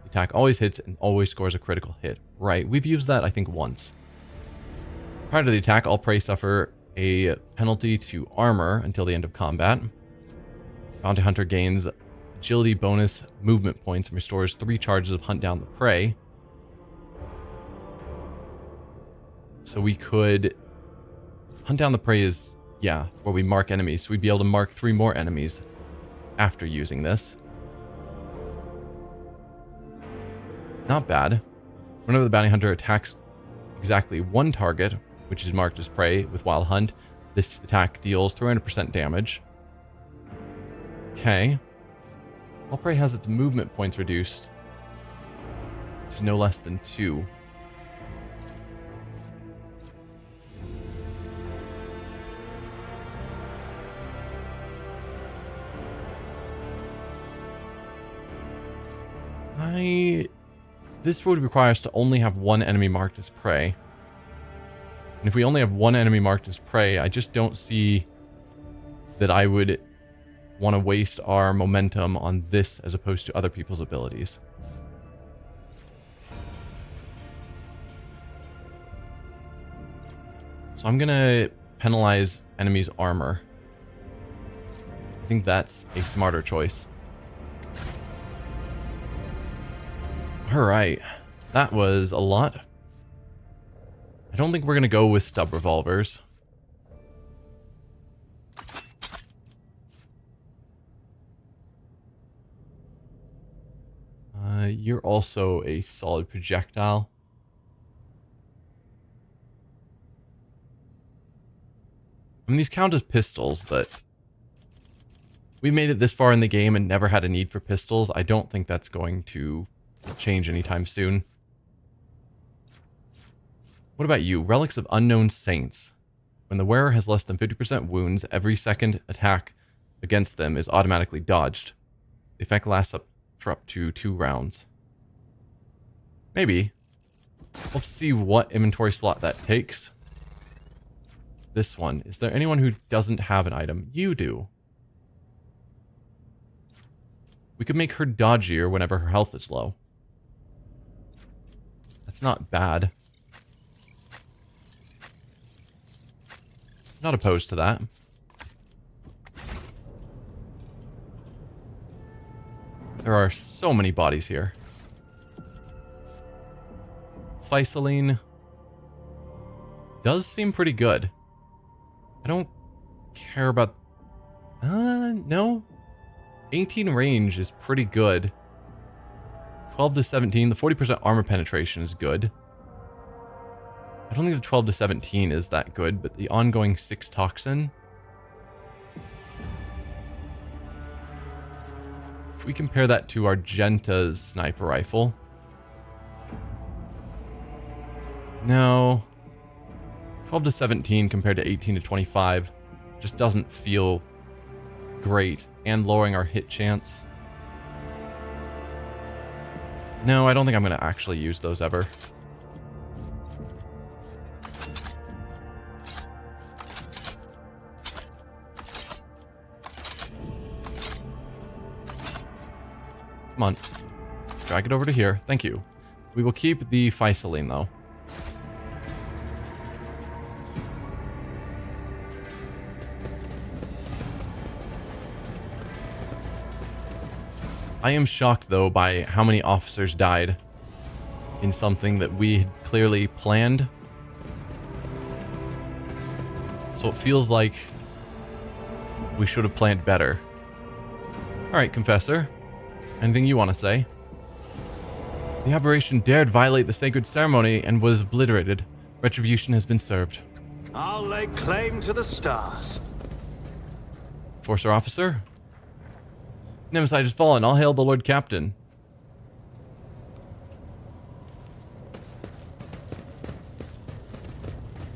The attack always hits and always scores a critical hit. Right, we've used that, I think, once. Prior to the attack, all prey suffer a penalty to armor until the end of combat. Bounty hunter gains agility bonus movement points and restores 3 charges of hunt down the prey. So we could... Hunt down the prey is, yeah, where we mark enemies. So we'd be able to mark 3 more enemies after using this. Not bad. Whenever the bounty hunter attacks exactly 1 target, which is marked as prey with Wild Hunt, this attack deals 300% damage. Okay. All prey has its movement points reduced to no less than 2. This would require us to only have 1 enemy marked as prey. And if we only have 1 enemy marked as prey, I just don't see that I would want to waste our momentum on this as opposed to other people's abilities. So I'm going to penalize enemies' armor. I think that's a smarter choice. Alright, that was a lot. I don't think we're going to go with stub revolvers. You're also a solid projectile. I mean, these count as pistols, but we made it this far in the game and never had a need for pistols. I don't think that's going to change anytime soon. What about you? Relics of Unknown Saints. When the wearer has less than 50% wounds, every second attack against them is automatically dodged. The effect lasts for up to 2 rounds. Maybe. We'll see what inventory slot that takes. This one. Is there anyone who doesn't have an item? You do. We could make her dodgier whenever her health is low. That's not bad. Not opposed to that. There are so many bodies here. Ficeline does seem pretty good. I don't care about... no. 18 range is pretty good. 12 to 17, the 40% armor penetration is good. I don't think the 12 to 17 is that good, but the ongoing 6 toxin. If we compare that to Argenta's sniper rifle. No. 12 to 17 compared to 18 to 25 just doesn't feel great. And lowering our hit chance. No, I don't think I'm going to actually use those ever. Come on. Drag it over to here. Thank you. We will keep the Ficeline, though. I am shocked, though, by how many officers died in something that we had clearly planned. So it feels like we should have planned better. Alright, Confessor. Anything you want to say? The aberration dared violate the sacred ceremony and was obliterated. Retribution has been served. I'll lay claim to the stars. Forcer Officer? Nemesis has fallen. All hail the Lord Captain.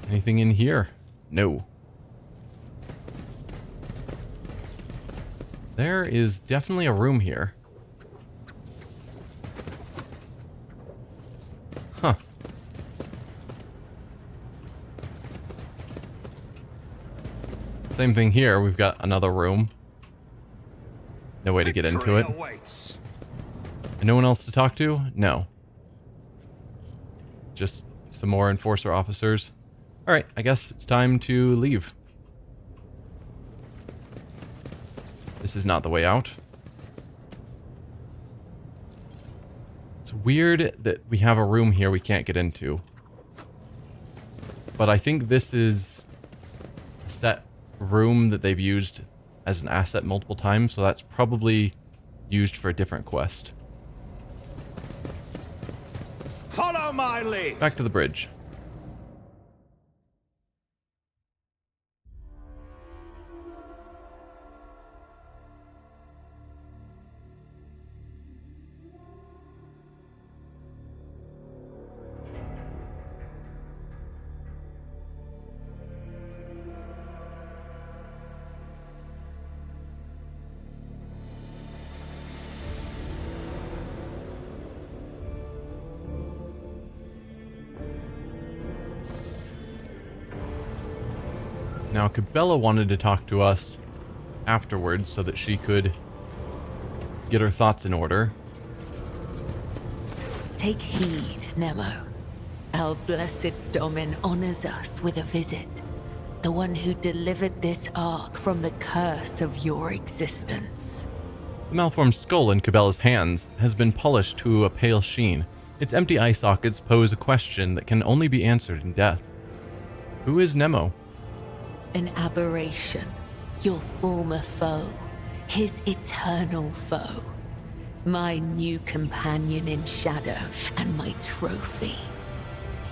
Anything in here? No. There is definitely a room here. Huh. Same thing here. We've got another room. No way to get into it. Awaits. And no one else to talk to? No. Just some more enforcer officers. Alright, I guess it's time to leave. This is not the way out. It's weird that we have a room here we can't get into. But I think this is a set room that they've used as an asset multiple times, so that's probably used for a different quest. Follow my lead. Back to the bridge. Now, Cabela wanted to talk to us afterwards so that she could get her thoughts in order. Take heed, Nemo. Our blessed Domin honors us with a visit. The one who delivered this ark from the curse of your existence. The malformed skull in Cabela's hands has been polished to a pale sheen. Its empty eye sockets pose a question that can only be answered in death. Who is Nemo? An aberration. Your former foe. His eternal foe. My new companion in shadow and my trophy.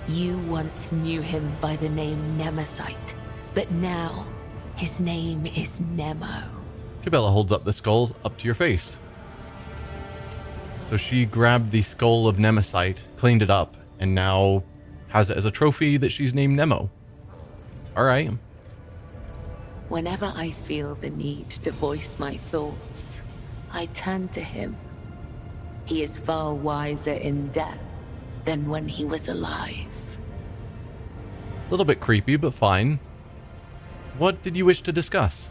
You once knew him by the name Nemesite, but now his name is Nemo. Cabela holds up the skull up to your face. So she grabbed the skull of Nemesite, cleaned it up, and now has it as a trophy that she's named Nemo. Alright. Whenever I feel the need to voice my thoughts, I turn to him. He is far wiser in death than when he was alive. A little bit creepy, but fine. What did you wish to discuss?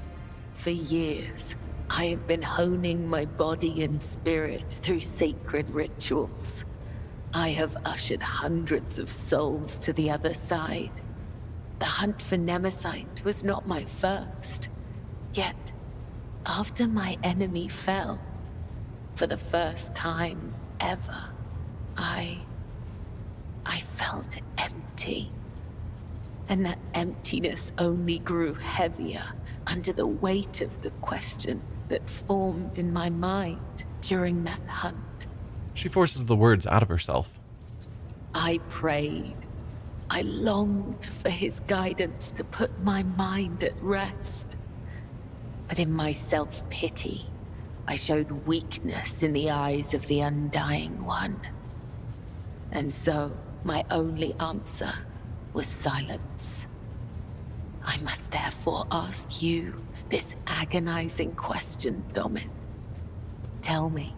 For years, I have been honing my body and spirit through sacred rituals. I have ushered hundreds of souls to the other side. The hunt for Nemesite was not my first. Yet, after my enemy fell, for the first time ever, I felt empty. And that emptiness only grew heavier under the weight of the question that formed in my mind during that hunt. She forces the words out of herself. I prayed. I longed for his guidance to put my mind at rest. But in my self-pity, I showed weakness in the eyes of the Undying One. And so, my only answer was silence. I must therefore ask you this agonizing question, Domin. Tell me,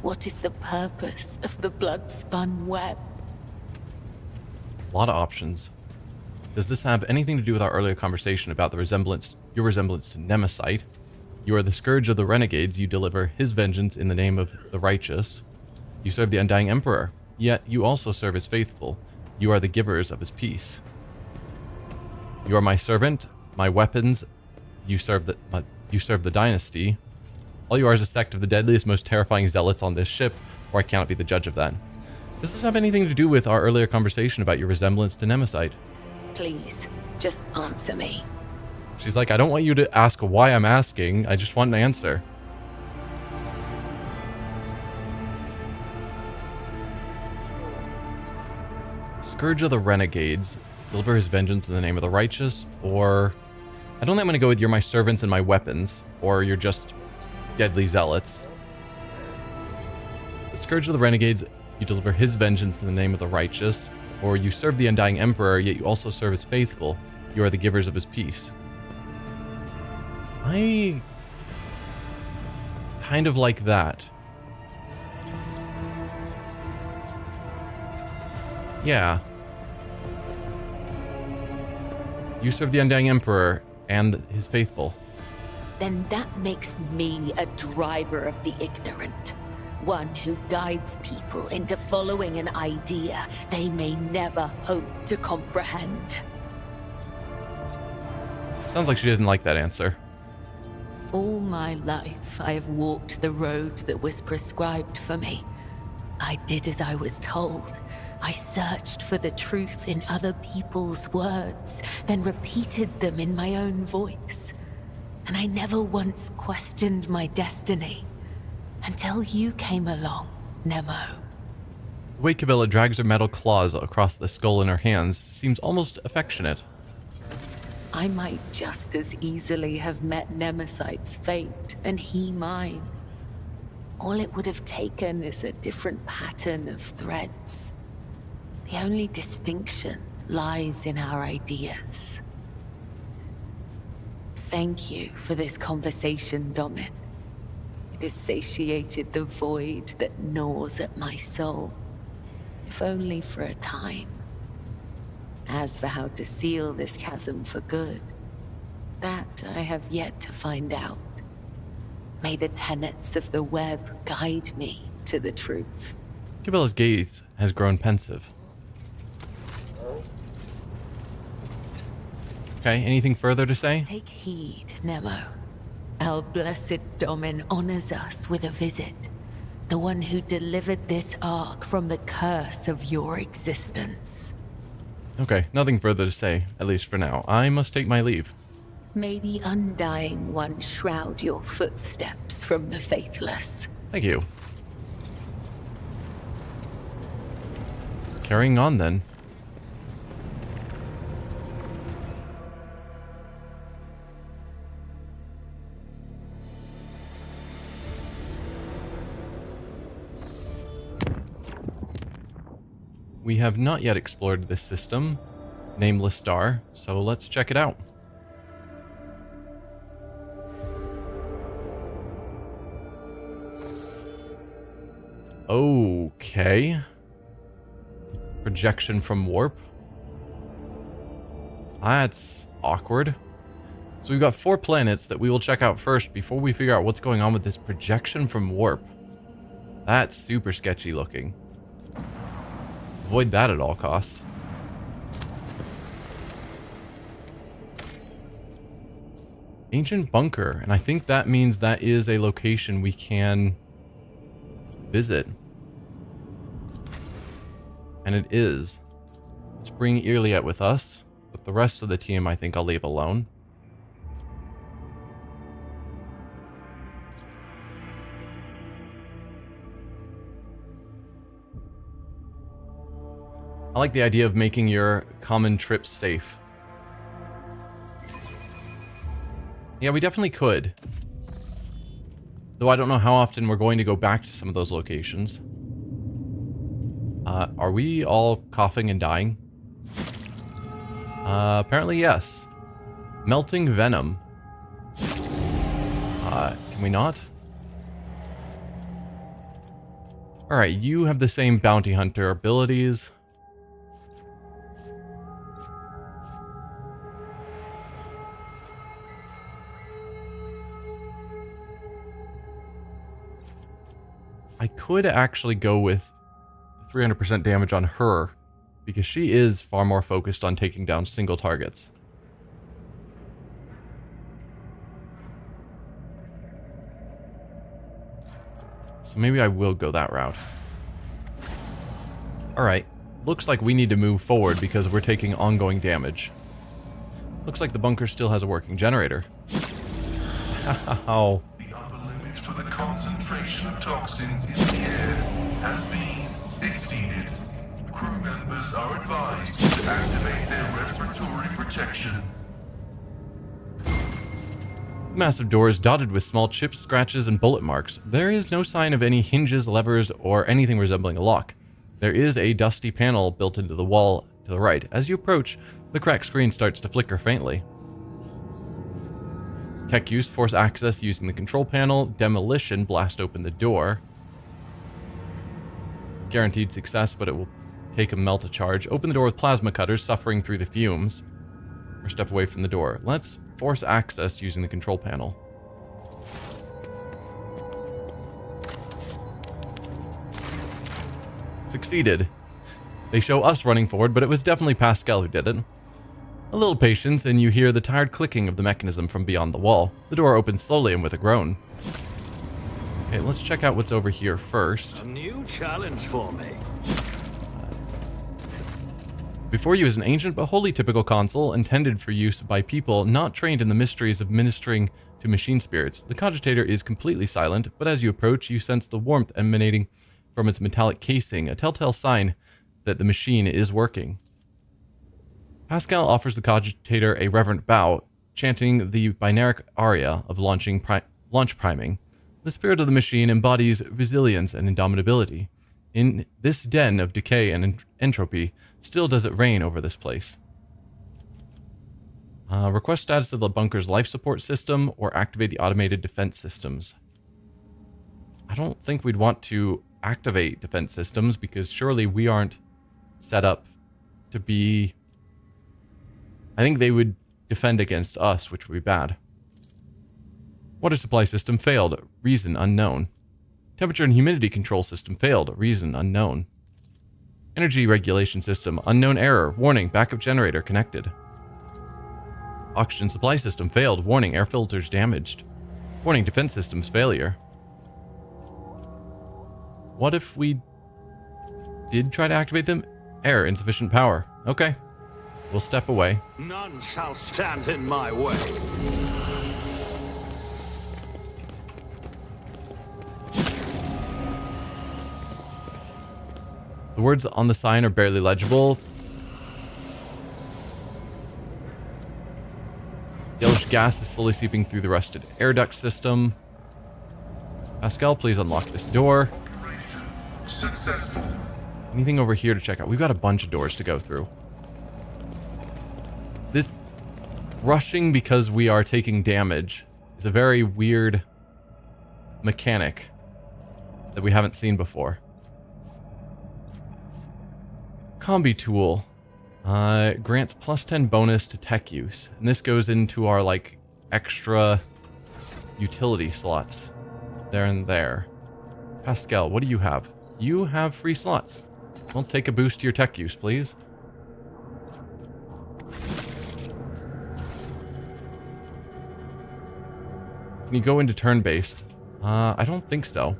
what is the purpose of the blood-spun web? A lot of options. Does this have anything to do with our earlier conversation about your resemblance to Nemesite? You are the scourge of the renegades. You deliver his vengeance in the name of the righteous. You serve the Undying Emperor, yet you also serve his faithful. You are the givers of his peace. You are my servant, my weapons. You serve the dynasty. All you are is a sect of the deadliest, most terrifying zealots on this ship, or I cannot be the judge of that. Does this have anything to do with our earlier conversation about your resemblance to Nemesite? Please, just answer me. She's like, I don't want you to ask why I'm asking. I just want an answer. Scourge of the Renegades. Deliver his vengeance in the name of the righteous. Or, I don't think I'm going to go with you're my servants and my weapons. Or you're just deadly zealots. The Scourge of the Renegades. You deliver his vengeance in the name of the righteous. Or you serve the Undying Emperor, yet you also serve his faithful. You are the givers of his peace. I kind of like that. Yeah. You serve the Undying Emperor and his faithful. then that makes me a driver of the ignorant. One who guides people into following an idea they may never hope to comprehend. Sounds like she didn't like that answer. All my life, I have walked the road that was prescribed for me. I did as I was told. I searched for the truth in other people's words, then repeated them in my own voice. And I never once questioned my destiny. Until you came along, Nemo. The way Cabela drags her metal claws across the skull in her hands seems almost affectionate. I might just as easily have met Nemesis' fate and he mine. All it would have taken is a different pattern of threads. The only distinction lies in our ideas. Thank you for this conversation, Domin. It has satiated the void that gnaws at my soul, if only for a time. As for how to seal this chasm for good, that I have yet to find out. May the tenets of the web guide me to the truth. Cabela's gaze has grown pensive. Okay, anything further to say? Take heed, Nemo. Our blessed Domin honors us with a visit. The one who delivered this ark from the curse of your existence. Okay, nothing further to say, at least for now. I must take my leave. May the Undying One shroud your footsteps from the faithless. Thank you. Carrying on then. We have not yet explored this system, Nameless Star, so let's check it out. Okay. Projection from warp. That's awkward. So we've got 4 planets that we will check out first before we figure out what's going on with this projection from warp. That's super sketchy looking. Avoid that at all costs. Ancient bunker, and I think that means that is a location we can visit. And it is. Let's bring Irliet with us, but the rest of the team I think I'll leave alone. I like the idea of making your common trips safe. Yeah, we definitely could. Though I don't know how often we're going to go back to some of those locations. Are we all coughing and dying? Apparently yes. Melting venom. Can we not? Alright, you have the same bounty hunter abilities. I could actually go with 300% damage on her, because she is far more focused on taking down single targets. So maybe I will go that route. Alright, looks like we need to move forward because we're taking ongoing damage. Looks like the bunker still has a working generator. Ow. The upper limit for the concentration of toxins in the air has been exceeded. Crew members are advised to activate their respiratory protection. Massive doors dotted with small chips, scratches, and bullet marks. There is no sign of any hinges, levers, or anything resembling a lock. There is a dusty panel built into the wall to the right. As you approach, the cracked screen starts to flicker faintly. Tech use, force access using the control panel. Demolition, blast open the door. Guaranteed success, but it will take a melt a charge. Open the door with plasma cutters, suffering through the fumes. Or step away from the door. Let's force access using the control panel. succeeded. They show us running forward, but it was definitely Pascal who did it. A little patience, and you hear the tired clicking of the mechanism from beyond the wall. The door opens slowly and with a groan. Okay, let's check out what's over here first. A new challenge for me. Before you is an ancient but wholly typical console intended for use by people not trained in the mysteries of ministering to machine spirits. The cogitator is completely silent, but as you approach, you sense the warmth emanating from its metallic casing, a telltale sign that the machine is working. Pascal offers the cogitator a reverent bow, chanting the binaric aria of launch priming. The spirit of the machine embodies resilience and indomitability. In this den of decay and entropy, still does it reign over this place. Request status of the bunker's life support system or activate the automated defense systems. I don't think we'd want to activate defense systems because surely we aren't set up to be... I think they would defend against us, which would be bad. Water supply system failed. Reason unknown. Temperature and humidity control system failed. Reason unknown. Energy regulation system. Unknown error. Warning. Backup generator connected. Oxygen supply system failed. Warning. Air filters damaged. Warning. Defense systems failure. What if we did try to activate them? Error. Insufficient power. Okay. We'll step away. None shall stand in my way. The words on the sign are barely legible. Yellowish gas is slowly seeping through the rusted air duct system. Pascal, please unlock this door. Successful. Anything over here to check out? We've got a bunch of doors to go through. This rushing because we are taking damage is a very weird mechanic that we haven't seen before. Combi tool grants +10 bonus to tech use, and this goes into our like extra utility slots there and there. Pascal, what do you have? You have free slots. Well, take a boost to your tech use, please. Can you go into turn-based? I don't think so.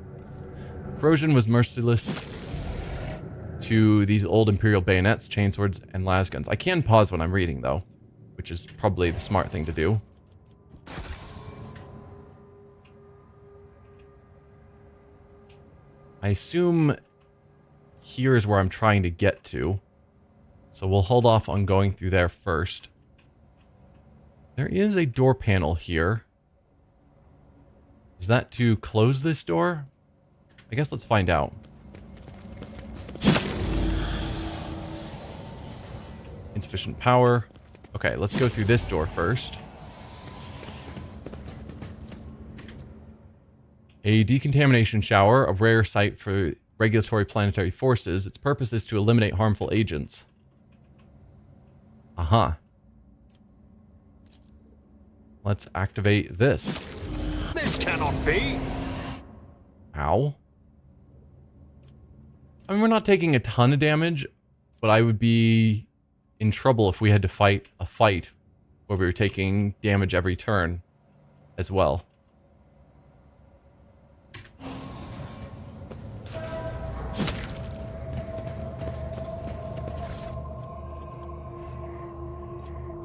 Corrosion was merciless to these old Imperial bayonets, chainswords, and lasguns. I can pause when I'm reading, though, which is probably the smart thing to do. I assume here is where I'm trying to get to, so we'll hold off on going through there first. There is a door panel here. Is that to close this door? I guess let's find out. Insufficient power. Okay, let's go through this door first. A decontamination shower, a rare sight for regulatory planetary forces. Its purpose is to eliminate harmful agents. Uh-huh. Let's activate this. This cannot be. Ow. I mean, we're not taking a ton of damage, but I would be in trouble if we had to fight a fight where we were taking damage every turn as well.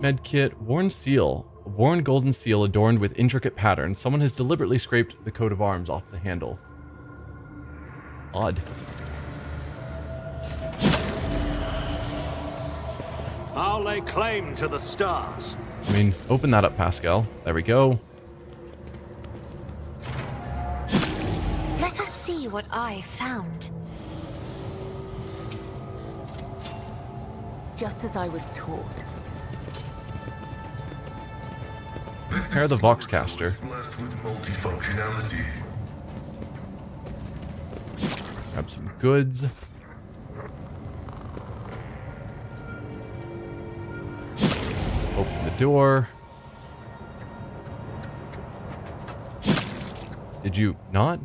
Medkit, worn seal. A worn golden seal adorned with intricate patterns. Someone has deliberately scraped the coat of arms off the handle. Odd. I'll lay claim to the stars. I mean, open that up, Pascal. There we go. Let us see what I found. Just as I was taught. Prepare the Voxcaster. Blessed with multifunctionality. Grab some goods. Open the door. Did you not?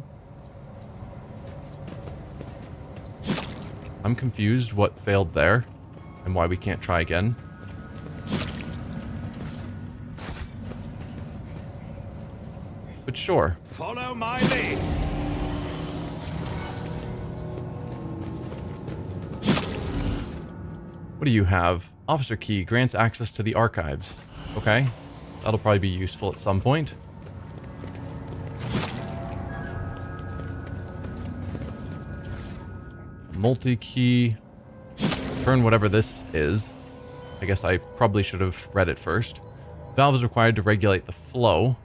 I'm confused what failed there and why we can't try again. But sure. Follow my lead. What do you have? Officer key grants access to the archives. Okay. That'll probably be useful at some point. Multi-key. Turn whatever this is. I guess I probably should have read it first. Valve is required to regulate the flow.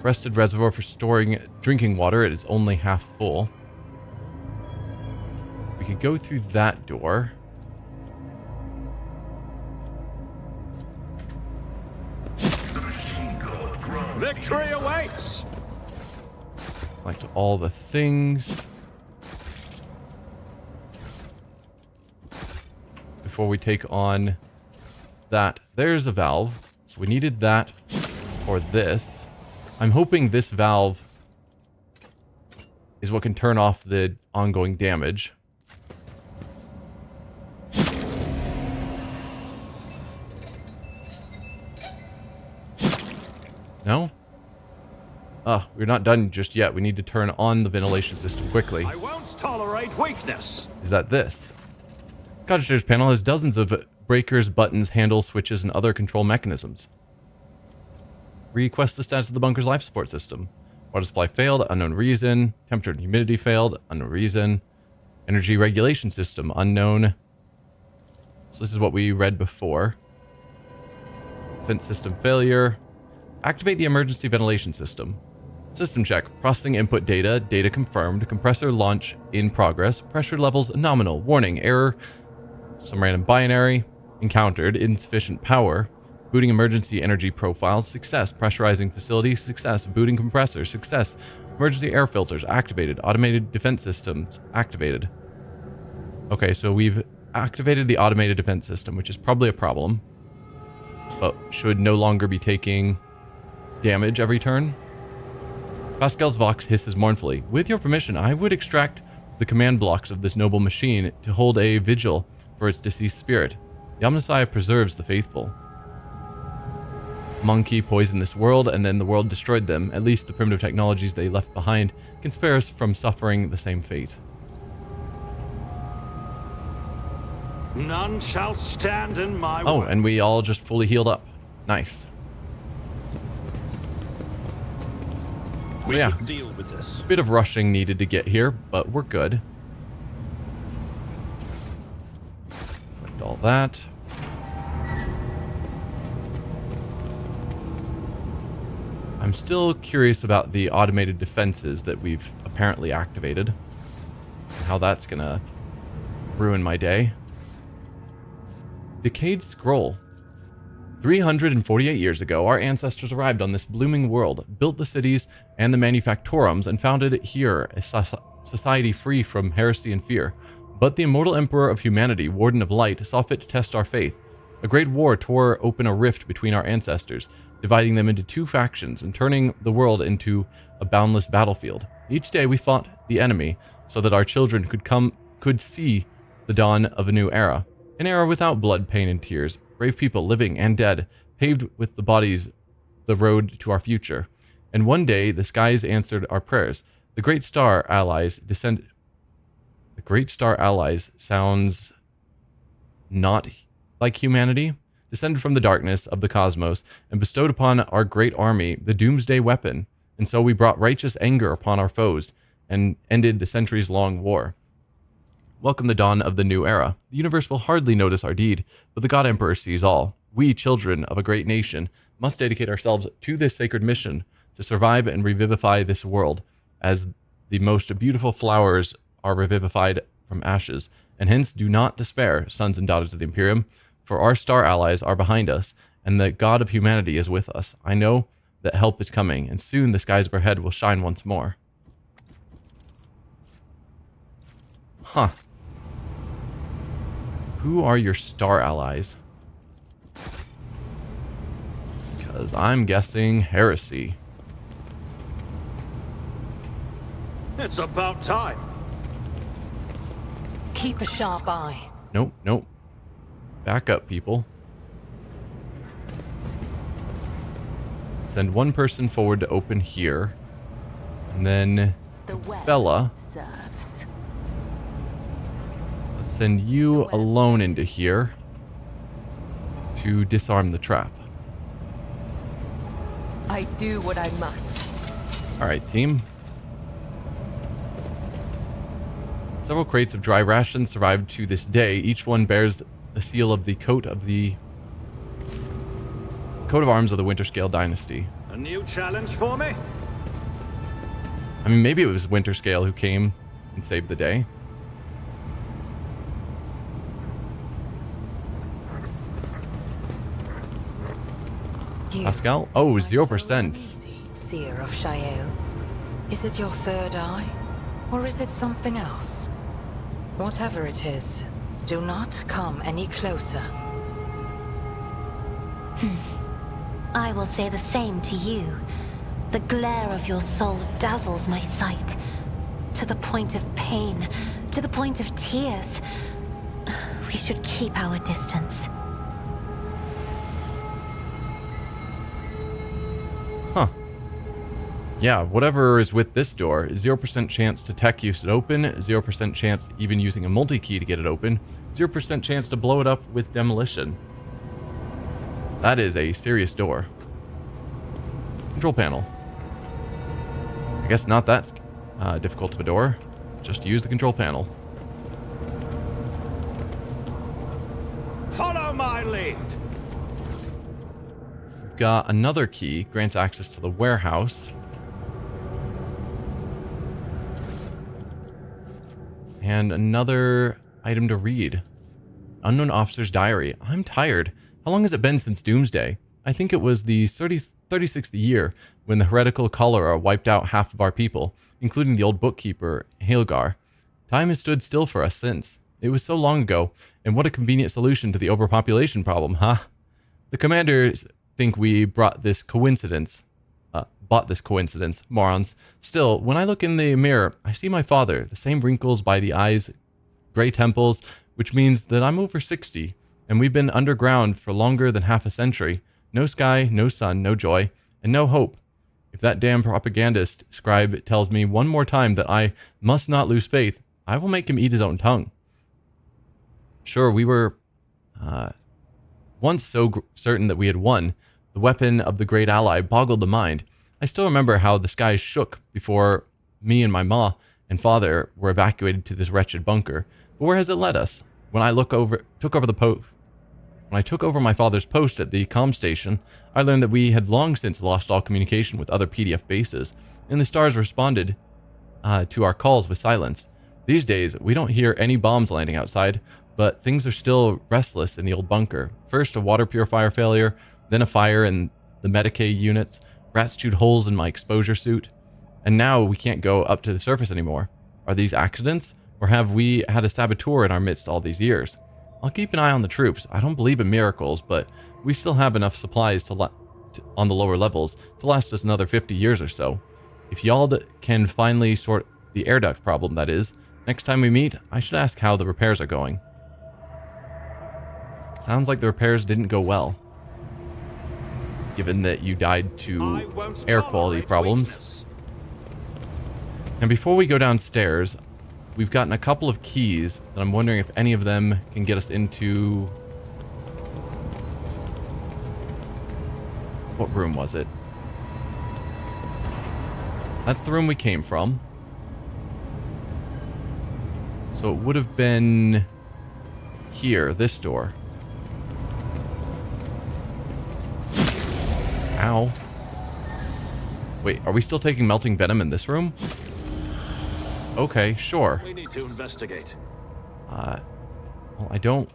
Rested reservoir for storing drinking water. It is only half full. We could go through that door. Victory awaits! Collect all the things. Before we take on that. There's a valve. So we needed that for this. I'm hoping this valve is what can turn off the ongoing damage. No? We're not done just yet. We need to turn on the ventilation system quickly. I won't tolerate weakness. Is that this? Cottager's panel has dozens of breakers, buttons, handles, switches, and other control mechanisms. Request the status of the bunker's life support system. Water supply failed, unknown reason. Temperature and humidity failed, unknown reason. Energy regulation system, unknown. So this is what we read before. Defense system failure. Activate the emergency ventilation system. System check. Processing input data. Data confirmed. Compressor launch in progress. Pressure levels nominal. Warning. Error. Some random binary. Encountered. Insufficient power. Booting emergency energy profiles. Success. Pressurizing facility. Success. Booting compressor. Success. Emergency air filters activated. Automated defense systems activated. Okay, so we've activated the automated defense system, which is probably a problem. But should no longer be taking damage every turn. Pascal's Vox hisses mournfully. With your permission, I would extract the command blocks of this noble machine to hold a vigil for its deceased spirit. The Omnissiah preserves the faithful. Monkey poisoned this world, and then the world destroyed them. At least the primitive technologies they left behind can spare us from suffering the same fate. None shall stand in my way. Oh, and we all just fully healed up. Nice. So We yeah, should deal with this. bit of rushing needed to get here, but we're good. Collect all that. I'm still curious about the automated defenses that we've apparently activated. How that's gonna ruin my day. Decayed Scroll. 348 years ago, our ancestors arrived on this blooming world, built the cities and the manufactorums, and founded here a society free from heresy and fear. But the immortal Emperor of humanity, Warden of Light, saw fit to test our faith. A great war tore open a rift between our ancestors, dividing them into two factions and turning the world into a boundless battlefield. Each day we fought the enemy so that our children could see the dawn of a new era. An era without blood, pain, and tears. Brave people, living and dead, paved with the bodies the road to our future. And one day the skies answered our prayers. The Great Star Allies sounds not like humanity. Descended from the darkness of the cosmos and bestowed upon our great army the doomsday weapon. And so we brought righteous anger upon our foes and ended the centuries-long war. Welcome the dawn of the new era. The universe will hardly notice our deed, but the God Emperor sees all. We, children of a great nation, must dedicate ourselves to this sacred mission to survive and revivify this world, as the most beautiful flowers are revivified from ashes. And hence do not despair, sons and daughters of the Imperium, for our star allies are behind us, and the God of humanity is with us. I know that help is coming, and soon the skies overhead will shine once more. Huh. Who are your star allies? Because I'm guessing heresy. It's about time. Keep a sharp eye. Nope, nope. Back up, people. Send one person forward to open here. And then The web Bella, serves. let's send you alone into here to disarm the trap. I do what I must. Alright, team. Several crates of dry rations survived to this day. Each one bears the seal of the coat of arms of the Winterscale dynasty. A new challenge for me? I mean, maybe it was Winterscale who came and saved the day. Pascal? Oh, 0%. Seer of Shael. Is it your third eye? Or is it something else? Whatever it is, do not come any closer. I will say the same to you. The glare of your soul dazzles my sight. To the point of pain, to the point of tears. We should keep our distance. Huh. Yeah, whatever is with this door, 0% chance to tech use it open, 0% chance even using a multi-key to get it open, 0% chance to blow it up with demolition. That is a serious door. Control panel. I guess not that difficult of a door. Just use the control panel. Follow my lead. We've got another key, grants access to the warehouse. And another item to read. Unknown Officer's Diary. I'm tired. How long has it been since Doomsday? I think it was the 36th year when the heretical cholera wiped out half of our people, including the old bookkeeper, Hailgar. Time has stood still for us since. It was so long ago, and what a convenient solution to the overpopulation problem, huh? The commanders think we bought this coincidence, morons. Still, when I look in the mirror, I see my father, the same wrinkles by the eyes, gray temples, which means that I'm over 60, and we've been underground for longer than half a century. No sky, no sun, no joy, and no hope. If that damn propagandist scribe tells me one more time that I must not lose faith, I will make him eat his own tongue. Sure, we were once so certain that we had won. The weapon of the great ally boggled the mind. I still remember how the skies shook before me and my ma and father were evacuated to this wretched bunker. But where has it led us? When I took over my father's post at the comm station, I learned that we had long since lost all communication with other PDF bases, and the stars responded to our calls with silence. These days, we don't hear any bombs landing outside, but things are still restless in the old bunker. First, a water purifier failure, then a fire in the Medicaid units. Rats chewed holes in my exposure suit, and now we can't go up to the surface anymore. Are these accidents, or have we had a saboteur in our midst all these years? I'll keep an eye on the troops. I don't believe in miracles, but we still have enough supplies on the lower levels to last us another 50 years or so. If y'all can finally sort the air duct problem, that is, next time we meet, I should ask how the repairs are going. Sounds like the repairs didn't go well, given that you died to air quality problems. Weakness. And before we go downstairs, we've gotten a couple of keys that I'm wondering if any of them can get us into... What room was it? That's the room we came from. So it would have been here, this door. Ow. Wait, are we still taking melting venom in this room? Okay, sure. We need to investigate. Well, I don't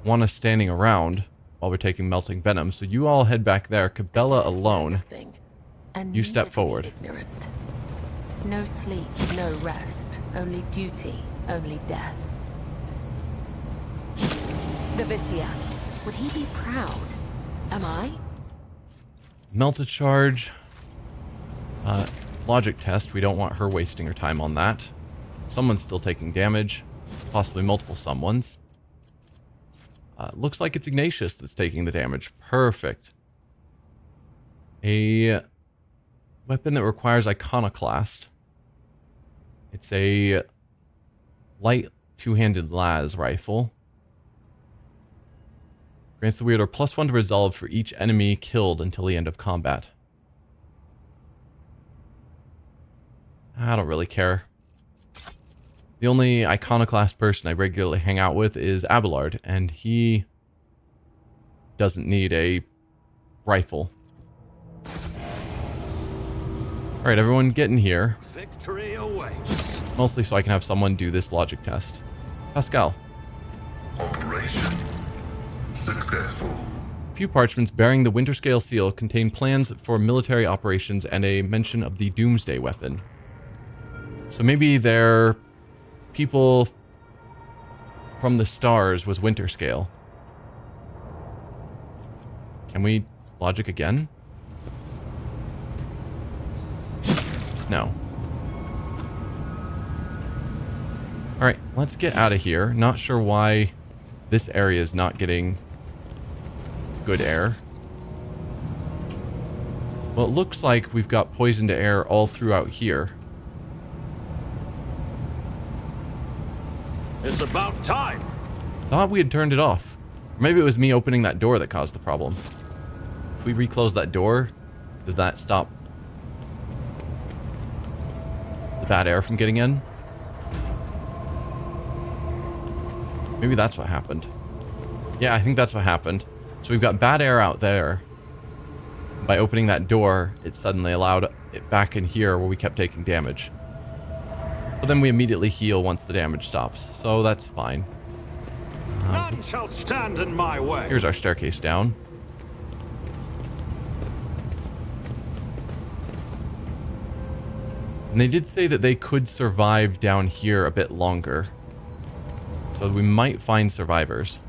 want us standing around while we're taking melting venom, so you all head back there. Cabela alone. Nothing, and You step living forward. Ignorant. No sleep, no rest. Only duty, only death. The Vizier. Would he be proud? Am I? Melted charge. logic test. We don't want her wasting her time on that. Someone's still taking damage. Possibly multiple someones. Looks like it's Ignatius that's taking the damage. Perfect. A weapon that requires Iconoclast. It's a light two-handed las rifle. Grants the wielder +1 to resolve for each enemy killed until the end of combat. I don't really care. The only Iconoclast person I regularly hang out with is Abelard, and he doesn't need a rifle. Alright, everyone get in here. Victory awaits. Mostly so I can have someone do this logic test. Pascal. Operation successful. A few parchments bearing the Winterscale seal contain plans for military operations and a mention of the Doomsday weapon. So maybe their people from the stars was Winterscale. Can we logic again? No. Alright, let's get out of here. Not sure why this area is not getting good air. Well, it looks like we've got poisoned air all throughout here. It's about time. Thought we had turned it off. Or maybe it was me opening that door that caused the problem. If we reclose that door, does that stop the bad air from getting in? Maybe that's what happened. Yeah, I think that's what happened. So we've got bad air out there. By opening that door, it suddenly allowed it back in here where we kept taking damage. But then we immediately heal once the damage stops, so that's fine. None shall stand in my way. Here's our staircase down. And they did say that they could survive down here a bit longer. So we might find survivors.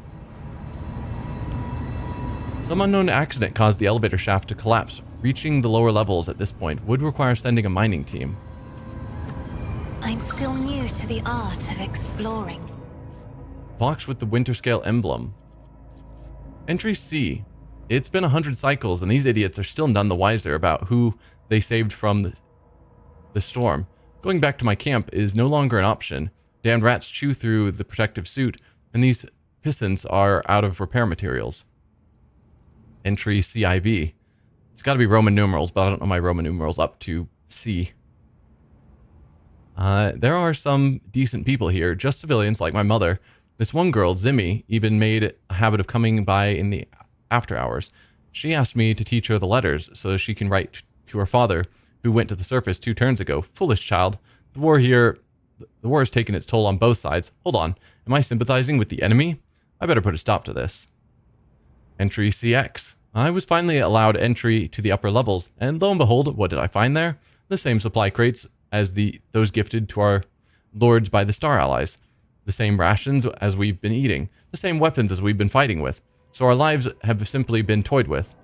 Some unknown accident caused the elevator shaft to collapse. Reaching the lower levels at this point would require sending a mining team. I'm still new to the art of exploring. Box with the Winterscale emblem. Entry C. It's been 100 cycles and these idiots are still none the wiser about who they saved from the storm. Going back to my camp is no longer an option. Damned rats chew through the protective suit, and these pistons are out of repair materials. Entry CIV. It's got to be Roman numerals, but I don't know my Roman numerals up to C. There are some decent people here, just civilians like my mother. This one girl, Zimmy, even made a habit of coming by in the after hours. She asked me to teach her the letters so she can write to her father, who went to the surface 2 turns ago. Foolish child. The war has taken its toll on both sides. Hold on. Am I sympathizing with the enemy? I better put a stop to this. Entry CX. I was finally allowed entry to the upper levels, and lo and behold, what did I find there? The same supply crates as those gifted to our lords by the Star Allies. The same rations as we've been eating. The same weapons as we've been fighting with. So our lives have simply been toyed with.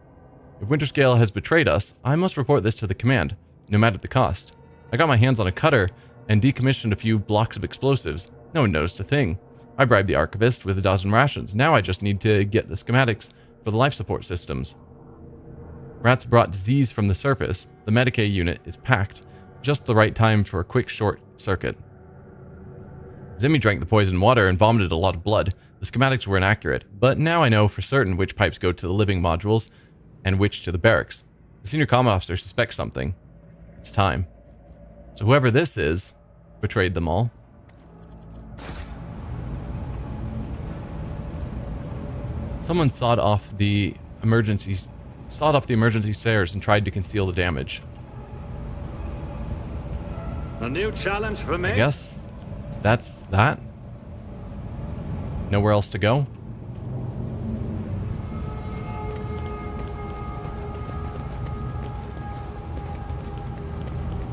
If Winterscale has betrayed us, I must report this to the command, no matter the cost. I got my hands on a cutter and decommissioned a few blocks of explosives. No one noticed a thing. I bribed the archivist with a dozen rations. Now I just need to get the schematics for the life support systems. Rats brought disease from the surface. The Medicaid unit is packed. Just the right time for a quick short circuit. Zimmy drank the poisoned water and vomited a lot of blood. The schematics were inaccurate, but now I know for certain which pipes go to the living modules and which to the barracks. The senior comm officer suspects something. It's time. So whoever this is betrayed them all. Someone sawed off the emergency stairs and tried to conceal the damage. A new challenge for me? I guess that's that. Nowhere else to go.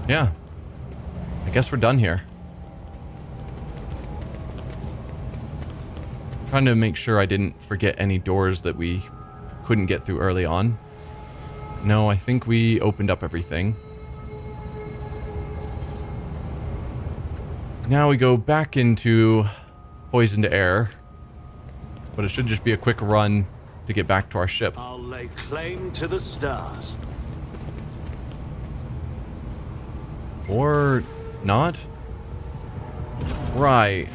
Yeah. I guess we're done here. Trying to make sure I didn't forget any doors that we couldn't get through early on. No, I think we opened up everything. Now we go back into poisoned air. But it should just be a quick run to get back to our ship. I'll lay claim to the stars. Or not? Right.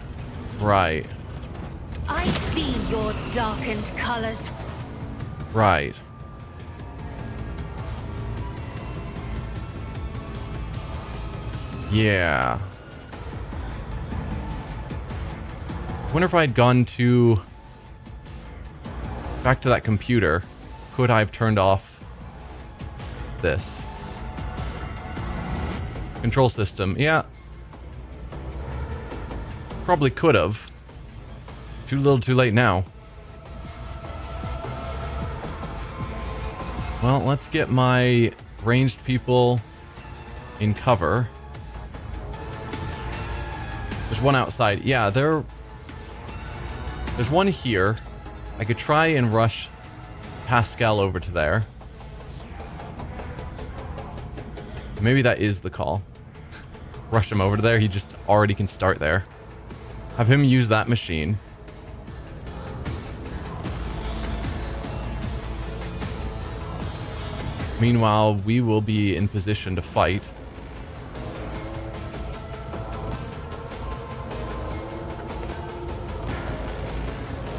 Right. I see your darkened colors. Right. Yeah. Wonder if I'd gone to... back to that computer. Could I have turned off this? Control system. Yeah. Probably could have. Too little too late now. Well, let's get my ranged people in cover. There's one outside. Yeah, there's one here. I could try and rush Pascal over to there. Maybe that is the call. Rush him over to there. He just already can start there. Have him use that machine. Meanwhile, we will be in position to fight.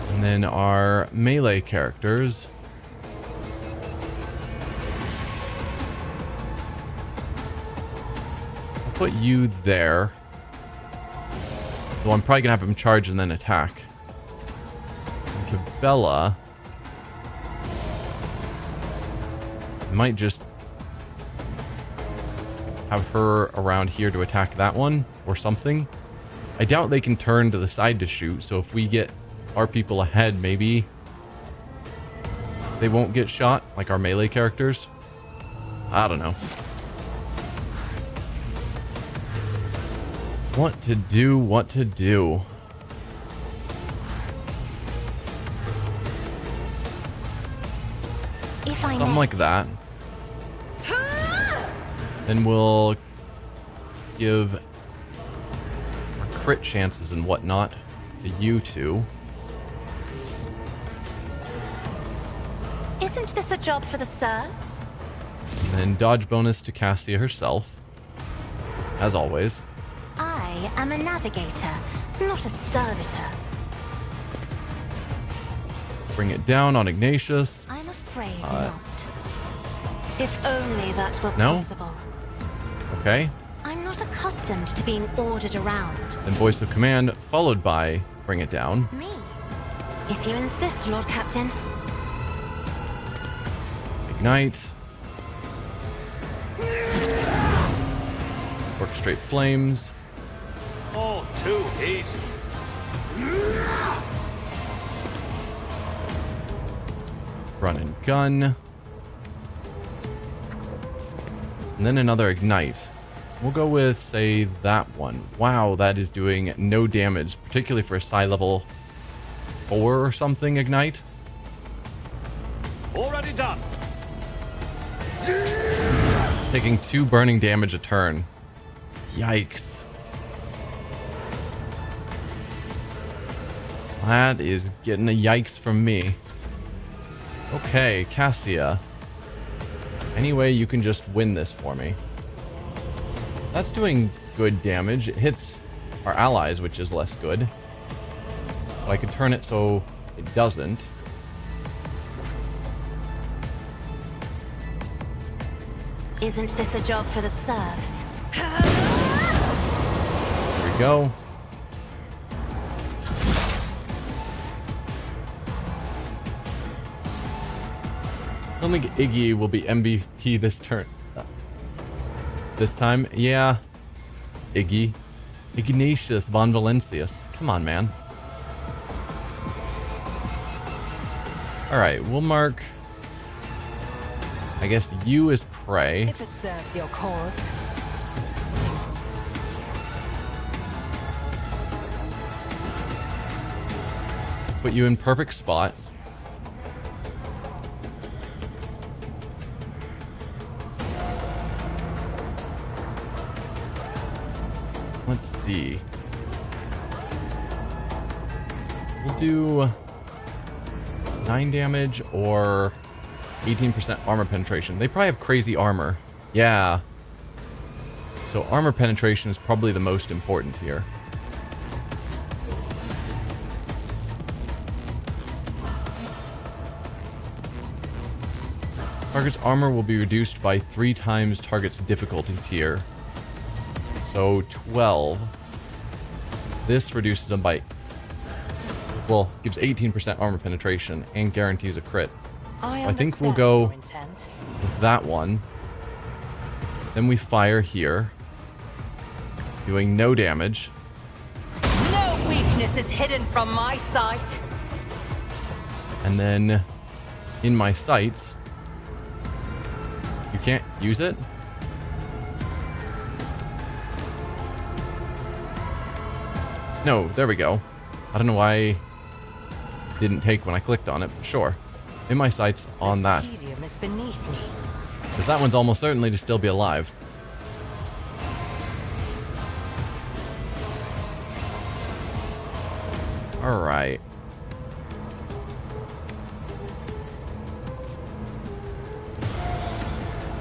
And then our melee characters. I'll put you there. Well, I'm probably going to have him charge and then attack. And Cabela... might just have her around here to attack that one or something. I doubt they can turn to the side to shoot, so if we get our people ahead, maybe they won't get shot like our melee characters. I don't know. What to do, what to do. If I Something may. like that. Then we'll give our crit chances and whatnot to you two. Isn't this a job for the serfs? And then dodge bonus to Cassia herself. As always. I am a navigator, not a servitor. Bring it down on Ignatius. I'm afraid not. If only that were No? possible. Okay. I'm not accustomed to being ordered around. Then voice of command, followed by bring it down. Me? If you insist, Lord Captain. Ignite. Orchestrate flames. All too easy. Run and gun. And then another ignite. We'll go with, say, that one. Wow, that is doing no damage, particularly for a psi level 4 or something ignite. Already done. Taking 2 burning damage a turn. Yikes. That is getting a yikes from me. Okay, Cassia. Any way you can just win this for me. That's doing good damage. It hits our allies, which is less good. But I could turn it so it doesn't. Isn't this a job for the serfs? There we go. I don't think Iggy will be MVP this turn. This time, yeah. Iggy. Ignatius von Valencius. Come on, man. Alright, we'll mark... I guess you as prey. If it serves your cause. Put you in perfect spot. Let's see. do 9 damage or 18% armor penetration. They probably have crazy armor. Yeah. So armor penetration is probably the most important here. Target's armor will be reduced by 3 times target's difficulty tier. So 12. This reduces them by... Well, gives 18% armor penetration and guarantees a crit. I think we'll go with that one. Then we fire here, doing no damage. No weakness is hidden from my sight. And then in my sights, you can't use it. No, there we go. I don't know why it didn't take when I clicked on it, but sure. In my sights on that. Is beneath me. Because that one's almost certainly to still be alive. Alright.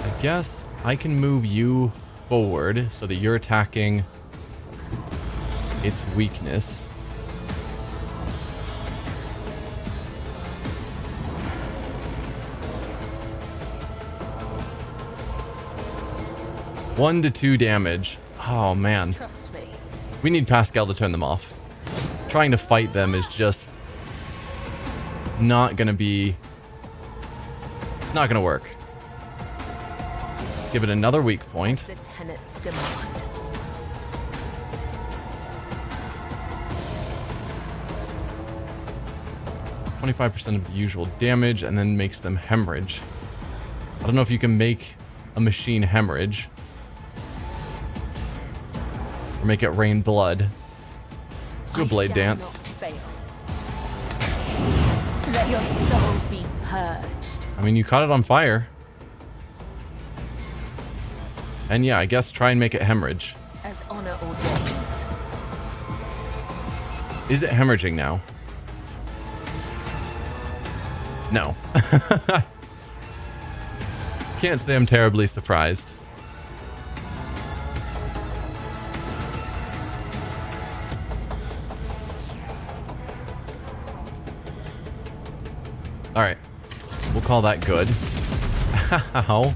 I guess I can move you forward so that you're attacking its weakness. One to 2 damage. Oh man. Trust me. We need Pascal to turn them off. Trying to fight them is just not gonna be... It's not gonna work. Give it another weak point. The tenants demand. 25% of the usual damage and then makes them hemorrhage. I don't know if you can make a machine hemorrhage. Or make it rain blood. Let's do a blade dance. Let your soul be purged. I mean, you caught it on fire. And yeah, I guess try and make it hemorrhage. As honor ordains. Is it hemorrhaging now? No. Can't say I'm terribly surprised. Alright. We'll call that good. Ow.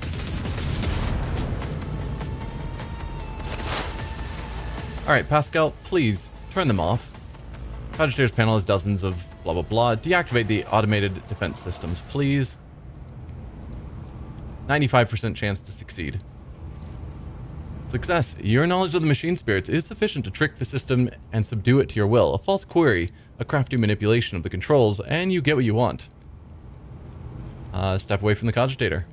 Alright, Pascal, please turn them off. Agitator's panel has dozens of blah blah blah. Deactivate the automated defense systems, please. 95% chance to succeed. Success. Your knowledge of the machine spirits is sufficient to trick the system and subdue it to your will. A false query, a crafty manipulation of the controls, and you get what you want. Step away from the cogitator.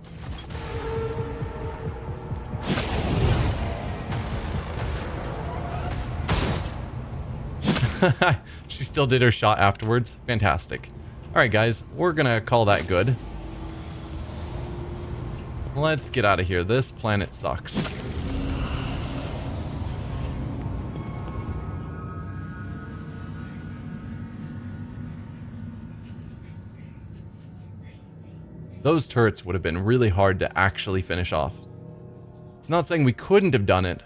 She still did her shot afterwards. Fantastic. Alright guys, we're gonna call that good. Let's get out of here. This planet sucks. Those turrets would have been really hard to actually finish off. It's not saying we couldn't have done it,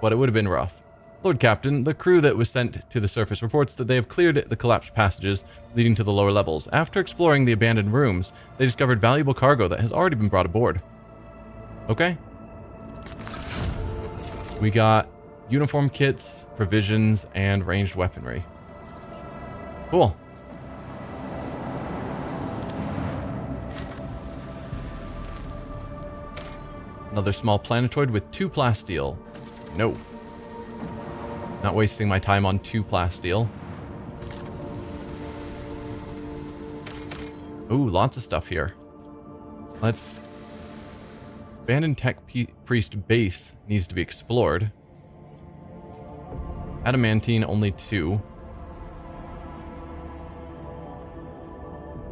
but it would have been rough. Lord Captain, the crew that was sent to the surface reports that they have cleared the collapsed passages leading to the lower levels. After exploring the abandoned rooms, they discovered valuable cargo that has already been brought aboard. Okay. We got uniform kits, provisions, and ranged weaponry. Cool. Another small planetoid with 2 plasteel. No. Not wasting my time on 2 plasteel. Ooh, lots of stuff here. Let's... Abandoned Tech Priest base needs to be explored. Adamantine, only 2.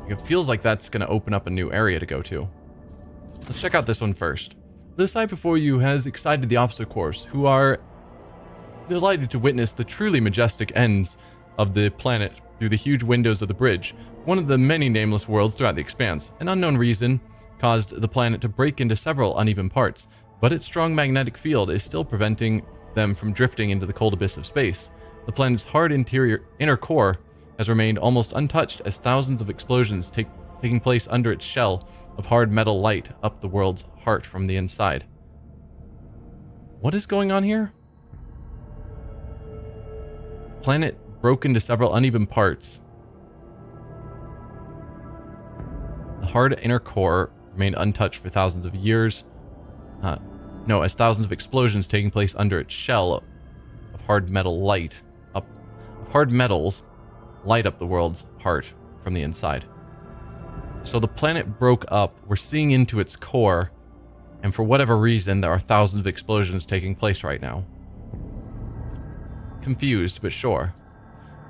It feels like that's going to open up a new area to go to. Let's check out this one first. The sight before you has excited the officer corps, who are delighted to witness the truly majestic ends of the planet through the huge windows of the bridge, one of the many nameless worlds throughout the expanse. An unknown reason caused the planet to break into several uneven parts, but its strong magnetic field is still preventing them from drifting into the cold abyss of space. The planet's hard inner core has remained almost untouched as thousands of explosions taking place under its shell of hard metal light up the world's heart from the inside. What is going on here? Planet broke into several uneven parts. The hard inner core remained untouched for thousands of years. As thousands of explosions taking place under its shell of hard metals light up the world's heart from the inside. So the planet broke up. We're seeing into its core, and for whatever reason, there are thousands of explosions taking place right now. Confused, but sure.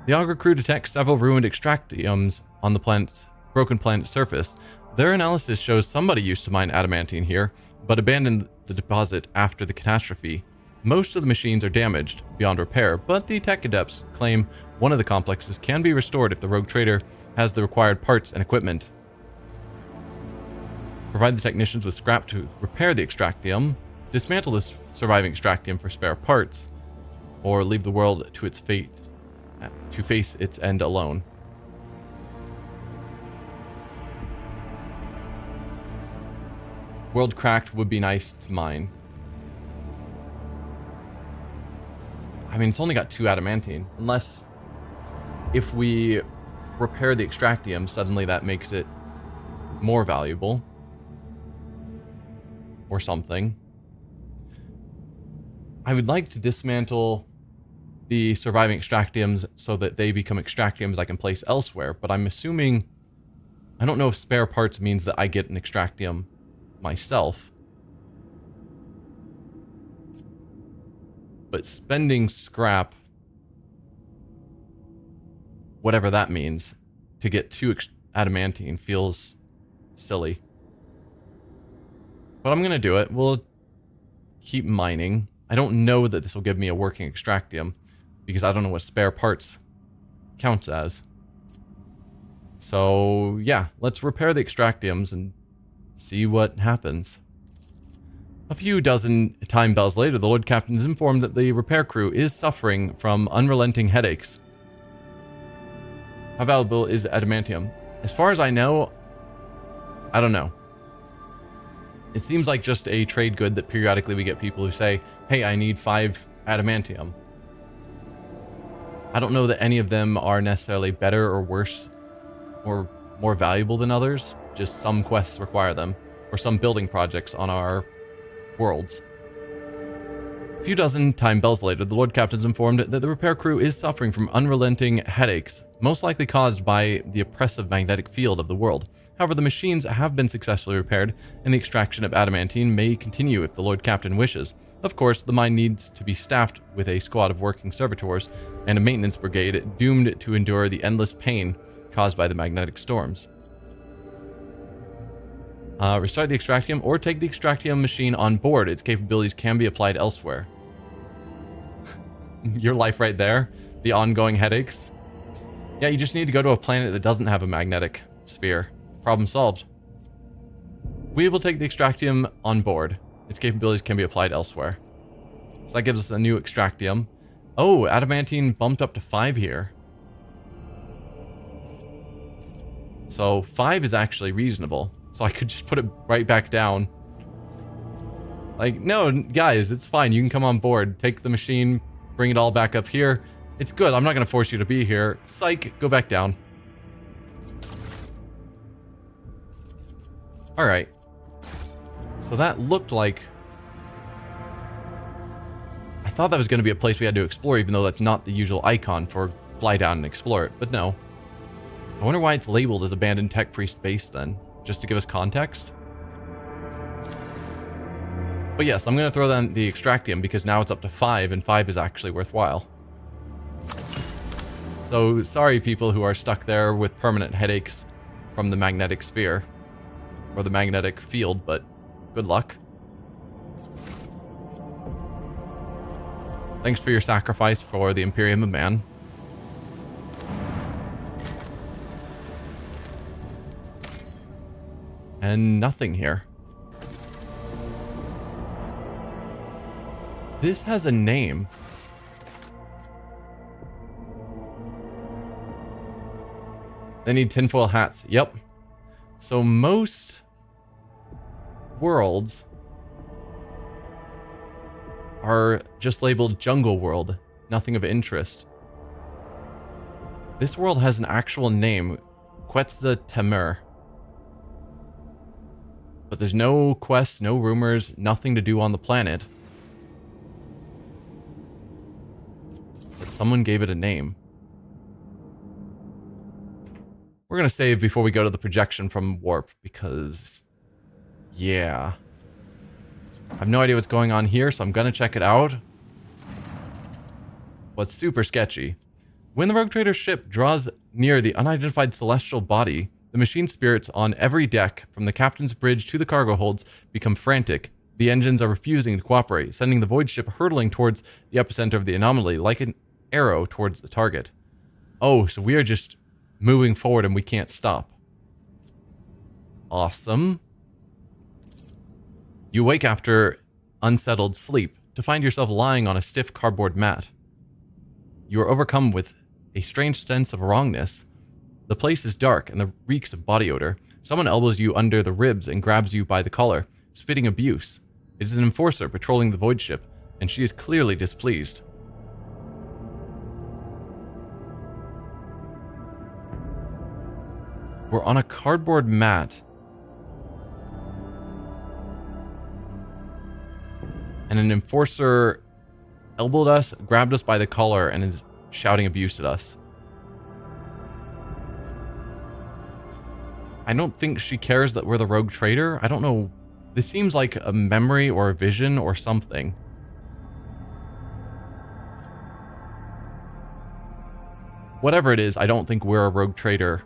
The Augur crew detects several ruined extractiums on the broken planet's surface. Their analysis shows somebody used to mine adamantine here, but abandoned the deposit after the catastrophe. Most of the machines are damaged beyond repair, but the tech adepts claim one of the complexes can be restored if the rogue trader has the required parts and equipment. Provide the technicians with scrap to repair the extractium, dismantle this surviving extractium for spare parts, or leave the world to its fate to face its end alone. World cracked would be nice to mine. I mean, it's only got 2 adamantine. Unless if we repair the extractium, suddenly that makes it more valuable. Or something. I would like to dismantle the surviving extractiums so that they become extractiums I can place elsewhere, but I'm assuming... I don't know if spare parts means that I get an extractium myself. But spending scrap, whatever that means, to get 2 adamantine feels silly. But I'm going to do it. We'll keep mining. I don't know that this will give me a working extractium, because I don't know what spare parts counts as. So, yeah, let's repair the extractiums and see what happens. A few dozen time bells later, the Lord Captain is informed that the repair crew is suffering from unrelenting headaches. How valuable is adamantium? As far as I know, I don't know. It seems like just a trade good that periodically we get people who say, hey, I need 5 adamantium. I don't know that any of them are necessarily better or worse or more valuable than others. Just some quests require them, or some building projects on our worlds. A few dozen time bells later, the Lord Captain is informed that the repair crew is suffering from unrelenting headaches, most likely caused by the oppressive magnetic field of the world. However, the machines have been successfully repaired, and the extraction of adamantine may continue if the Lord Captain wishes. Of course, the mine needs to be staffed with a squad of working servitors and a maintenance brigade doomed to endure the endless pain caused by the magnetic storms. Restart the extractium or take the extractium machine on board. Its capabilities can be applied elsewhere. Your life right there. The ongoing headaches. Yeah, you just need to go to a planet that doesn't have a magnetic sphere. Problem solved. We will take the extractium on board. Its capabilities can be applied elsewhere. So that gives us a new extractium. Oh, adamantine bumped up to 5 here. So 5 is actually reasonable. So I could just put it right back down. Like, no, guys, it's fine. You can come on board. Take the machine. Bring it all back up here. It's good. I'm not going to force you to be here. Psych, go back down. Alright. So that looked like... I thought that was going to be a place we had to explore, even though that's not the usual icon for fly down and explore it. But no. I wonder why it's labeled as Abandoned Tech Priest Base then. Just to give us context. But yes, I'm going to throw down the extractium because now it's up to 5, and 5 is actually worthwhile. So, sorry people who are stuck there with permanent headaches from the magnetic sphere. Or the magnetic field, but good luck. Thanks for your sacrifice for the Imperium of Man. And nothing here. This has a name. They need tinfoil hats. Yep. So most worlds are just labeled Jungle World. Nothing of interest. This world has an actual name. Quetzal Temer. But there's no quests, no rumors, nothing to do on the planet. But someone gave it a name. We're going to save before we go to the projection from Warp, because... yeah. I have no idea what's going on here, so I'm going to check it out. But it's super sketchy. When the Rogue Trader's ship draws near the unidentified celestial body, the machine spirits on every deck, from the captain's bridge to the cargo holds, become frantic. The engines are refusing to cooperate, sending the void ship hurtling towards the epicenter of the anomaly, like an arrow towards the target. Oh, so we are just moving forward and we can't stop. Awesome. You wake after unsettled sleep to find yourself lying on a stiff cardboard mat. You are overcome with a strange sense of wrongness. The place is dark and the reeks of body odor. Someone elbows you under the ribs and grabs you by the collar, spitting abuse. It is an enforcer patrolling the void ship, and she is clearly displeased. We're on a cardboard mat. And an enforcer elbowed us, grabbed us by the collar, and is shouting abuse at us. I don't think she cares that we're the rogue trader. I don't know. This seems like a memory or a vision or something. Whatever it is, I don't think we're a rogue trader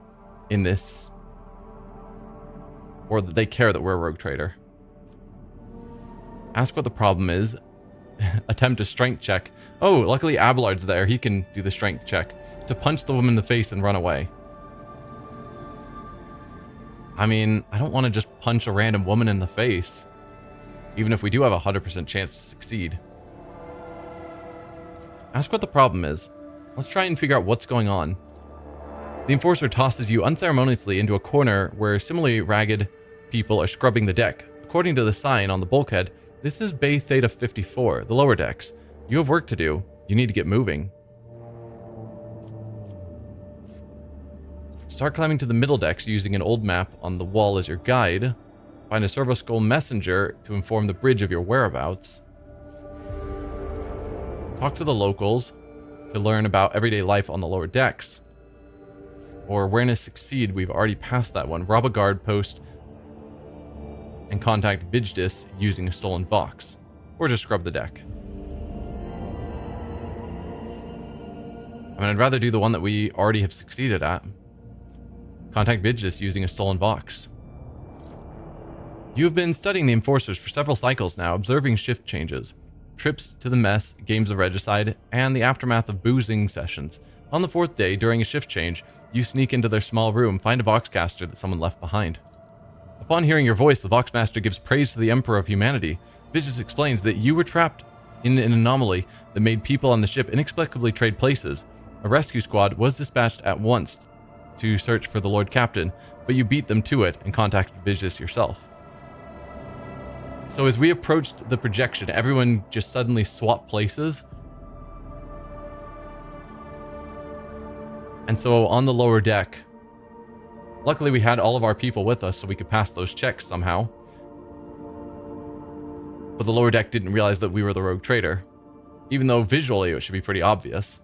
in this. Or that they care that we're a rogue trader. Ask what the problem is. Attempt a strength check. Oh, luckily Abelard's there. He can do the strength check. To punch the woman in the face and run away. I mean, I don't want to just punch a random woman in the face. Even if we do have a 100% chance to succeed. Ask what the problem is. Let's try and figure out what's going on. The enforcer tosses you unceremoniously into a corner where similarly ragged people are scrubbing the deck. According to the sign on the bulkhead, this is Bay Theta 54, the lower decks. You have work to do. You need to get moving. Start climbing to the middle decks using an old map on the wall as your guide. Find a servo skull messenger to inform the bridge of your whereabouts. Talk to the locals to learn about everyday life on the lower decks. Or awareness succeed, we've already passed that one. Rob a guard post and contact Bijdis using a stolen Vox. Or just scrub the deck. I mean, I'd rather do the one that we already have succeeded at. Contact Bijdis using a stolen Vox. You have been studying the enforcers for several cycles now, observing shift changes, trips to the mess, games of regicide, and the aftermath of boozing sessions. On the fourth day, during a shift change, you sneak into their small room, find a Voxcaster that someone left behind. Upon hearing your voice, the Voxmaster gives praise to the Emperor of Humanity. Bijdis explains that you were trapped in an anomaly that made people on the ship inexplicably trade places. A rescue squad was dispatched at once to search for the Lord Captain, but you beat them to it and contacted Bijdis yourself. So as we approached the projection, everyone just suddenly swapped places. And so on the lower deck, luckily we had all of our people with us so we could pass those checks somehow. But the lower deck didn't realize that we were the rogue trader, even though visually it should be pretty obvious.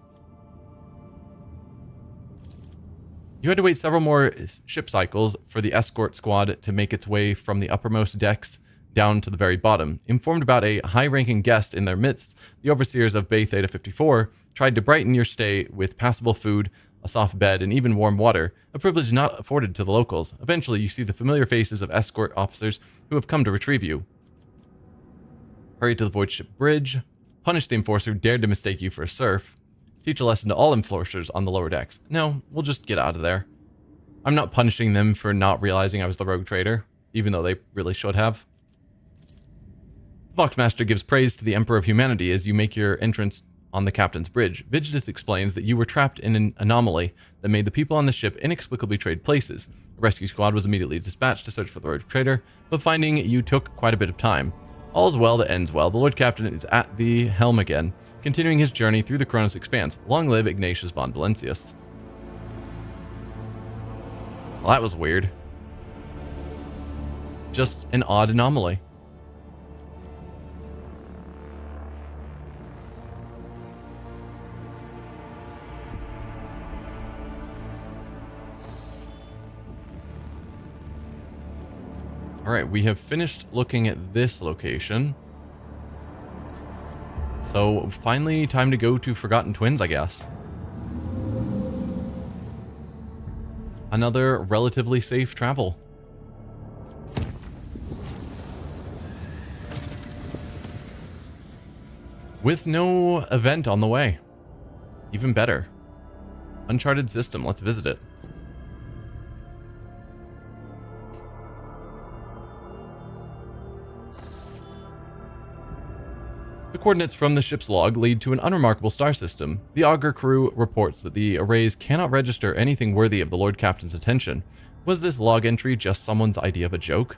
You had to wait several more ship cycles for the escort squad to make its way from the uppermost decks down to the very bottom. Informed about a high-ranking guest in their midst, the overseers of Bay Theta 54 tried to brighten your stay with passable food, a soft bed, and even warm water, a privilege not afforded to the locals. Eventually, you see the familiar faces of escort officers who have come to retrieve you. Hurry to the void ship bridge, punish the enforcer who dared to mistake you for a serf, teach a lesson to all enforcers on the lower decks. No, we'll just get out of there. I'm not punishing them for not realizing I was the rogue trader. even though they really should have. Voxmaster gives praise to the Emperor of Humanity as you make your entrance on the captain's bridge. Vigidus explains that you were trapped in an anomaly that made the people on the ship inexplicably trade places. A rescue squad was immediately dispatched to search for the rogue trader, but finding you took quite a bit of time. All's well that ends well. The Lord Captain is at the helm again, continuing his journey through the Koronus Expanse. Long live Ignatius von Valencius. Well, that was weird. Just an odd anomaly. Alright, we have finished looking at this location. So, finally time to go to Forgotten Twins, I guess. Another relatively safe travel. With no event on the way. Even better. Uncharted system, let's visit it. The coordinates from the ship's log lead to an unremarkable star system. The Augur crew reports that the arrays cannot register anything worthy of the Lord Captain's attention. Was this log entry just someone's idea of a joke?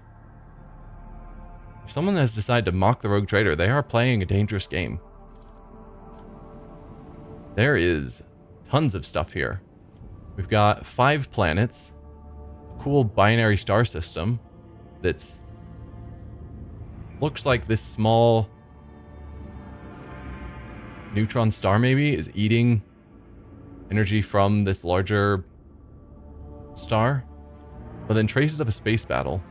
If someone has decided to mock the rogue trader, they are playing a dangerous game. There is tons of stuff here. We've got 5 planets, a cool binary star system that's looks like this small neutron star maybe is eating energy from this larger star, but then traces of a space battle.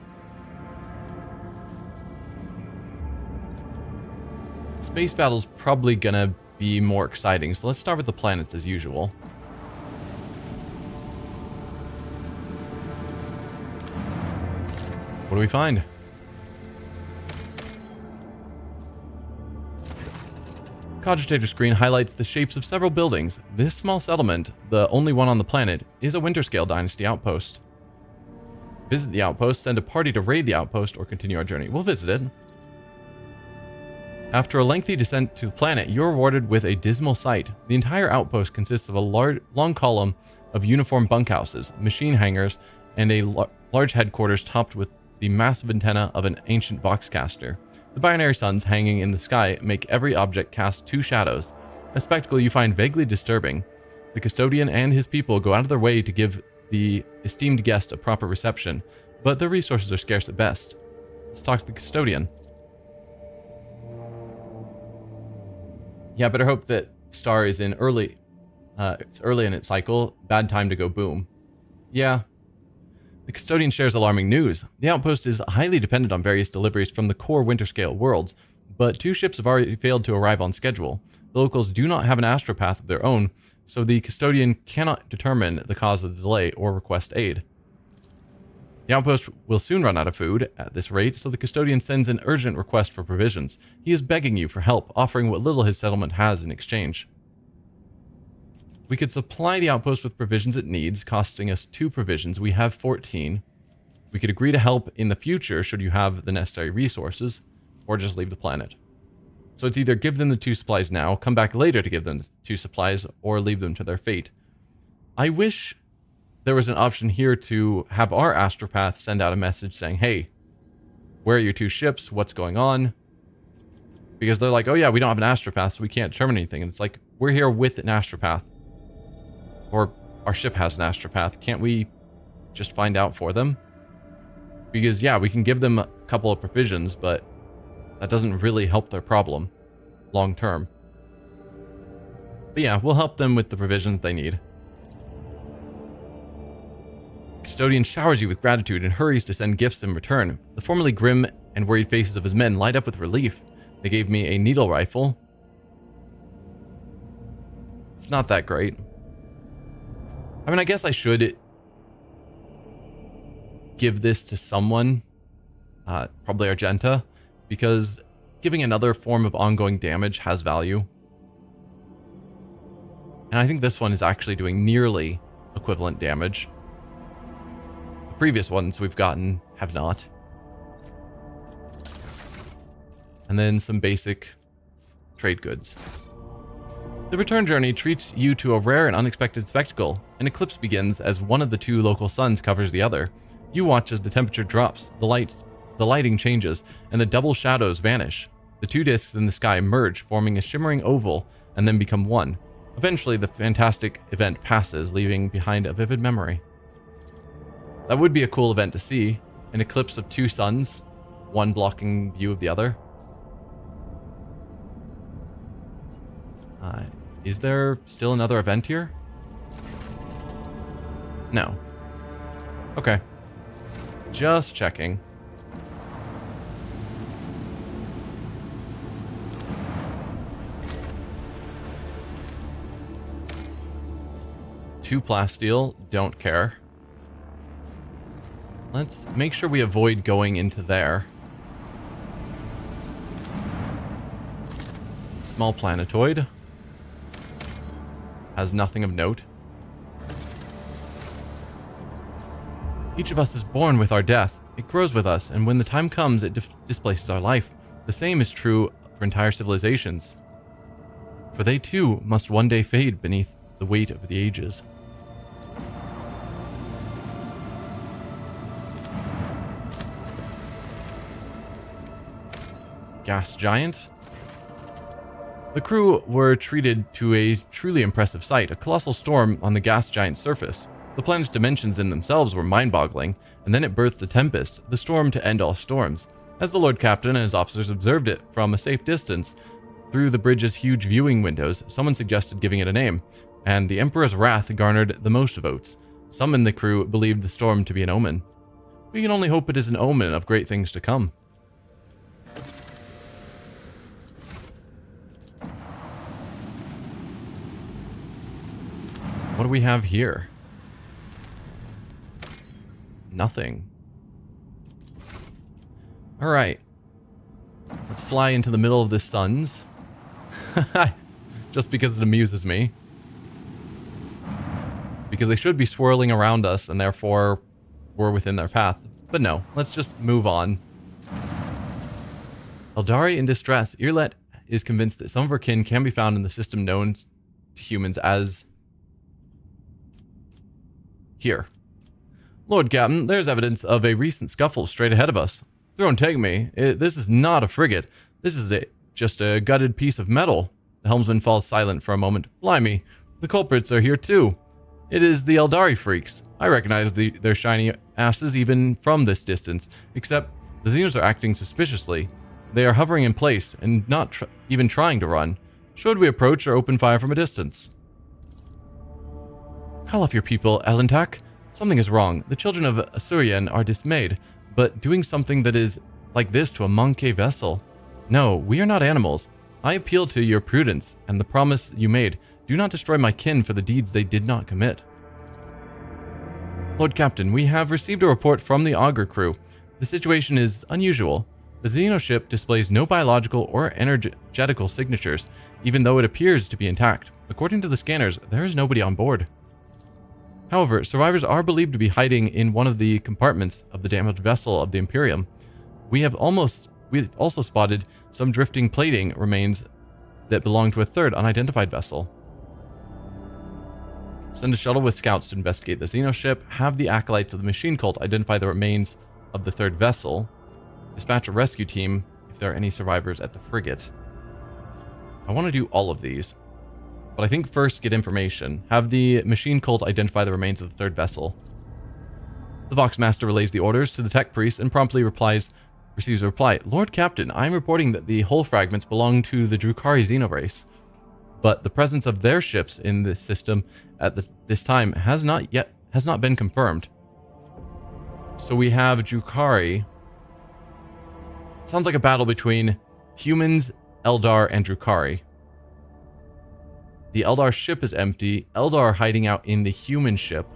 Space battle's probably gonna be more exciting, so let's start with the planets as usual. What do we find? Cogitator screen highlights the shapes of several buildings. This small settlement, the only one on the planet, is a Winterscale Dynasty outpost. Visit the outpost, send a party to raid the outpost, or continue our journey. We'll visit it. After a lengthy descent to the planet, you're rewarded with a dismal sight. The entire outpost consists of a long column of uniform bunkhouses, machine hangars, and a large headquarters topped with the massive antenna of an ancient voxcaster. The binary suns hanging in the sky make every object cast 2 shadows, a spectacle you find vaguely disturbing. The custodian and his people go out of their way to give the esteemed guest a proper reception, but their resources are scarce at best. Let's talk to the custodian. Yeah, better hope that Star is in early. It's early in its cycle. Bad time to go boom. Yeah. The custodian shares alarming news. The outpost is highly dependent on various deliveries from the core Winterscale worlds, but 2 ships have already failed to arrive on schedule. The locals do not have an astropath of their own, so the custodian cannot determine the cause of the delay or request aid. The outpost will soon run out of food at this rate, so the custodian sends an urgent request for provisions. He is begging you for help, offering what little his settlement has in exchange. We could supply the outpost with provisions it needs, costing us 2 provisions. We have 14. We could agree to help in the future should you have the necessary resources, or just leave the planet. So it's either give them the 2 supplies now, come back later to give them the 2 supplies, or leave them to their fate. I wish there was an option here to have our astropath send out a message saying, hey, where are your 2 ships? What's going on? Because they're like, oh yeah, we don't have an astropath, so we can't determine anything. And it's like, we're here with an astropath. Or our ship has an astropath. Can't we just find out for them? Because yeah, we can give them a couple of provisions, but that doesn't really help their problem long term. But yeah, we'll help them with the provisions they need. Custodian showers you with gratitude and hurries to send gifts in return. The formerly grim and worried faces of his men light up with relief. They gave me a needle rifle. It's not that great. I mean, I guess I should give this to someone, probably Argenta, because giving another form of ongoing damage has value. And I think this one is actually doing nearly equivalent damage. The previous ones we've gotten have not. and then some basic trade goods. The return journey treats you to a rare and unexpected spectacle. An eclipse begins as one of the two local suns covers the other. You watch as the temperature drops, the lighting changes, and the double shadows vanish. The two disks in the sky merge, forming a shimmering oval, and then become one. Eventually, the fantastic event passes, leaving behind a vivid memory. That would be a cool event to see. An eclipse of two suns, one blocking view of the other. Is there still another event here? No. Okay. Just checking. Two plasteel, don't care. Let's make sure we avoid going into there. Small planetoid. Has nothing of note. Each of us is born with our death. It grows with us, and when the time comes, it displaces our life. The same is true for entire civilizations. For they too must one day fade beneath the weight of the ages. Gas giant. The crew were treated to a truly impressive sight, a colossal storm on the gas giant's surface. The planet's dimensions in themselves were mind-boggling, and then it birthed a tempest, the storm to end all storms. As the Lord Captain and his officers observed it from a safe distance through the bridge's huge viewing windows, someone suggested giving it a name, and the Emperor's wrath garnered the most votes. Some in the crew believed the storm to be an omen. We can only hope it is an omen of great things to come. What do we have here? Nothing. Alright. Let's fly into the middle of the suns. Just because it amuses me. Because they should be swirling around us, and therefore we're within their path. But no, let's just move on. Eldari in distress. Irlet is convinced that some of her kin can be found in the system known to humans as... Here. Lord Captain, there's evidence of a recent scuffle straight ahead of us. Don't take me. This is not a frigate. This is just a gutted piece of metal. The helmsman falls silent for a moment. Blimey, the culprits are here too. It is the Eldari freaks. I recognize their shiny asses even from this distance, except the xenos are acting suspiciously. They are hovering in place and not even trying to run. Should we approach or open fire from a distance? Call off your people, Elentak. Something is wrong. The children of Asurian are dismayed, but doing something that is like this to a Monkey vessel. No, we are not animals. I appeal to your prudence and the promise you made. Do not destroy my kin for the deeds they did not commit. Lord Captain, we have received a report from the Augur crew. The situation is unusual. The Xeno ship displays no biological or energetical signatures, even though it appears to be intact. According to the scanners, there is nobody on board. However, survivors are believed to be hiding in one of the compartments of the damaged vessel of the Imperium. We've also spotted some drifting plating remains that belong to a third unidentified vessel. Send a shuttle with scouts to investigate the Xeno ship. Have the acolytes of the machine cult identify the remains of the third vessel. Dispatch a rescue team if there are any survivors at the frigate. I want to do all of these. But I think first get information. Have the machine cult identify the remains of the third vessel. The Voxmaster relays the orders to the tech priest and promptly receives a reply. Lord Captain, I am reporting that the hull fragments belong to the Drukhari xenorace, but the presence of their ships in this system at this time has not been confirmed. So we have Drukhari. Sounds like a battle between humans, Eldar, and Drukhari. The Eldar ship is empty. Eldar hiding out in the human ship.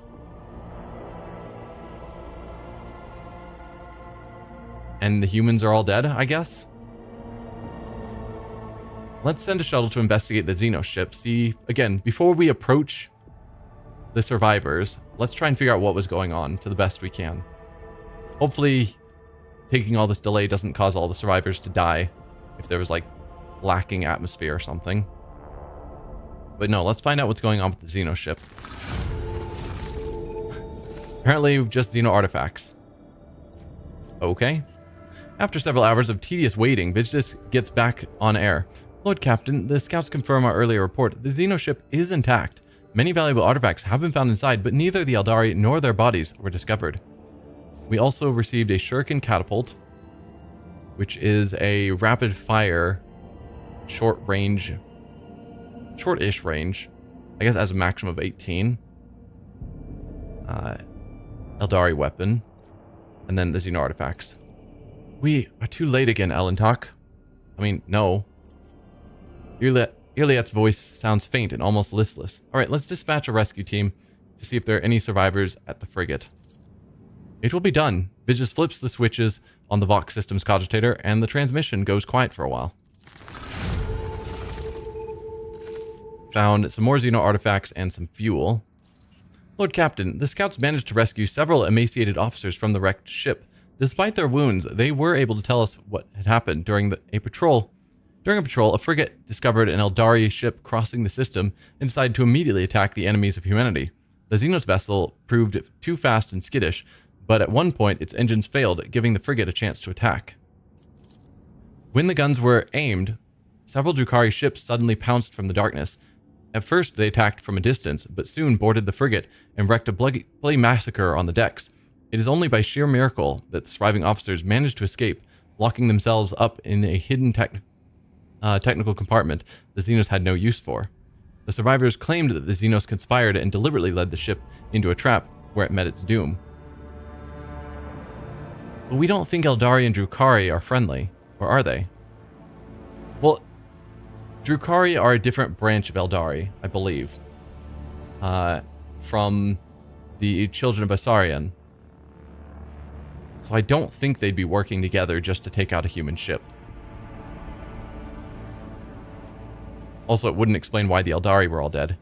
And the humans are all dead, I guess? Let's send a shuttle to investigate the Xeno ship. See, again, before we approach the survivors, let's try and figure out what was going on to the best we can. Hopefully, taking all this delay doesn't cause all the survivors to die if there was like lacking atmosphere or something. But no, let's find out what's going on with the Xeno ship. Apparently just Xeno artifacts. Okay. After several hours of tedious waiting, Vigdis gets back on air. Lord Captain, the scouts confirm our earlier report. The Xeno ship is intact. Many valuable artifacts have been found inside, but neither the Eldari nor their bodies were discovered. We also received a shuriken catapult, which is a rapid fire, short-ish range. I guess has a maximum of 18. Eldari weapon. And then the Xeno artifacts. We are too late again, Elentok. I mean, no. Iliet's voice sounds faint and almost listless. Alright, let's dispatch a rescue team to see if there are any survivors at the frigate. It will be done. Vigis flips the switches on the Vox system's cogitator, and the transmission goes quiet for a while. Found some more Xeno artifacts and some fuel. Lord Captain, the scouts managed to rescue several emaciated officers from the wrecked ship. Despite their wounds, they were able to tell us what had happened during a patrol. During a patrol, a frigate discovered an Eldari ship crossing the system and decided to immediately attack the enemies of humanity. The Xenos vessel proved too fast and skittish, but at one point its engines failed, giving the frigate a chance to attack. When the guns were aimed, several Drukhari ships suddenly pounced from the darkness. At first, they attacked from a distance, but soon boarded the frigate and wreaked a bloody massacre on the decks. It is only by sheer miracle that the surviving officers managed to escape, locking themselves up in a hidden technical compartment the Xenos had no use for. The survivors claimed that the Xenos conspired and deliberately led the ship into a trap where it met its doom. But we don't think Eldari and Drukhari are friendly, or are they? Well, Drukhari are a different branch of Eldari, I believe, from the Children of Asarian. So I don't think they'd be working together just to take out a human ship. Also, it wouldn't explain why the Eldari were all dead.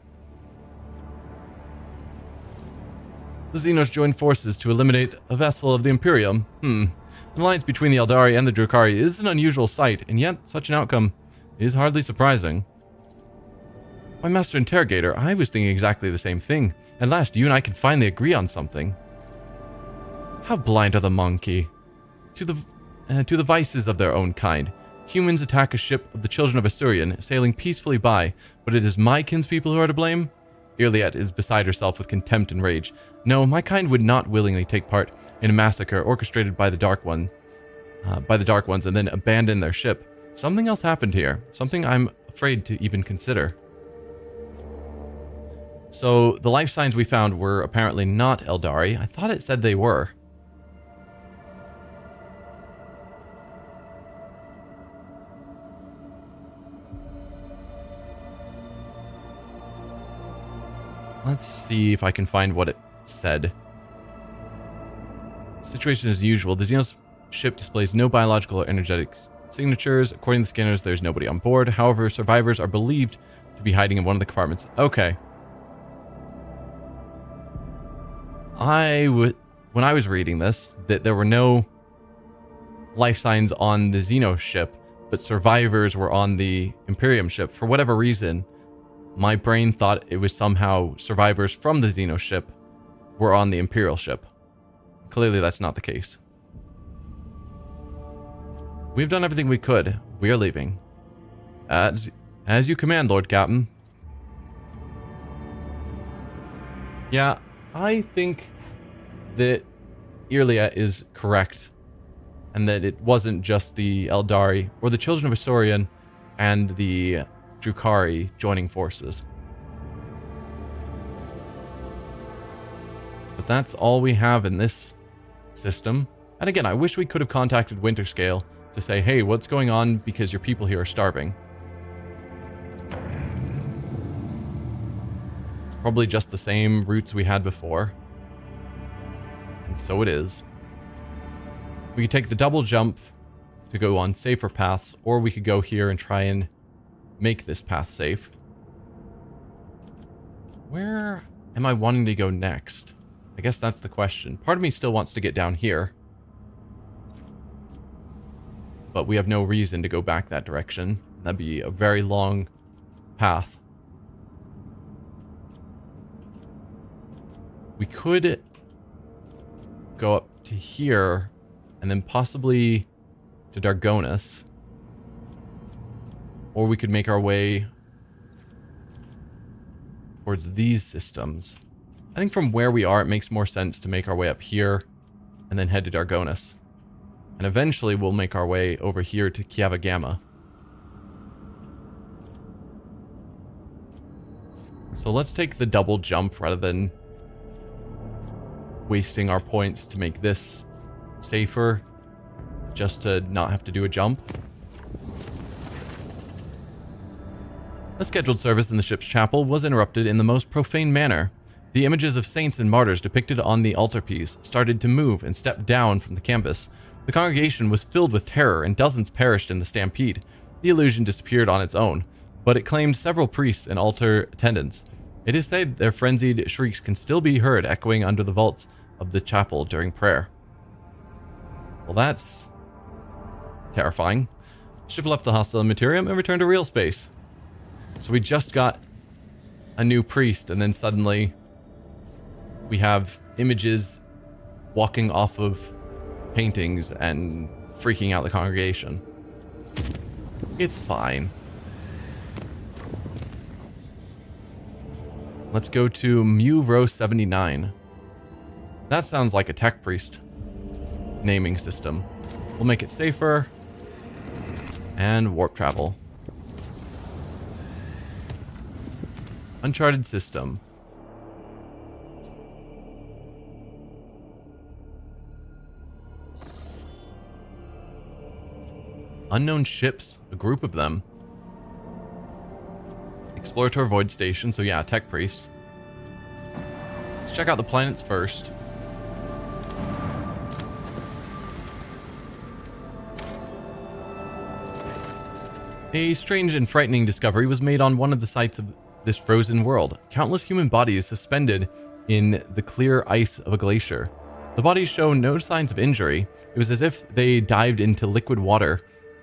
The Xenos joined forces to eliminate a vessel of the Imperium. An alliance between the Eldari and the Drukhari is an unusual sight, and yet such an outcome is hardly surprising. My Master Interrogator, I was thinking exactly the same thing. At last, you and I can finally agree on something. How blind are the monkey to the vices of their own kind. Humans attack a ship of the Children of Asurian, sailing peacefully by, but it is my kinspeople who are to blame? Iliet is beside herself with contempt and rage. No, my kind would not willingly take part in a massacre orchestrated by the Dark Ones, and then abandon their ship. Something else happened here, something I'm afraid to even consider. So, the life signs we found were apparently not Eldari. I thought it said they were. Let's see if I can find what it said. Situation as usual. The Xenos ship displays no biological or energetic signatures. According to the scanners, there's nobody on board. However, survivors are believed to be hiding in one of the compartments. Okay. When I was reading this, that there were no life signs on the Xenos ship, but survivors were on the Imperium ship. For whatever reason, my brain thought it was somehow survivors from the Xenos ship were on the Imperial ship. Clearly, that's not the case. We've done everything we could. We are leaving. As you command, Lord Captain. Yeah, I think that Iliet is correct, and that it wasn't just the Eldari or the Children of Asurian and the Drukhari joining forces. But that's all we have in this system. And again, I wish we could have contacted Winterscale to say, hey, what's going on because your people here are starving. It's probably just the same routes we had before. And so it is. We could take the double jump to go on safer paths, or we could go here and try and make this path safe. Where am I wanting to go next? I guess that's the question. Part of me still wants to get down here. but we have no reason to go back that direction. That'd be a very long path. We could go up to here and then possibly to Dargonus. Or we could make our way towards these systems. I think from where we are, it makes more sense to make our way up here and then head to Dargonus. And eventually we'll make our way over here to Kiava Gamma. So let's take the double jump rather than wasting our points to make this safer, just to not have to do a jump. A scheduled service in the ship's chapel was interrupted in the most profane manner. The images of saints and martyrs depicted on the altarpiece started to move and step down from the canvas. The congregation was filled with terror and dozens perished in the stampede. The illusion disappeared on its own, but it claimed several priests and altar attendants. It is said their frenzied shrieks can still be heard echoing under the vaults of the chapel during prayer. Well, that's terrifying. Ship left the hostile Imperium and returned to real space. So we just got a new priest, and then suddenly we have images walking off of paintings and freaking out the congregation. It's fine. Let's go to Mu Row 79. That sounds like a tech priest naming system. We'll make it safer. And warp travel. Uncharted system. Unknown ships, a group of them. Explorator Void Station, so yeah, tech priests. Let's check out the planets first. A strange and frightening discovery was made on one of the sites of this frozen world. Countless human bodies suspended in the clear ice of a glacier. The bodies show no signs of injury. It was as if they dived into liquid water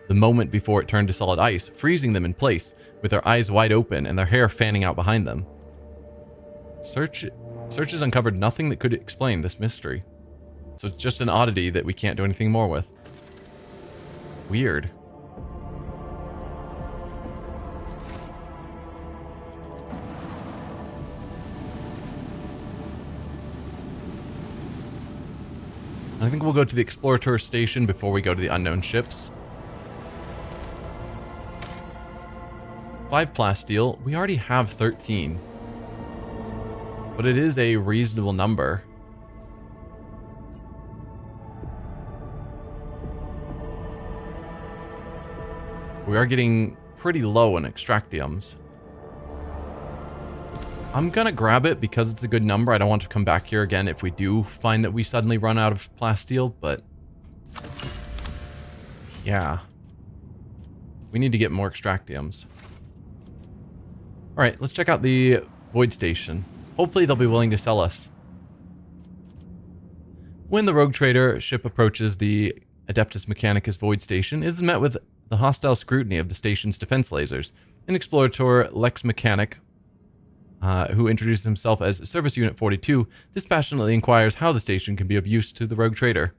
the moment before it turned to solid ice, freezing them in place, with their eyes wide open and their hair fanning out behind them. Searches uncovered nothing that could explain this mystery. So it's just an oddity that we can't do anything more with. Weird. I think we'll go to the Explorator Station before we go to the unknown ships. 5 plasteel. We already have 13. But it is a reasonable number. We are getting pretty low on extractiums. I'm gonna grab it because it's a good number. I don't want to come back here again if we do find that we suddenly run out of plasteel, but yeah. We need to get more extractiums. Alright, let's check out the Void Station. Hopefully they'll be willing to sell us. When the Rogue Trader ship approaches the Adeptus Mechanicus Void Station, it is met with the hostile scrutiny of the station's defense lasers. An explorator, Lex Mechanic, who introduces himself as Service Unit 42, dispassionately inquires how the station can be of use to the Rogue Trader.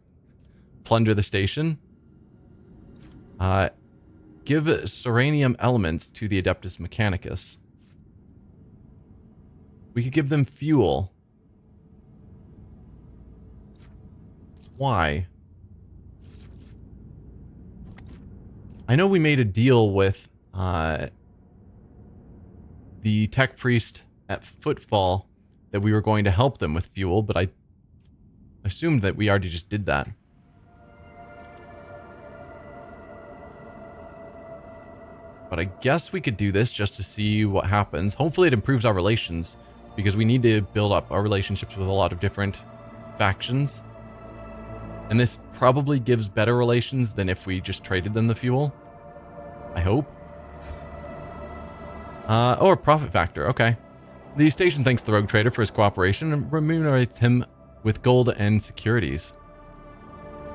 Plunder the station. Give Serenium elements to the Adeptus Mechanicus. We could give them fuel. Why? I know we made a deal with the tech priest at Footfall that we were going to help them with fuel, but I assumed that we already just did that. But I guess we could do this just to see what happens. Hopefully it improves our relations, because we need to build up our relationships with a lot of different factions. And this probably gives better relations than if we just traded them the fuel. I hope. Or profit factor, okay. The station thanks the Rogue Trader for his cooperation and remunerates him with gold and securities.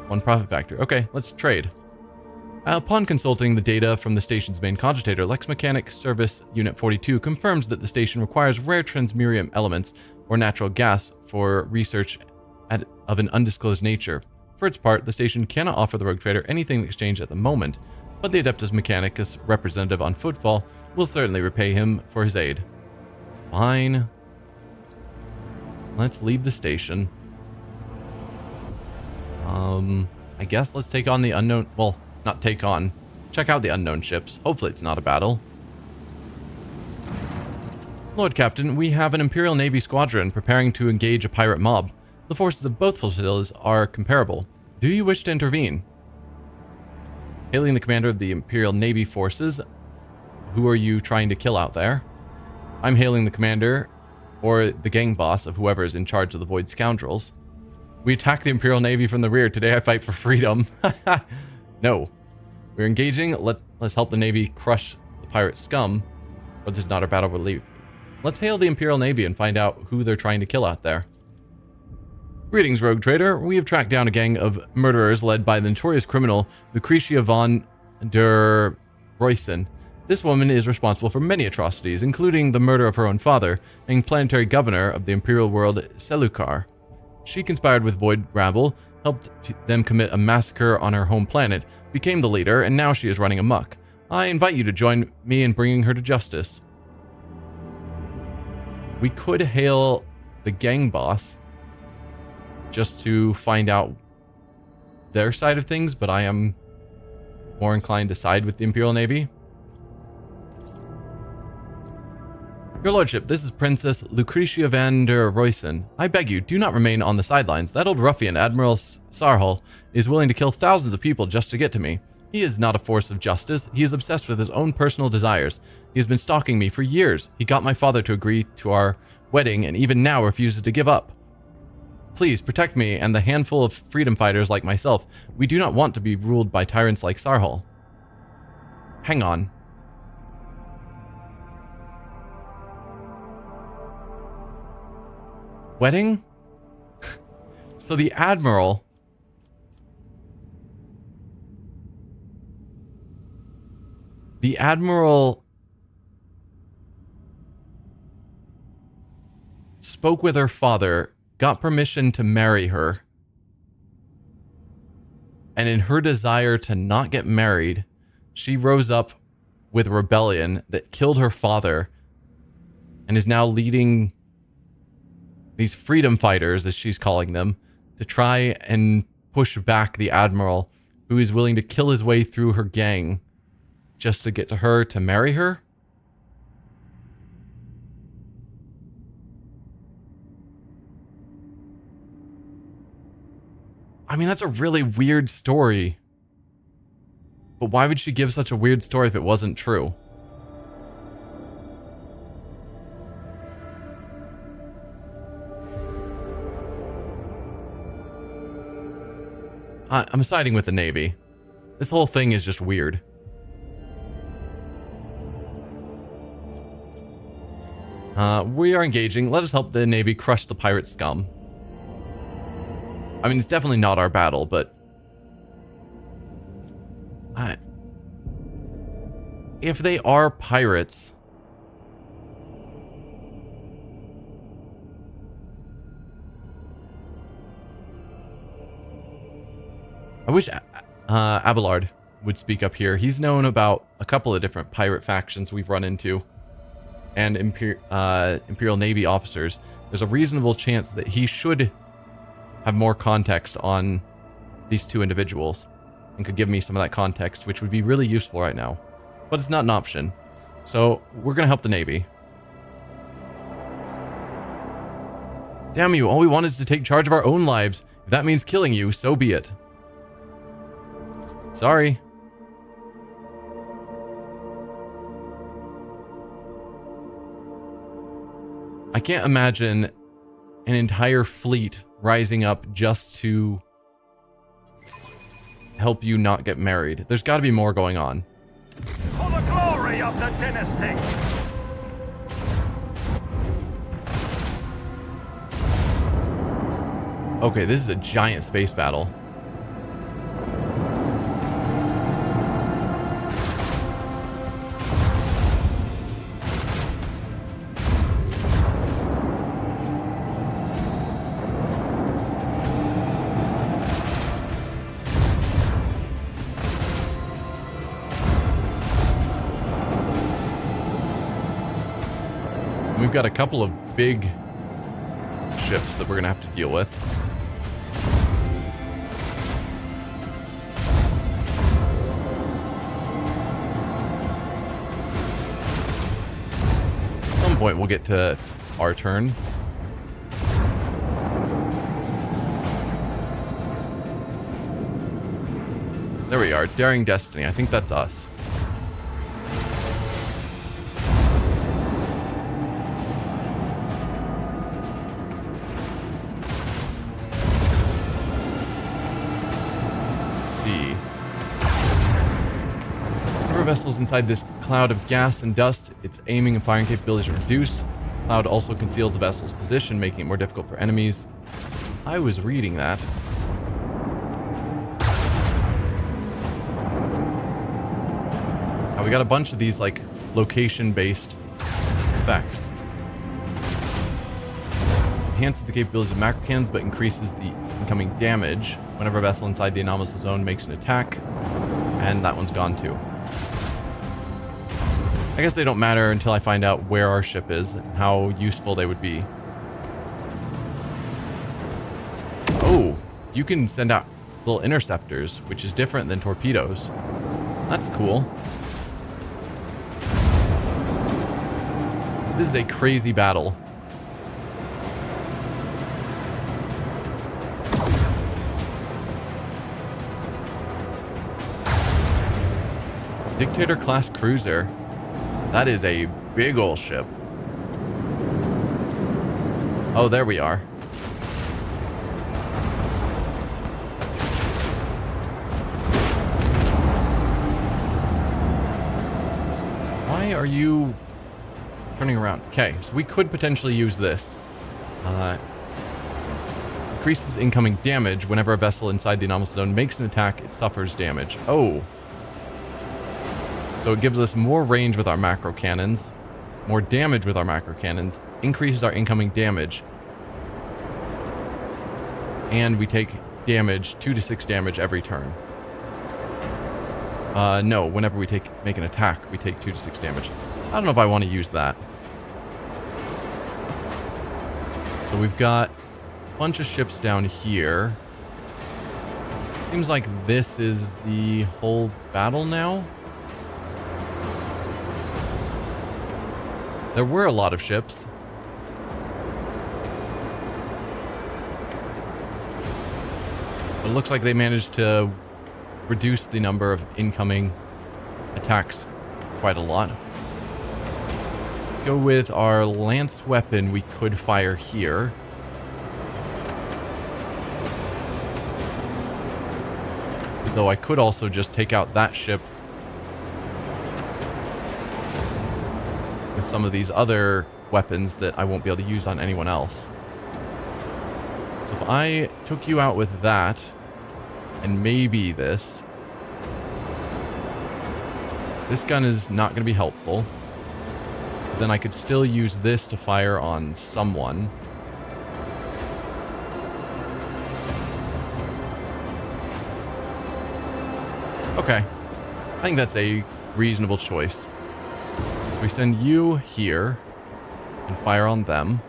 1 profit factor. Okay, let's trade. Upon consulting the data from the station's main cogitator, Lex Mechanic Service Unit 42 confirms that the station requires rare transmurium elements or natural gas for research of an undisclosed nature. For its part, the station cannot offer the Rogue Trader anything in exchange at the moment, but the Adeptus Mechanicus representative on Footfall will certainly repay him for his aid. Fine. Let's leave the station. I guess let's take on the unknown... Well, not take on. Check out the unknown ships. Hopefully it's not a battle. Lord Captain, we have an Imperial Navy squadron preparing to engage a pirate mob. The forces of both flotillas are comparable. Do you wish to intervene? Hailing the commander of the Imperial Navy forces. Who are you trying to kill out there? I'm hailing the commander, or the gang boss of whoever is in charge of the Void Scoundrels. We attack the Imperial Navy from the rear. Today I fight for freedom. No. We're engaging. Let's help the Navy crush the pirate scum. Or this is not our battle relief. Let's hail the Imperial Navy and find out who they're trying to kill out there. Greetings, Rogue Trader. We have tracked down a gang of murderers led by the notorious criminal Lucretia von der Roysen. This woman is responsible for many atrocities, including the murder of her own father and planetary governor of the Imperial world Selukar. She conspired with Void Rabble, helped them commit a massacre on her home planet, became the leader, and now she is running amok. I invite you to join me in bringing her to justice. We could hail the gang boss just to find out their side of things, but I am more inclined to side with the Imperial Navy. Your Lordship, this is Princess Lucretia van der Roysen. I beg you, do not remain on the sidelines. That old ruffian, Admiral Sarhal, is willing to kill thousands of people just to get to me. He is not a force of justice. He is obsessed with his own personal desires. He has been stalking me for years. He got my father to agree to our wedding and even now refuses to give up. Please, protect me and the handful of freedom fighters like myself. We do not want to be ruled by tyrants like Sarhal. Hang on. Wedding? So the Admiral... The Admiral spoke with her father, got permission to marry her, and in her desire to not get married, she rose up with a rebellion that killed her father and is now leading these freedom fighters, as she's calling them, to try and push back the Admiral, who is willing to kill his way through her gang just to get to her to marry her? I mean, that's a really weird story. But why would she give such a weird story if it wasn't true? I'm siding with the Navy. This whole thing is just weird. We are engaging. Let us help the Navy crush the pirate scum. I mean, it's definitely not our battle, but... if they are pirates... I wish Abelard would speak up here. He's known about a couple of different pirate factions we've run into. And Imperial Navy officers. There's a reasonable chance that he should have more context on these two individuals and could give me some of that context, which would be really useful right now. But it's not an option. So we're going to help the Navy. Damn you, all we want is to take charge of our own lives. If that means killing you, so be it. Sorry. I can't imagine an entire fleet rising up just to help you not get married. There's got to be more going on. For the glory of the dynasty! Okay, this is a giant space battle. We've got a couple of big ships that we're going to have to deal with. At some point we'll get to our turn. There we are, Daring Destiny. I think that's us. Vessels inside this cloud of gas and dust, its aiming and firing capabilities are reduced. Cloud also conceals the vessel's position, making it more difficult for enemies. I was reading that. Now we got a bunch of these like location-based effects. Enhances the capabilities of macro cannons, but increases the incoming damage whenever a vessel inside the anomalous zone makes an attack. And that one's gone too. I guess they don't matter until I find out where our ship is and how useful they would be. Oh, you can send out little interceptors, which is different than torpedoes. That's cool. This is a crazy battle. Dictator class cruiser. That is a big ol' ship. Oh, there we are. Why are you turning around? Okay, so we could potentially use this. Increases incoming damage whenever a vessel inside the anomalous zone makes an attack, it suffers damage. Oh. So it gives us more range with our macro cannons, more damage with our macro cannons, increases our incoming damage, and we take damage, 2 to 6 damage every turn. No, whenever we make an attack, we take 2 to 6 damage. I don't know if I want to use that. So we've got a bunch of ships down here. Seems like this is the whole battle now. There were a lot of ships. But it looks like they managed to reduce the number of incoming attacks quite a lot. Let's go with our lance weapon we could fire here. Though I could also just take out that ship with some of these other weapons that I won't be able to use on anyone else. So if I took you out with that, and maybe this gun is not going to be helpful. But then I could still use this to fire on someone. Okay, I think that's a reasonable choice. So we send you here and fire on them.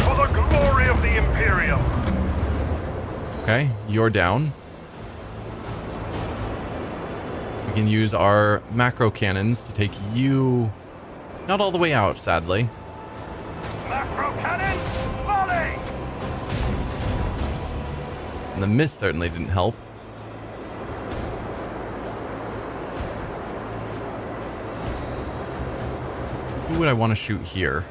For the glory of the Imperium! Okay, you're down. We can use our macro cannons to take you not all the way out, sadly. Macro cannon, volley! And the miss certainly didn't help. Who would I want to shoot here?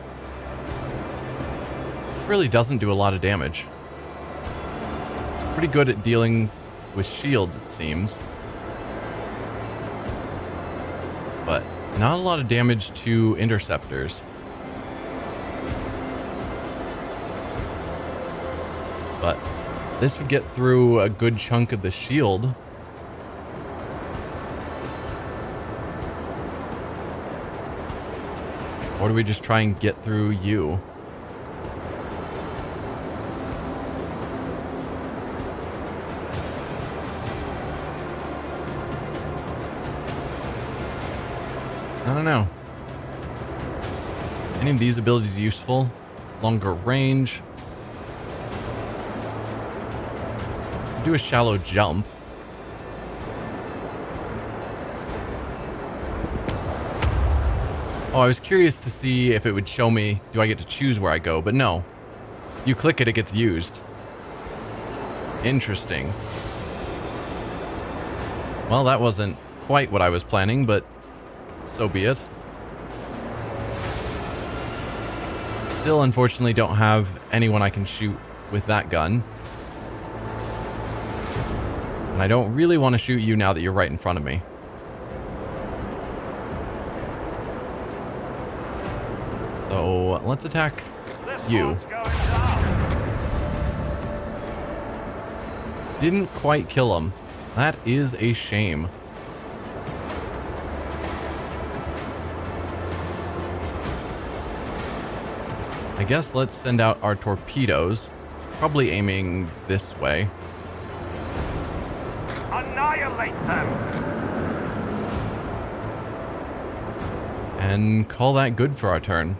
This really doesn't do a lot of damage. It's pretty good at dealing with shields, it seems. But not a lot of damage to interceptors. But this would get through a good chunk of the shield. Or do we just try and get through you? don't know. Any of these abilities useful? Longer range. Do a shallow jump. Oh, I was curious to see if it would show me, do I get to choose where I go? But no. You click it, it gets used. Interesting. Well, that wasn't quite what I was planning, but so be it. Still, unfortunately, don't have anyone I can shoot with that gun. And I don't really want to shoot you now that you're right in front of me. So, let's attack you. Didn't quite kill him. That is a shame. I guess let's send out our torpedoes. Probably aiming this way. Annihilate them! And call that good for our turn.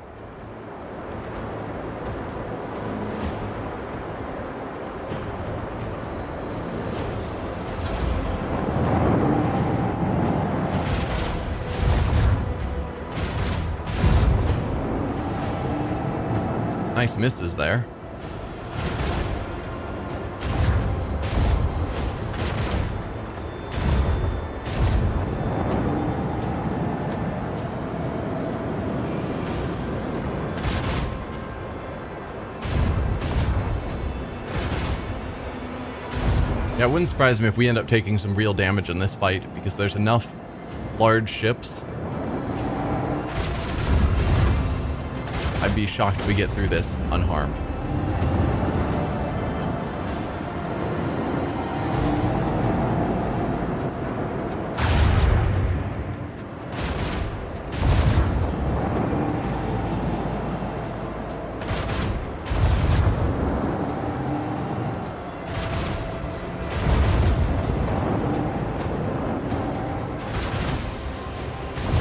Nice misses there. Yeah, it wouldn't surprise me if we end up taking some real damage in this fight, because there's enough large ships. I'd be shocked if we get through this unharmed.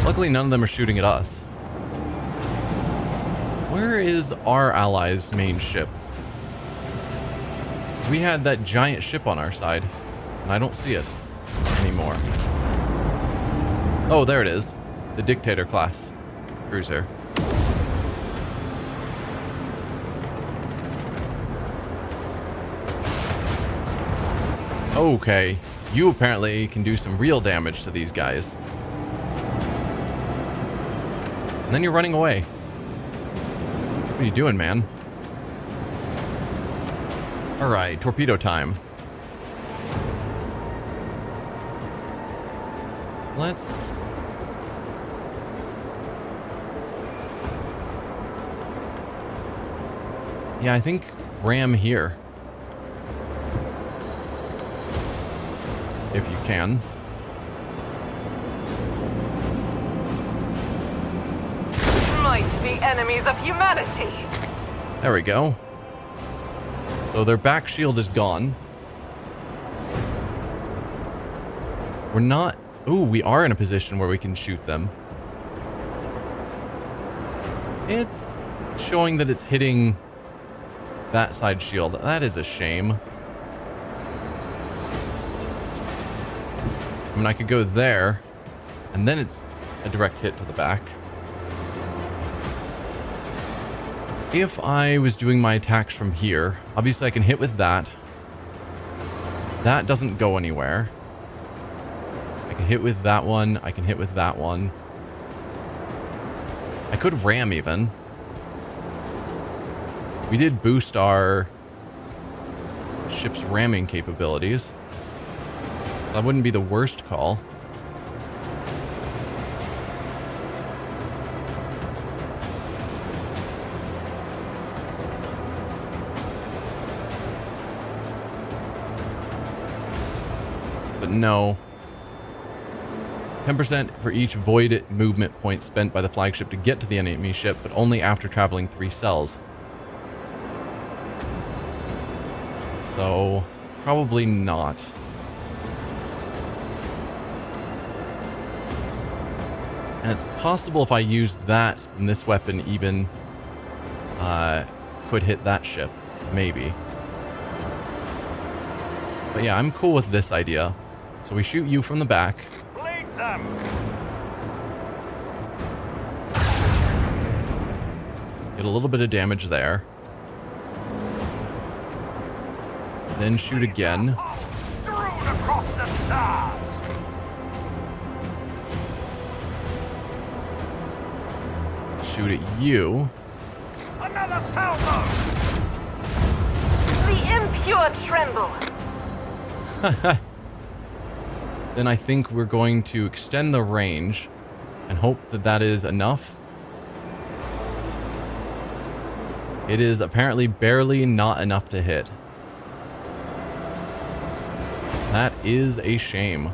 Luckily, none of them are shooting at us. Where is our allies' main ship? We had that giant ship on our side, and I don't see it anymore. Oh, there it is. The Dictator class cruiser. Okay, you apparently can do some real damage to these guys. And then you're running away. What are you doing, man? Alright, torpedo time. Let's... Yeah, I think ram here. If you can. Might be enemies of humanity. There we go. So their back shield is gone. We're not... Ooh, we are in a position where we can shoot them. It's showing that it's hitting that side shield. That is a shame. I mean, I could go there, and then it's a direct hit to the back. If I was doing my attacks from here, obviously I can hit with that. That doesn't go anywhere. I can hit with that one. I can hit with that one. I could ram even. We did boost our ship's ramming capabilities, so that wouldn't be the worst call. But no. 10% for each void movement point spent by the flagship to get to the enemy ship, but only after traveling 3 cells. So, probably not. And it's possible if I use that and this weapon even could hit that ship. Maybe. But yeah, I'm cool with this idea. So we shoot you from the back. Bleed them! Get a little bit of damage there. Then shoot again. Strewn across the stars! Shoot at you. Another salvo! The impure tremble. Then I think we're going to extend the range and hope that that is enough. It is apparently barely not enough to hit. That is a shame.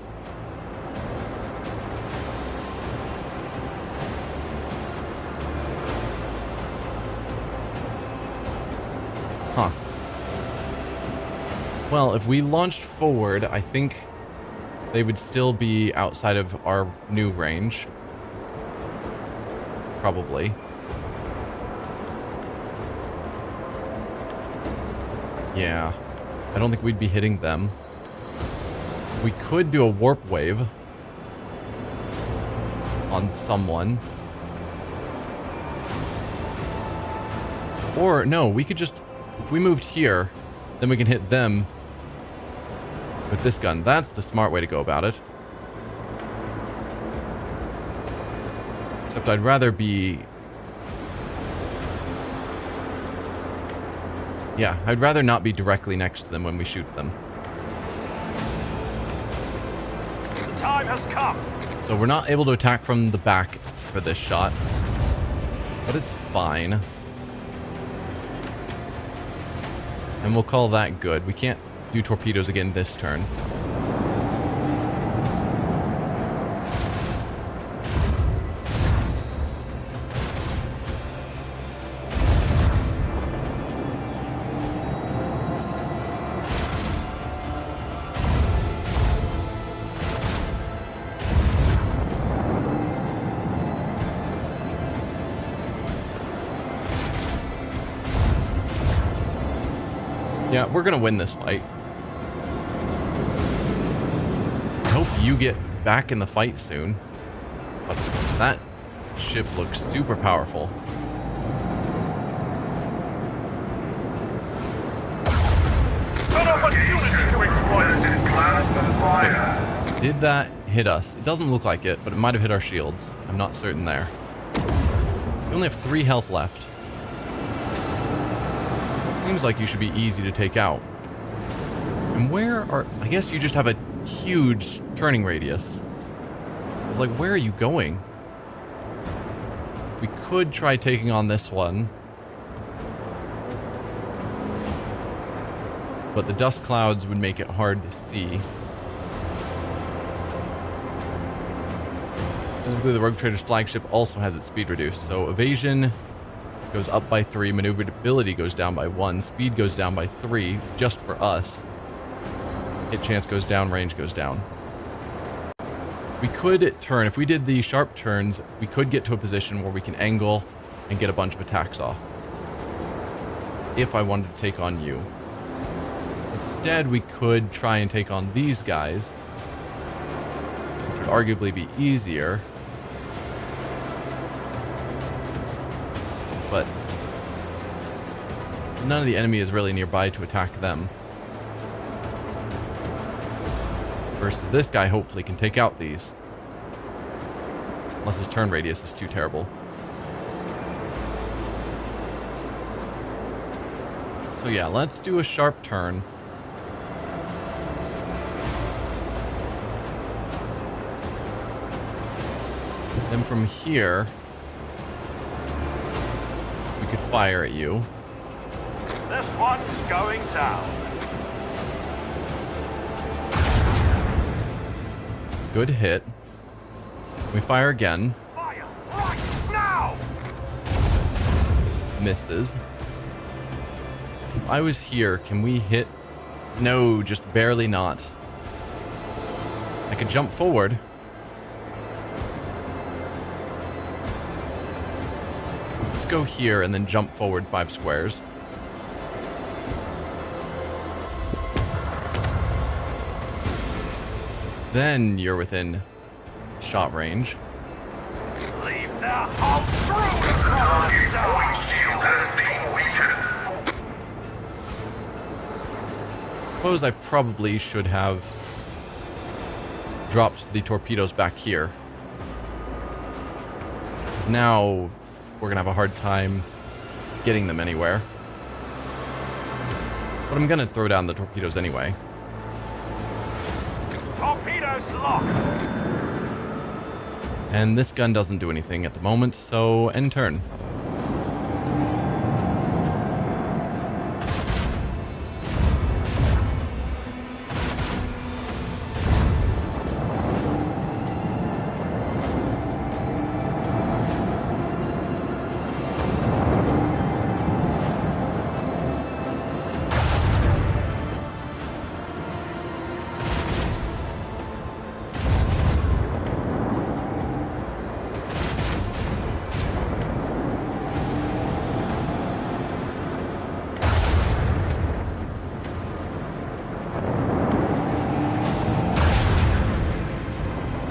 Huh. Well, if we launched forward, I think they would still be outside of our new range. Probably. Yeah. I don't think we'd be hitting them. We could do a warp wave on someone. Or, no, we could just... If we moved here, then we can hit them with this gun. That's the smart way to go about it. Except I'd rather be... Yeah, I'd rather not be directly next to them when we shoot them. The time has come! So we're not able to attack from the back for this shot. But it's fine. And we'll call that good. We can't do torpedoes again this turn. Yeah, we're gonna win this fight. I hope you get back in the fight soon. But that ship looks super powerful. An opportunity to exploit! Did that hit us? It doesn't look like it, but it might have hit our shields. I'm not certain there. We only have 3 health left. Seems like you should be easy to take out. And where are... I guess you just have a huge turning radius. I was like, where are you going? We could try taking on this one. But the dust clouds would make it hard to see. Specifically, the Rogue Trader's flagship also has its speed reduced. So evasion goes up by 3, maneuverability goes down by 1, speed goes down by 3, just for us. Hit chance goes down, range goes down. We could turn, if we did the sharp turns, we could get to a position where we can angle and get a bunch of attacks off. If I wanted to take on you. Instead, we could try and take on these guys, which would arguably be easier. But none of the enemy is really nearby to attack them. Versus this guy hopefully can take out these. Unless his turn radius is too terrible. So yeah, let's do a sharp turn. Then from here, we could fire at you. This one's going down. Good hit. We fire again. Fire right now! Misses. If I was here, can we hit? No, just barely not. I could jump forward. let's go here and then jump forward 5 squares. Then you're within shot range. Leave the whole crew Suppose I probably should have dropped the torpedoes back here. Because now we're going to have a hard time getting them anywhere. But I'm going to throw down the torpedoes anyway. Torpedoes locked. And this gun doesn't do anything at the moment, so end turn.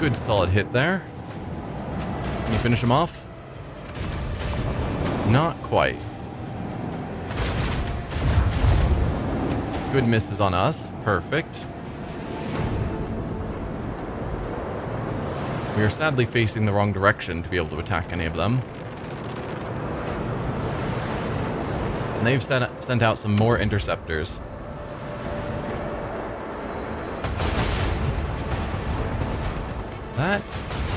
Good solid hit there. Can you finish him off? Not quite. Good misses on us. Perfect. We are sadly facing the wrong direction to be able to attack any of them. And they've sent out some more interceptors. That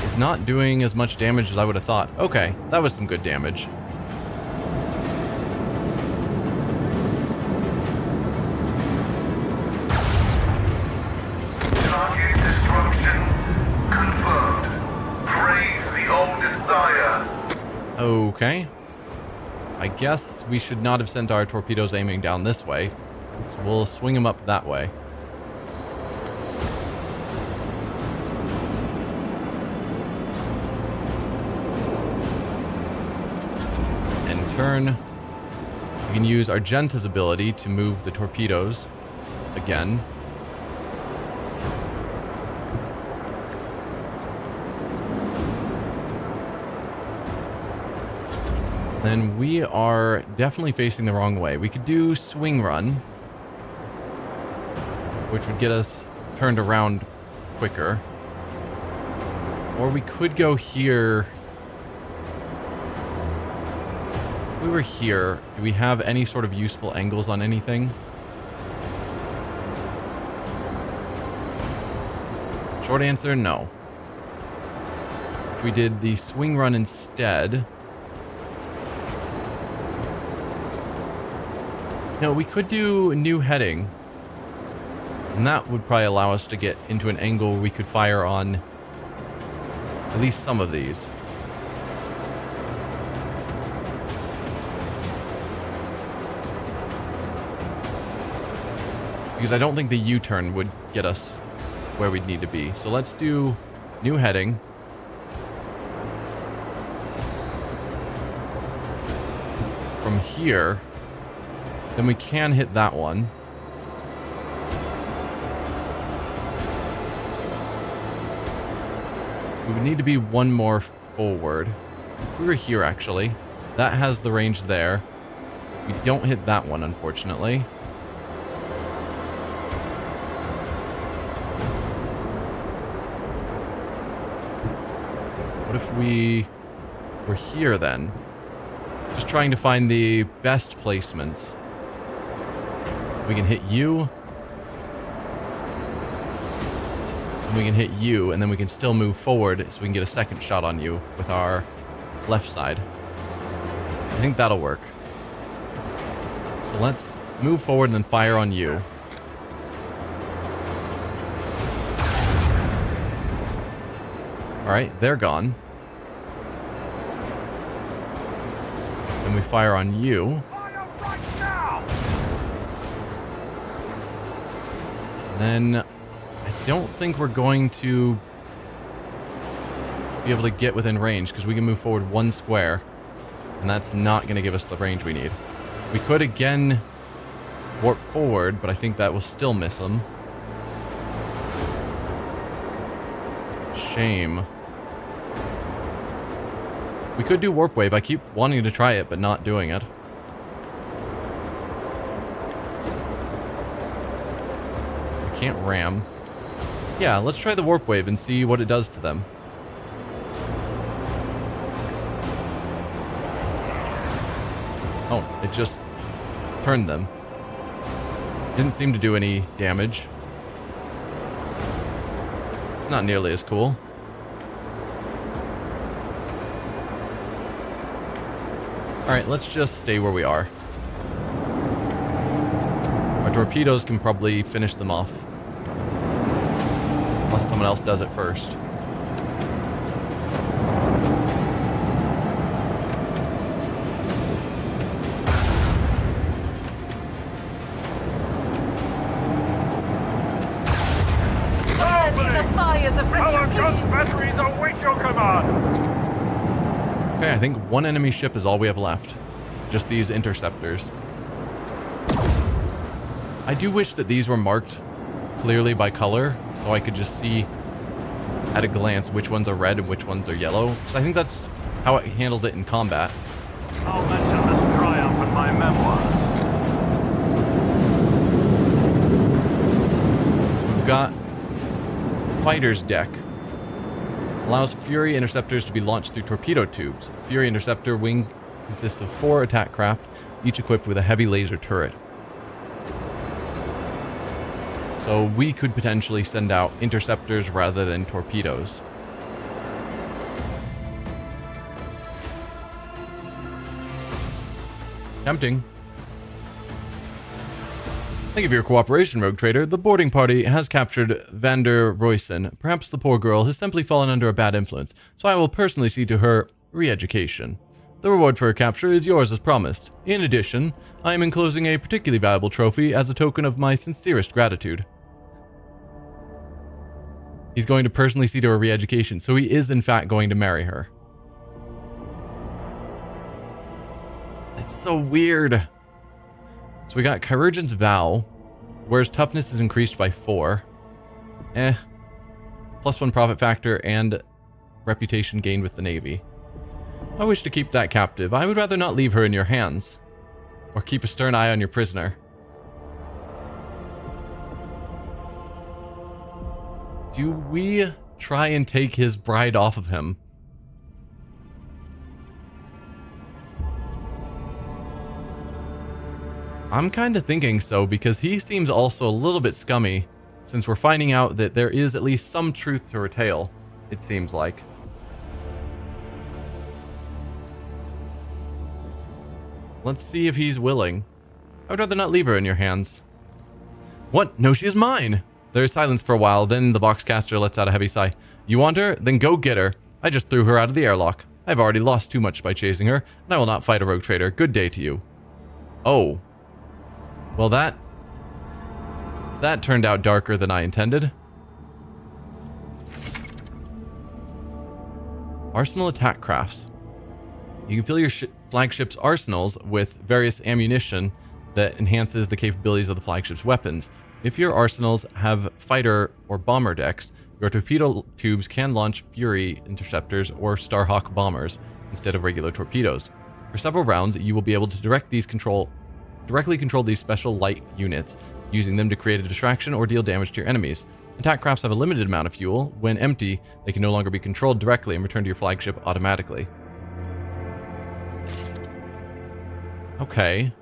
is not doing as much damage as I would have thought. Okay, that was some good damage. Target destruction confirmed. Praise the old desire. Okay. I guess we should not have sent our torpedoes aiming down this way. So we'll swing them up that way. Turn. We can use Argenta's ability to move the torpedoes again. Then we are definitely facing the wrong way. We could do swing run, which would get us turned around quicker. Or we could go here. We were here. Do we have any sort of useful angles on anything? Short answer, no. If we did the swing run instead... No, we could do new heading. And that would probably allow us to get into an angle where we could fire on at least some of these. Because I don't think the U-turn would get us where we'd need to be. So let's do new heading. From here, then we can hit that one. We would need to be one more forward. If we were here, actually. That has the range there. We don't hit that one, unfortunately. What if we were here then? Just trying to find the best placements. We can hit you. And we can hit you, and then we can still move forward so we can get a second shot on you with our left side. I think that'll work. So let's move forward and then fire on you. Alright, they're gone. Then we fire on you. And then I don't think we're going to be able to get within range because we can move forward one square. And that's not going to give us the range we need. We could again warp forward, but I think that will still miss him. Shame. We could do warp wave. I keep wanting to try it, but not doing it. I can't ram. Yeah, let's try the warp wave and see what it does to them. Oh, it just turned them. Didn't seem to do any damage. It's not nearly as cool. Alright, let's just stay where we are. Our torpedoes can probably finish them off. Unless someone else does it first. Batteries await your command! Okay, I think one enemy ship is all we have left. Just these interceptors. I do wish that these were marked clearly by color, so I could just see at a glance which ones are red and which ones are yellow. Because I think that's how it handles it in combat. I'll mention this triumph in my memoirs. So we've got Fighter's Deck. Allows Fury interceptors to be launched through torpedo tubes. Fury interceptor wing consists of 4 attack craft, each equipped with a heavy laser turret. So we could potentially send out interceptors rather than torpedoes. Tempting. Thank you for your cooperation, Rogue Trader. The boarding party has captured Vander Royson. Perhaps the poor girl has simply fallen under a bad influence, so I will personally see to her re-education. The reward for her capture is yours as promised. In addition, I am enclosing a particularly valuable trophy as a token of my sincerest gratitude. He's going to personally see to her re-education, so he is in fact going to marry her. That's so weird. So we got Chirurgeon's Vow, whereas toughness is increased by 4. +1 profit factor and reputation gained with the Navy. I wish to keep that captive. I would rather not leave her in your hands. Or keep a stern eye on your prisoner. Do we try and take his bride off of him? I'm kind of thinking so, because he seems also a little bit scummy, since we're finding out that there is at least some truth to her tale, it seems like. Let's see if he's willing. I would rather not leave her in your hands. What? No, she is mine! There is silence for a while, then the boxcaster lets out a heavy sigh. You want her? Then go get her. I just threw her out of the airlock. I've already lost too much by chasing her, and I will not fight a rogue trader. Good day to you. Oh. Well, that turned out darker than I intended. Arsenal attack crafts. You can fill your flagship's arsenals with various ammunition that enhances the capabilities of the flagship's weapons. If your arsenals have fighter or bomber decks, your torpedo tubes can launch Fury interceptors or Starhawk bombers instead of regular torpedoes. For several rounds, you will be able to directly control these special light units, using them to create a distraction or deal damage to your enemies. Attack crafts have a limited amount of fuel. When empty, they can no longer be controlled directly and return to your flagship automatically. Okay.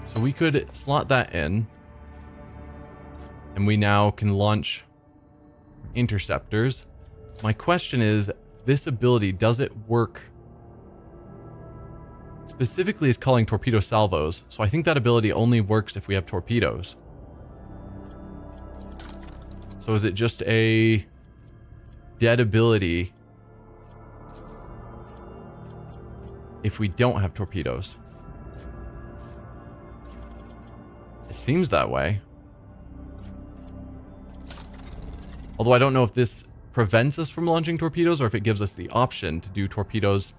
So we could slot that in. And we now can launch interceptors. My question is, this ability, does it work specifically as calling torpedo salvos? So I think that ability only works if we have torpedoes. So is it just a dead ability if we don't have torpedoes? It seems that way. Although I don't know if this prevents us from launching torpedoes or if it gives us the option to do torpedoes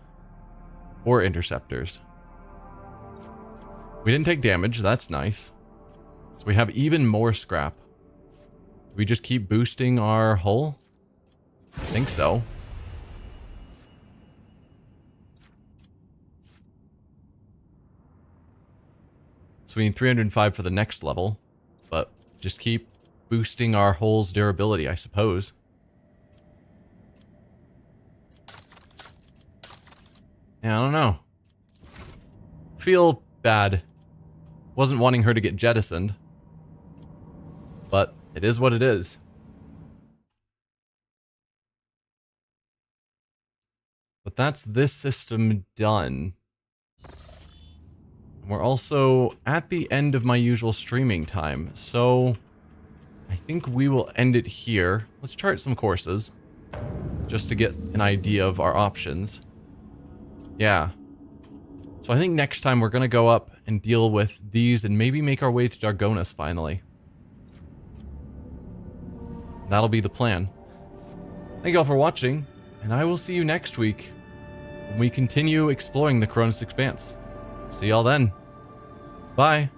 or interceptors. We didn't take damage. That's nice. So we have even more scrap. Do we just keep boosting our hull? I think so. So we need 305 for the next level, but just keep boosting our hull's durability, I suppose. Yeah, I don't know. Feel bad. Wasn't wanting her to get jettisoned, but it is what it is. But that's this system done. We're also at the end of my usual streaming time, so I think we will end it here. Let's chart some courses, just to get an idea of our options. Yeah. So I think next time we're going to go up and deal with these and maybe make our way to Dargonus finally. That'll be the plan. Thank you all for watching, and I will see you next week when we continue exploring the Koronus Expanse. See y'all then. Bye.